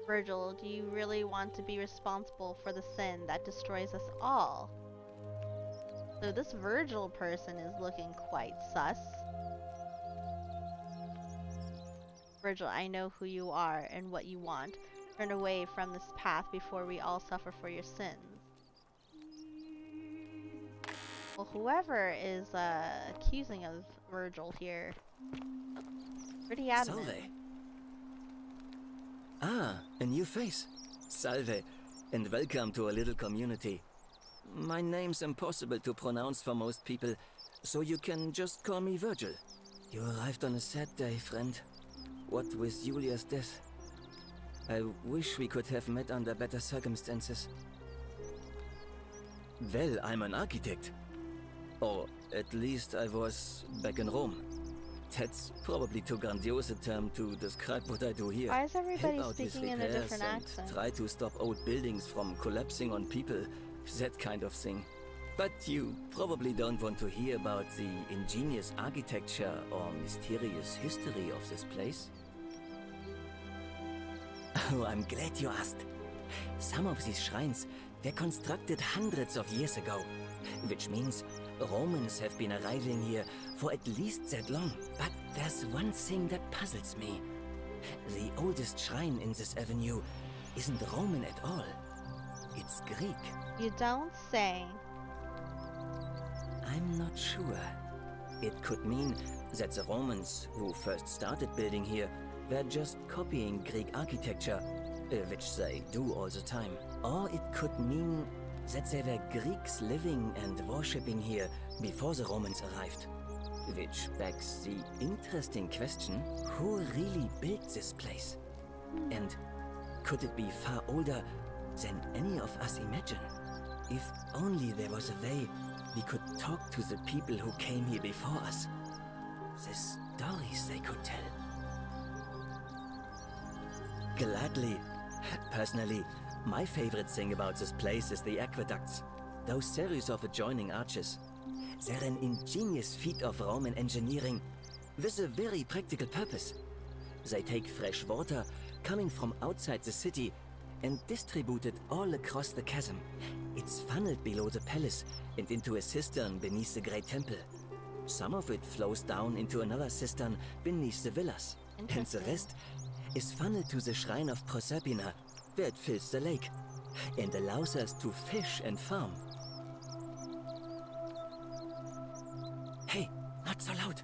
Virgil, do you really want to be responsible for the sin that destroys us all? So this Virgil person is looking quite sus. Virgil, I know who you are and what you want. Turn away from this path before we all suffer for your sins. Well, whoever is accusing of Virgil here, pretty adamant. Salve. Ah, a new face. Salve, and welcome to a little community. My name's impossible to pronounce for most people, so you can just call me Virgil. You arrived on a sad day, friend. What with Julia's death? I wish we could have met under better circumstances. Well, I'm an architect. Or at least I was back in Rome. That's probably too grandiose a term to describe what I do here. Why is everybody Help out with speaking in a repairs different and accent? try to stop old buildings from collapsing on people. That kind of thing. But you probably don't want to hear about the ingenious architecture or mysterious history of this place. Oh, I'm glad you asked. Some of these shrines were constructed hundreds of years ago, which means Romans have been arriving here for at least that long. But there's one thing that puzzles me. The oldest shrine in this avenue isn't Roman at all. It's Greek. You don't say. I'm not sure. It could mean that the Romans, who first started building here, were just copying Greek architecture, which they do all the time. Or it could mean that there were Greeks living and worshipping here before the Romans arrived. Which begs the interesting question, who really built this place? And could it be far older than any of us imagine? If only there was a way we could talk to the people who came here before us. The stories they could tell. Gladly. Personally, my favorite thing about this place is the aqueducts. Those series of adjoining arches. They're an ingenious feat of Roman engineering with a very practical purpose. They take fresh water coming from outside the city and distribute it all across the chasm. It's funneled below the palace and into a cistern beneath the Great Temple. Some of it flows down into another cistern beneath the villas. And the rest is funneled to the shrine of Proserpina, where it fills the lake and allows us to fish and farm. Hey, not so loud.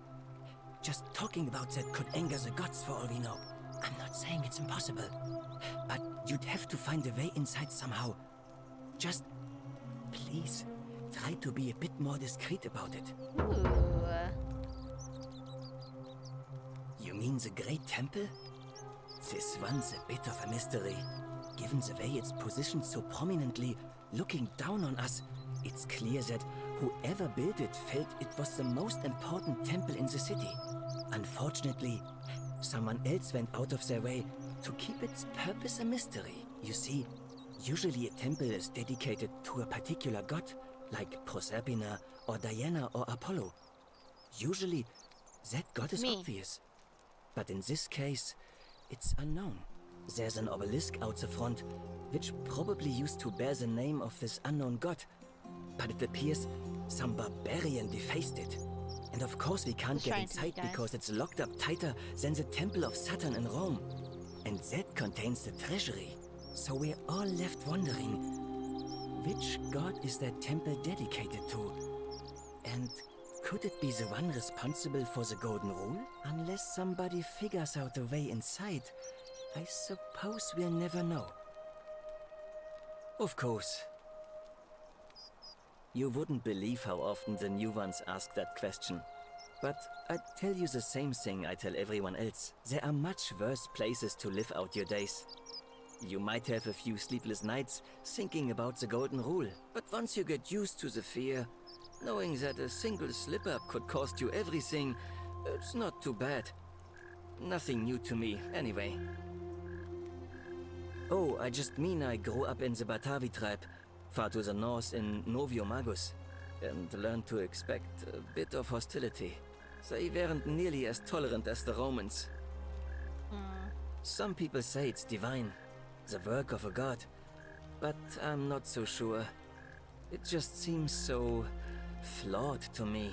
Just talking about that could anger the gods for all we know. I'm not saying it's impossible, but you'd have to find a way inside somehow. Just, please, try to be a bit more discreet about it. Ooh. mean the Great Temple? This one's a bit of a mystery. Given the way it's positioned so prominently, looking down on us, it's clear that whoever built it felt it was the most important temple in the city. Unfortunately, someone else went out of their way to keep its purpose a mystery. You see, usually a temple is dedicated to a particular god, like Proserpina or Diana or Apollo. Usually, that god is obvious. But in this case, it's unknown. There's an obelisk out the front, which probably used to bear the name of this unknown god. But it appears some barbarian defaced it. And of course we can't get inside because it's locked up tighter than the Temple of Saturn in Rome. And that contains the treasury. So we're all left wondering, which god is that temple dedicated to? And could it be the one responsible for the Golden Rule? Unless somebody figures out a way inside, I suppose we'll never know. Of course. You wouldn't believe how often the new ones ask that question. But I'd tell you the same thing I tell everyone else. There are much worse places to live out your days. You might have a few sleepless nights thinking about the Golden Rule, but once you get used to the fear, knowing that a single slip-up could cost you everything, it's not too bad. Nothing new to me, anyway. Oh, I just mean I grew up in the Batavi tribe, far to the north in Noviomagus, and learned to expect a bit of hostility. They weren't nearly as tolerant as the Romans. Some people say it's divine, the work of a god, but I'm not so sure. It just seems so flawed to me.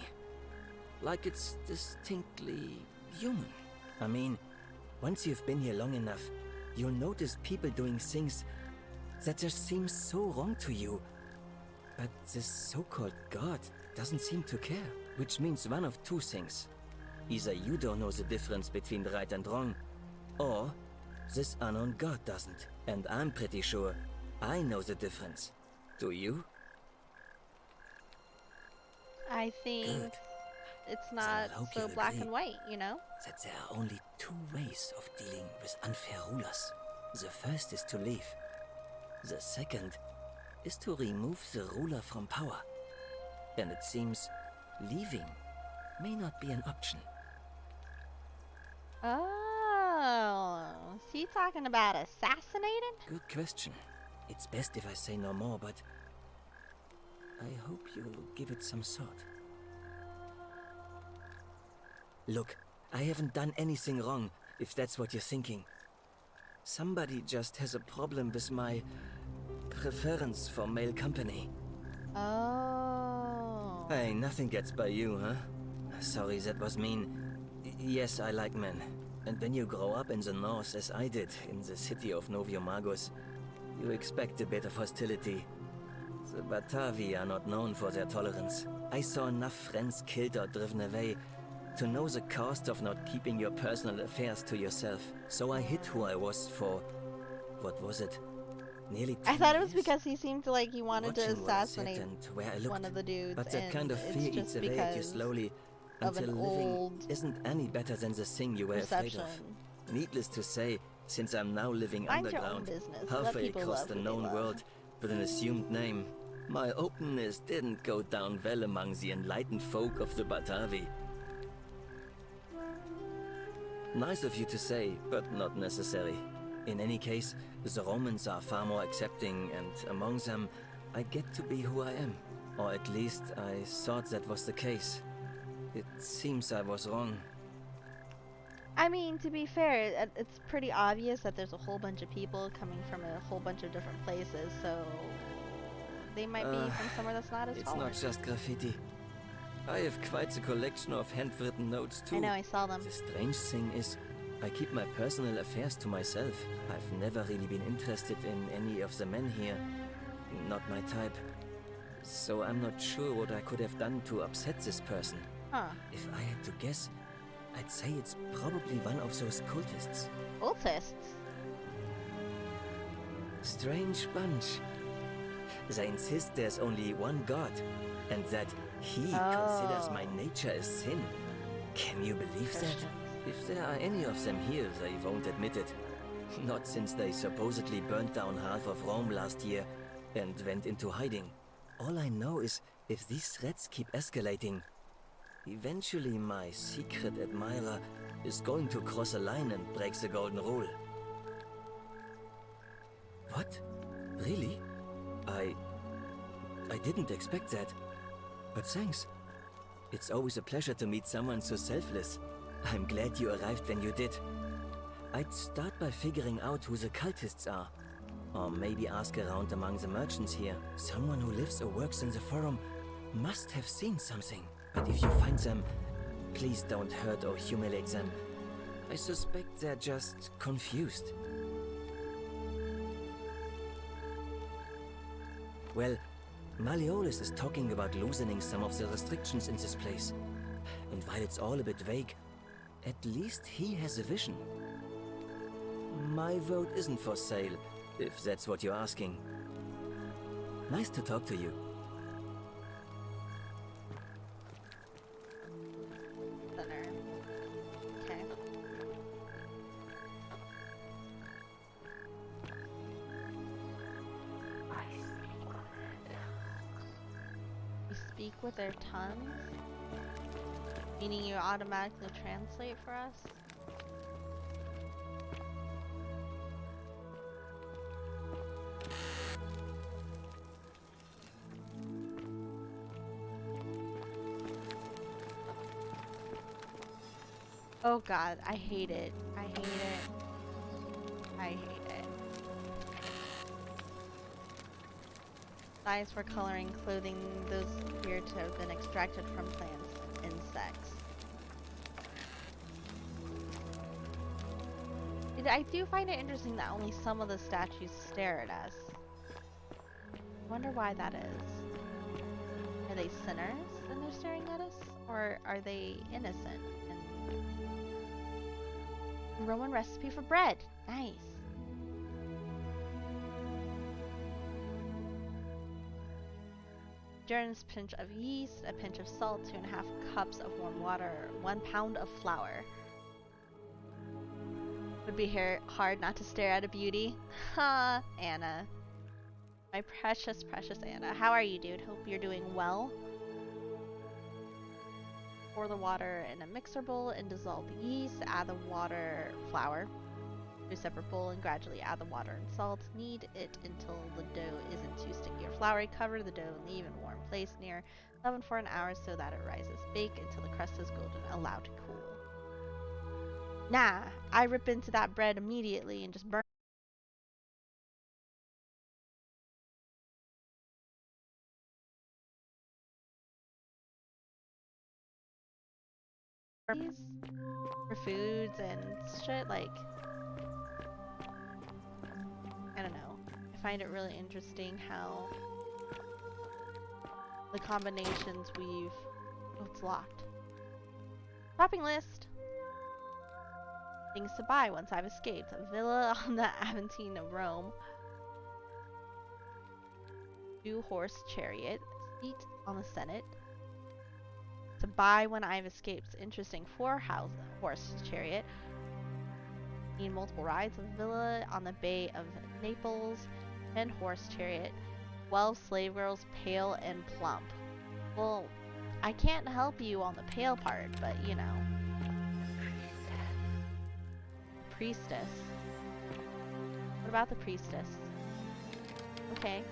Like it's distinctly human. I mean, once you've been here long enough, you'll notice people doing things that just seem so wrong to you. But this so-called god doesn't seem to care. Which means one of two things. Either you don't know the difference between right and wrong, or this unknown god doesn't. And I'm pretty sure I know the difference. Do you? I think it's not so black and white, you know? That there are only two ways of dealing with unfair rulers. The first is to leave. The second is to remove the ruler from power. And it seems leaving may not be an option. Oh, is he talking about assassinating? Good question. It's best if I say no more, but I hope you'll give it some thought. Look, I haven't done anything wrong, if that's what you're thinking. Somebody just has a problem with my preference for male company. Oh. Hey, nothing gets by you, huh? Sorry, that was mean. Yes, I like men. And when you grow up in the north, as I did, in the city of Noviomagus, you expect a bit of hostility. The Batavi are not known for their tolerance. I saw enough friends killed or driven away to know the cost of not keeping your personal affairs to yourself. So I hid who I was for, what was it? Nearly 10 I thought it was years? because he seemed like he wanted to Watching what I said assassinate and where I looked. one of the dudes. But that and kind of fear it's eats just away at you because slowly of until an living old isn't any better than the thing you were afraid of. perception. Needless to say, since I'm now living Mind your own underground, business. Let halfway people across love the who they known love. world with an assumed name, my openness didn't go down well among the enlightened folk of the Batavi. Nice of you to say, but not necessary. In any case, the Romans are far more accepting, and among them, I get to be who I am. Or at least, I thought that was the case. It seems I was wrong. I mean, to be fair, it's pretty obvious that there's a whole bunch of people coming from a whole bunch of different places, so they might be from somewhere that's not as It's tolerant. not just graffiti. I have quite a collection of handwritten notes too. I know, I saw them. The strange thing is, I keep my personal affairs to myself. I've never really been interested in any of the men here. Not my type. So I'm not sure what I could have done to upset this person. Huh. If I had to guess, I'd say it's probably one of those cultists. Cultists? Strange bunch. They insist there's only one god, and that he considers my nature a sin. Can you believe that? If there are any of them here, they won't admit it. Not since they supposedly burnt down half of Rome last year and went into hiding. All I know is if these threats keep escalating, eventually my secret admirer is going to cross a line and break the golden rule. What? Really? I didn't expect that. But thanks. It's always a pleasure to meet someone so selfless. I'm glad you arrived when you did. I'd start by figuring out who the cultists are. Or maybe ask around among the merchants here. Someone who lives or works in the forum must have seen something. But if you find them, please don't hurt or humiliate them. I suspect they're just confused. Well, Malleolus is talking about loosening some of the restrictions in this place. And while it's all a bit vague, at least he has a vision. My vote isn't for sale, if that's what you're asking. Nice to talk to you. Okay. You speak with their tongues? Meaning you automatically translate for us? Oh god, I hate it. I hate it. I hate it. Dyes for coloring clothing, those appear to have been extracted from plants and insects. I do find it interesting that only some of the statues stare at us. I wonder why that is. Are they sinners and they're staring at us? Or are they innocent? Roman recipe for bread. Nice. Jordan's pinch of yeast, a pinch of salt, 2.5 cups of warm water, 1 pound of flour. Would be hard not to stare at a beauty. Ha, Anna. My precious, precious Anna. How are you, dude? Hope you're doing well. Pour the water in a mixer bowl and dissolve the yeast. Add the water, flour to a separate bowl and gradually add the water and salt. Knead it until the dough isn't too sticky or floury. Cover the dough and leave in a warm place near oven for an hour so that it rises. Bake until the crust is golden. Allow to cool. Nah, I rip into that bread immediately and just burn. For foods and shit, like, I don't know. I find it really interesting how the combinations we've... Oh, it's locked. Shopping list! Things to buy once I've escaped. A villa on the Aventine of Rome. 2-horse chariot. Seat on the Senate. To buy when I've escaped. Interesting. 4-horse chariot. Need multiple rides. A villa on the Bay of Naples. 10-horse chariot. 12 slave girls, pale and plump. Well, I can't help you on the pale part, but you know. Priestess. What about the priestess? Okay.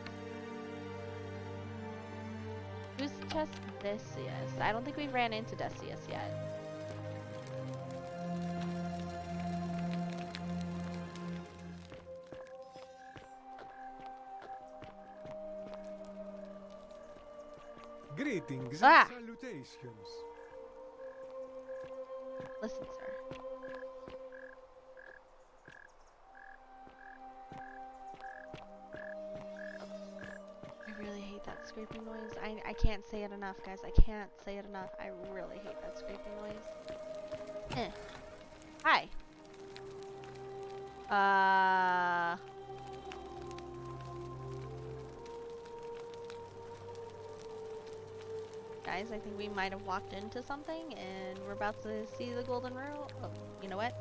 Who's just Decius? I don't think we've ran into Decius yet. Greetings and salutations. Listen, sir. I really hate that scraping noise. I can't say it enough, guys. I can't say it enough. I really hate that scraping noise. Hi. Guys, I think we might have walked into something and we're about to see the golden rule. Oh, you know what?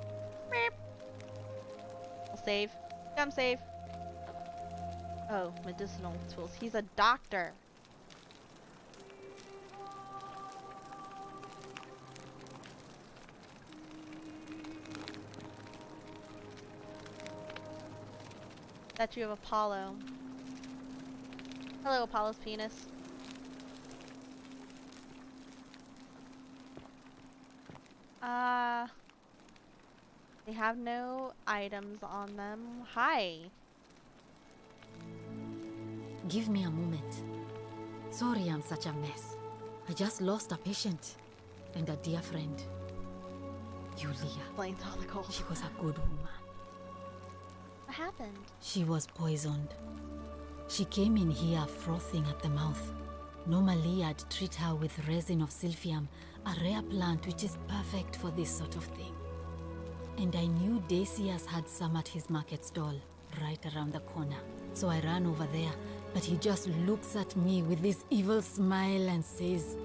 Beep. I'll save. Come save. Oh, medicinal tools. He's a doctor. Statue of Apollo. Hello, Apollo's penis. They have no items on them. Hi. Give me a moment. Sorry I'm such a mess. I just lost a patient and a dear friend. Yulia. Explains all the gold. She was a good woman. What happened? She was poisoned. She came in here frothing at the mouth. Normally I'd treat her with resin of silphium, a rare plant which is perfect for this sort of thing. And I knew Decius had some at his market stall, right around the corner. So I ran over there, but he just looks at me with this evil smile and says,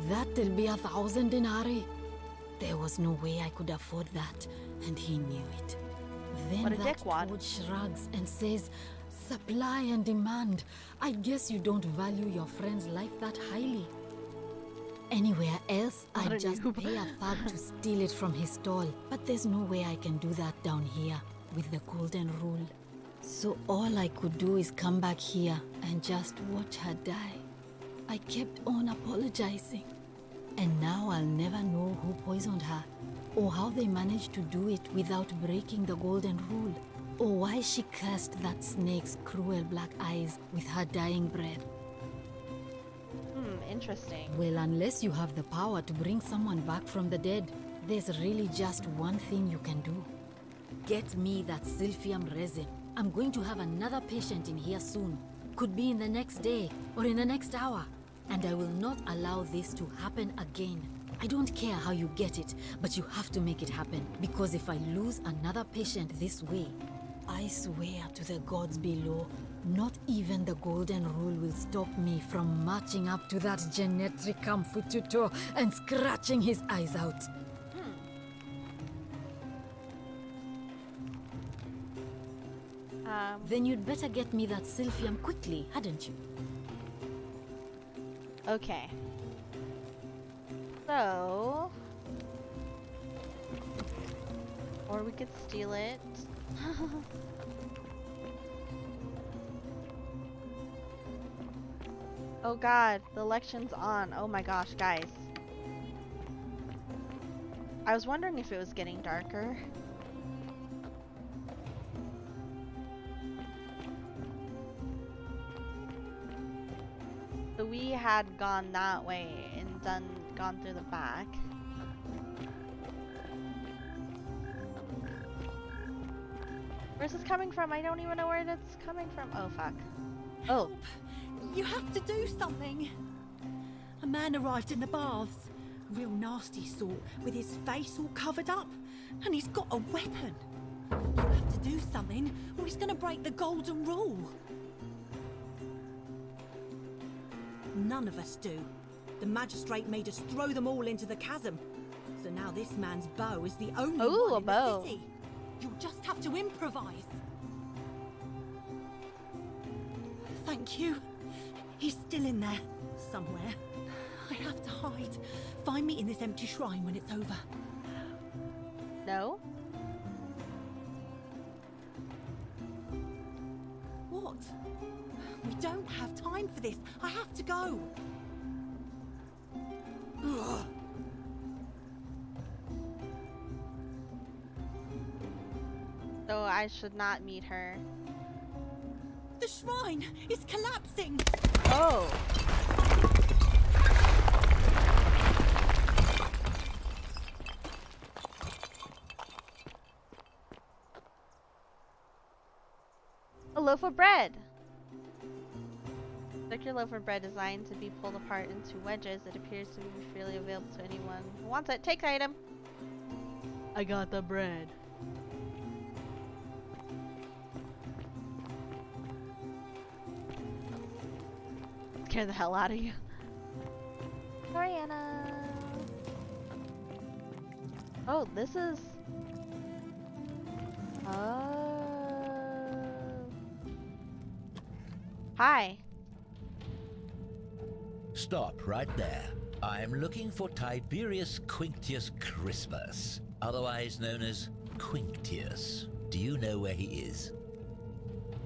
"That'll be 1,000 denarii." There was no way I could afford that, and he knew it. Then what a that toad shrugs and says, "Supply and demand. I guess you don't value your friend's life that highly." Anywhere else, I'd just pay a thug to steal it from his stall. But there's no way I can do that down here with the golden rule. So all I could do is come back here and just watch her die. I kept on apologizing. And now I'll never know who poisoned her, or how they managed to do it without breaking the golden rule, or why she cursed that snake's cruel black eyes with her dying breath. Interesting. Well, unless you have the power to bring someone back from the dead, there's really just one thing you can do. Get me that silphium resin. I'm going to have another patient in here soon. Could be in the next day or in the next hour. And I will not allow this to happen again. I don't care how you get it, but you have to make it happen. Because if I lose another patient this way, I swear to the gods below, not even the golden rule will stop me from marching up to that genetricum fututo and scratching his eyes out. Then you'd better get me that silphium quickly, hadn't you? Okay. So... or we could steal it. Oh god, the election's on. Oh my gosh, guys. I was wondering if it was getting darker. So we had gone that way and gone through the back. Where's this coming from? I don't even know where it's coming from. Oh fuck. Oh. You have to do something. A man arrived in the baths. A real nasty sort, with his face all covered up. And he's got a weapon. You have to do something, or he's gonna break the golden rule. None of us do. The magistrate made us throw them all into the chasm. So now this man's bow is the only one in the city. You'll just have to improvise. Thank you. He's still in there, somewhere. I have to hide. Find me in this empty shrine when it's over. No? What? We don't have time for this. I have to go. Ugh. So I should not meet her. The shrine is collapsing. Oh. A loaf of bread. Circular loaf of bread designed to be pulled apart into wedges. It appears to be freely available to anyone who wants it. Take the item. I got the bread. Scare the hell out of you. Ariana. Oh, this is... Oh. Hi. Stop right there. I'm looking for Tiberius Quinctius Crispus, otherwise known as Quinctius. Do you know where he is?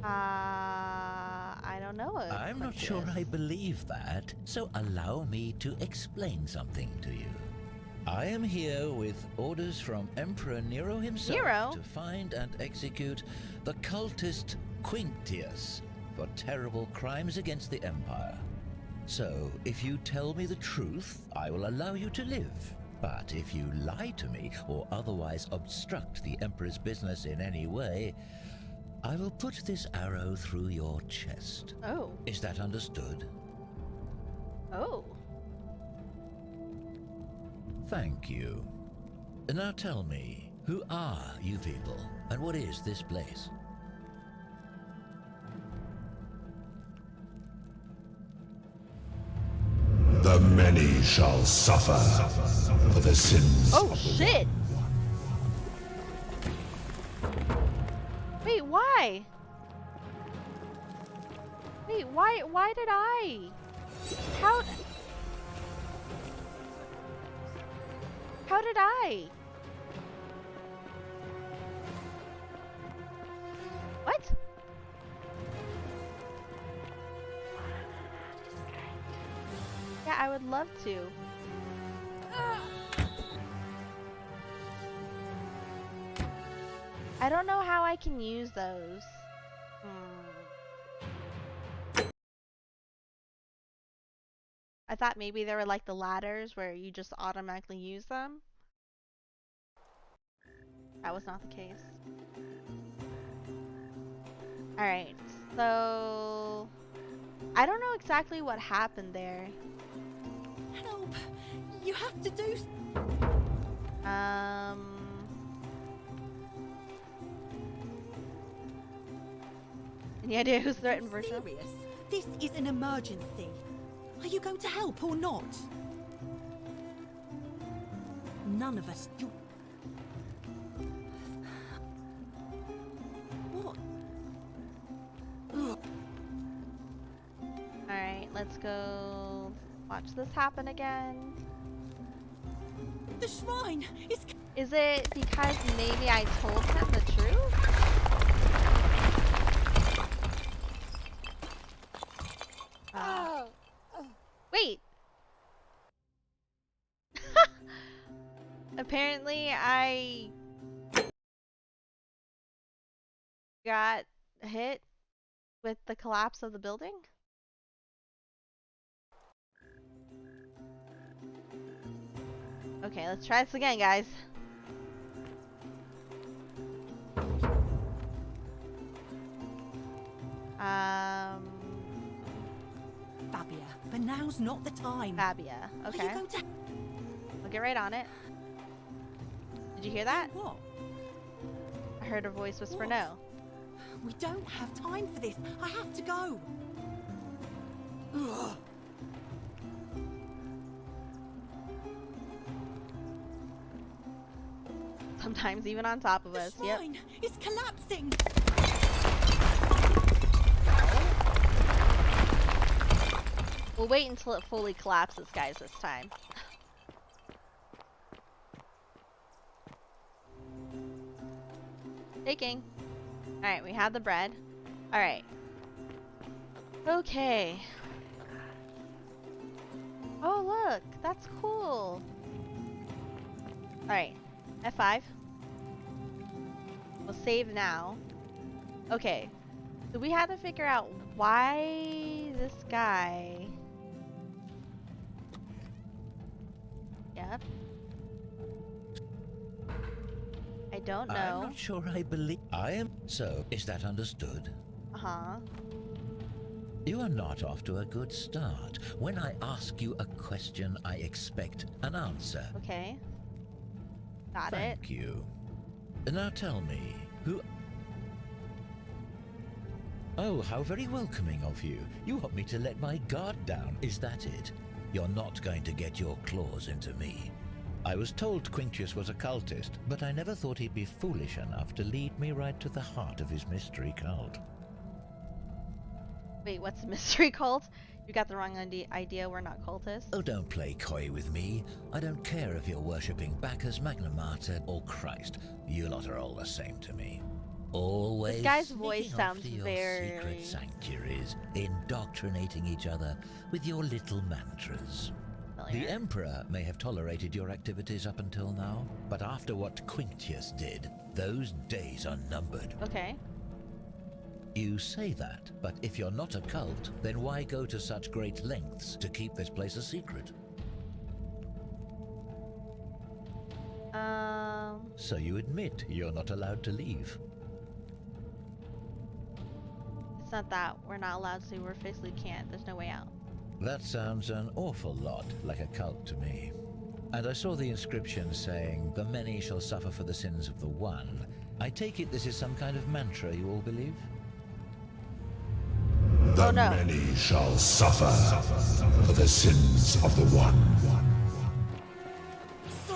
I don't know. I'm not sure I believe that, so allow me to explain something to you. I am here with orders from Emperor Nero himself to find and execute the cultist Quinctius for terrible crimes against the Empire. So, if you tell me the truth, I will allow you to live. But if you lie to me or otherwise obstruct the Emperor's business in any way, I will put this arrow through your chest. Oh. Is that understood? Oh. Thank you. Now tell me, who are you people, and what is this place? The many shall suffer for the sins Oh of the shit! Wait, why? Wait, why did I? How did I? What? Yeah, I would love to. I don't know how I can use those. I thought maybe they were like the ladders where you just automatically use them. That was not the case. Alright, so... I don't know exactly what happened there. Help! You have to do... Any idea who's threatened Virtual? Serious? This is an emergency. Are you going to help or not? None of us... What? Alright, let's go watch this happen again. The shrine is... Is it because maybe I told him the truth? Wait! Apparently I got hit with the collapse of the building? Okay, let's try this again, guys. Fabia, but now's not the time. Fabia, okay. Are you going to... I'll get right on it. Did you hear that? What? I heard her voice whisper What? no. We don't have time for this. I have to go. Ugh. Sometimes even on top of us. Yep. Shrine is collapsing. We'll wait until it fully collapses, guys, this time. Taking. Alright, we have the bread. Alright. Okay. Oh, look. That's cool. Alright. F5. We'll save now. Okay. So we have to figure out why this guy... Yep. I don't know. I'm not sure I believe... I am... So, is that understood? Uh-huh. You are not off to a good start. When I ask you a question, I expect an answer. Okay. Got it. Thank you. Now tell me, who... Oh, how very welcoming of you. You want me to let my guard down, is that it? You're not going to get your claws into me. I was told Quinctius was a cultist, but I never thought he'd be foolish enough to lead me right to the heart of his mystery cult. Wait, what's a mystery cult? You got the wrong idea, we're not cultists. Oh, don't play coy with me. I don't care if you're worshipping Bacchus, Magna Mater, or Christ. You lot are all the same to me. Always this guy's voice sounds your very... secret sanctuaries, indoctrinating each other with your little mantras. The Emperor may have tolerated your activities up until now, but after what Quinctius did, those days are numbered. Okay. You say that, but if you're not a cult, then why go to such great lengths to keep this place a secret? So you admit you're not allowed to leave? It's not that we're not allowed to, we physically can't. There's no way out. That sounds an awful lot like a cult to me. And I saw the inscription saying, "The many shall suffer for the sins of the one." I take it this is some kind of mantra you all believe? The many shall suffer for the sins of the one.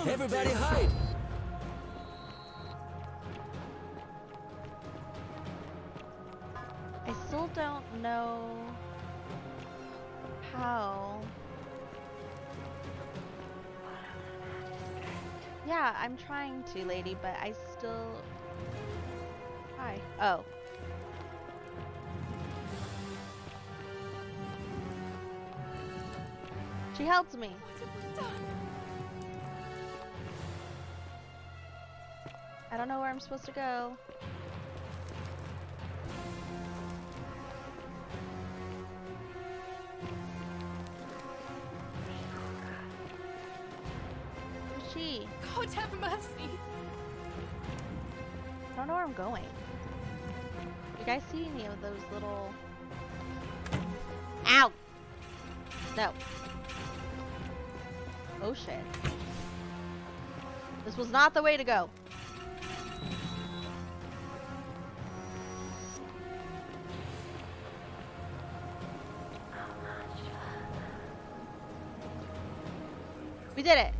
Everybody hide! I still don't know how. Yeah, I'm trying to, lady, but I still... Hi. Oh. She helped me. I don't know where I'm supposed to go. Where's she? God have mercy. I don't know where I'm going. You guys see any of those little... Ow! No. Oh shit. This was not the way to go. We did it.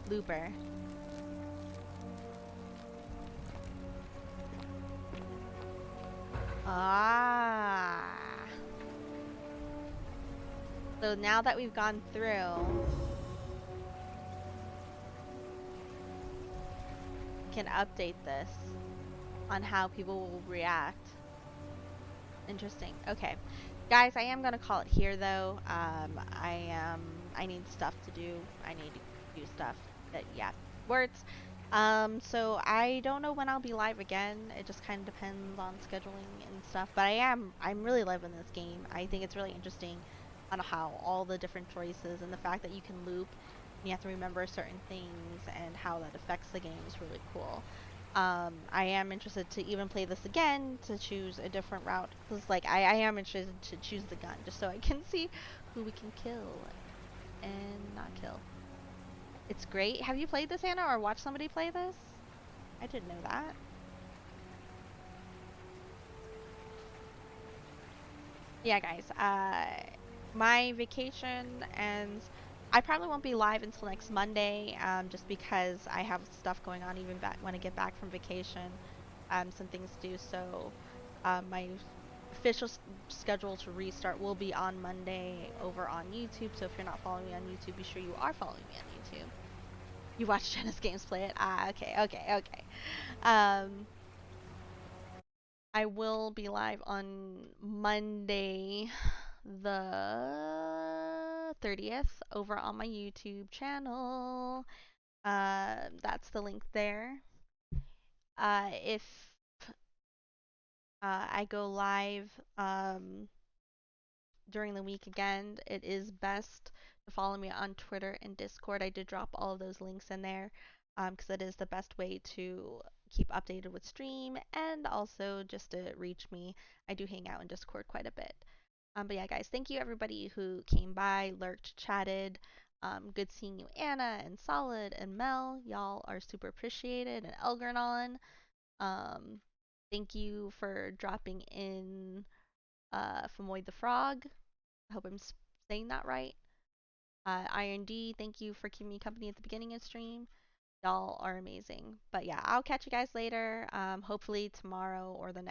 Looper. Ah. So now that we've gone through, we can update this on how people will react. Interesting. Okay. Guys, I am gonna call it here though. I need stuff to do. I need to do stuff that, yeah, words. So I don't know when I'll be live again. It just kind of depends on scheduling and stuff. But I'm really loving this game. I think it's really interesting on how all the different choices and the fact that you can loop and you have to remember certain things and how that affects the game is really cool. I am interested to even play this again to choose a different route. Because, like, I am interested to choose the gun just so I can see who we can kill and not kill. It's great. Have you played this, Anna, or watched somebody play this? I didn't know that. Yeah, guys. My vacation ends. I probably won't be live until next Monday, just because I have stuff going on even back when I get back from vacation. Some things to do. So, my official schedule to restart will be on Monday over on YouTube. So if you're not following me on YouTube, be sure you are following me on YouTube. You watch Jenna's Games play it? Ah, okay. I will be live on Monday the 30th over on my YouTube channel. That's the link there. If I go live during the week again, it is best to follow me on Twitter and Discord. I did drop all of those links in there because it is the best way to keep updated with stream and also just to reach me. I do hang out in Discord quite a bit. But yeah, guys, thank you everybody who came by, lurked, chatted. Good seeing you, Anna and Solid and Mel. Y'all are super appreciated. And Elgernon. Thank you for dropping in Famoid the Frog. I hope I'm saying that right. Iron D, thank you for keeping me company at the beginning of the stream. Y'all are amazing. But yeah, I'll catch you guys later. Hopefully tomorrow or the next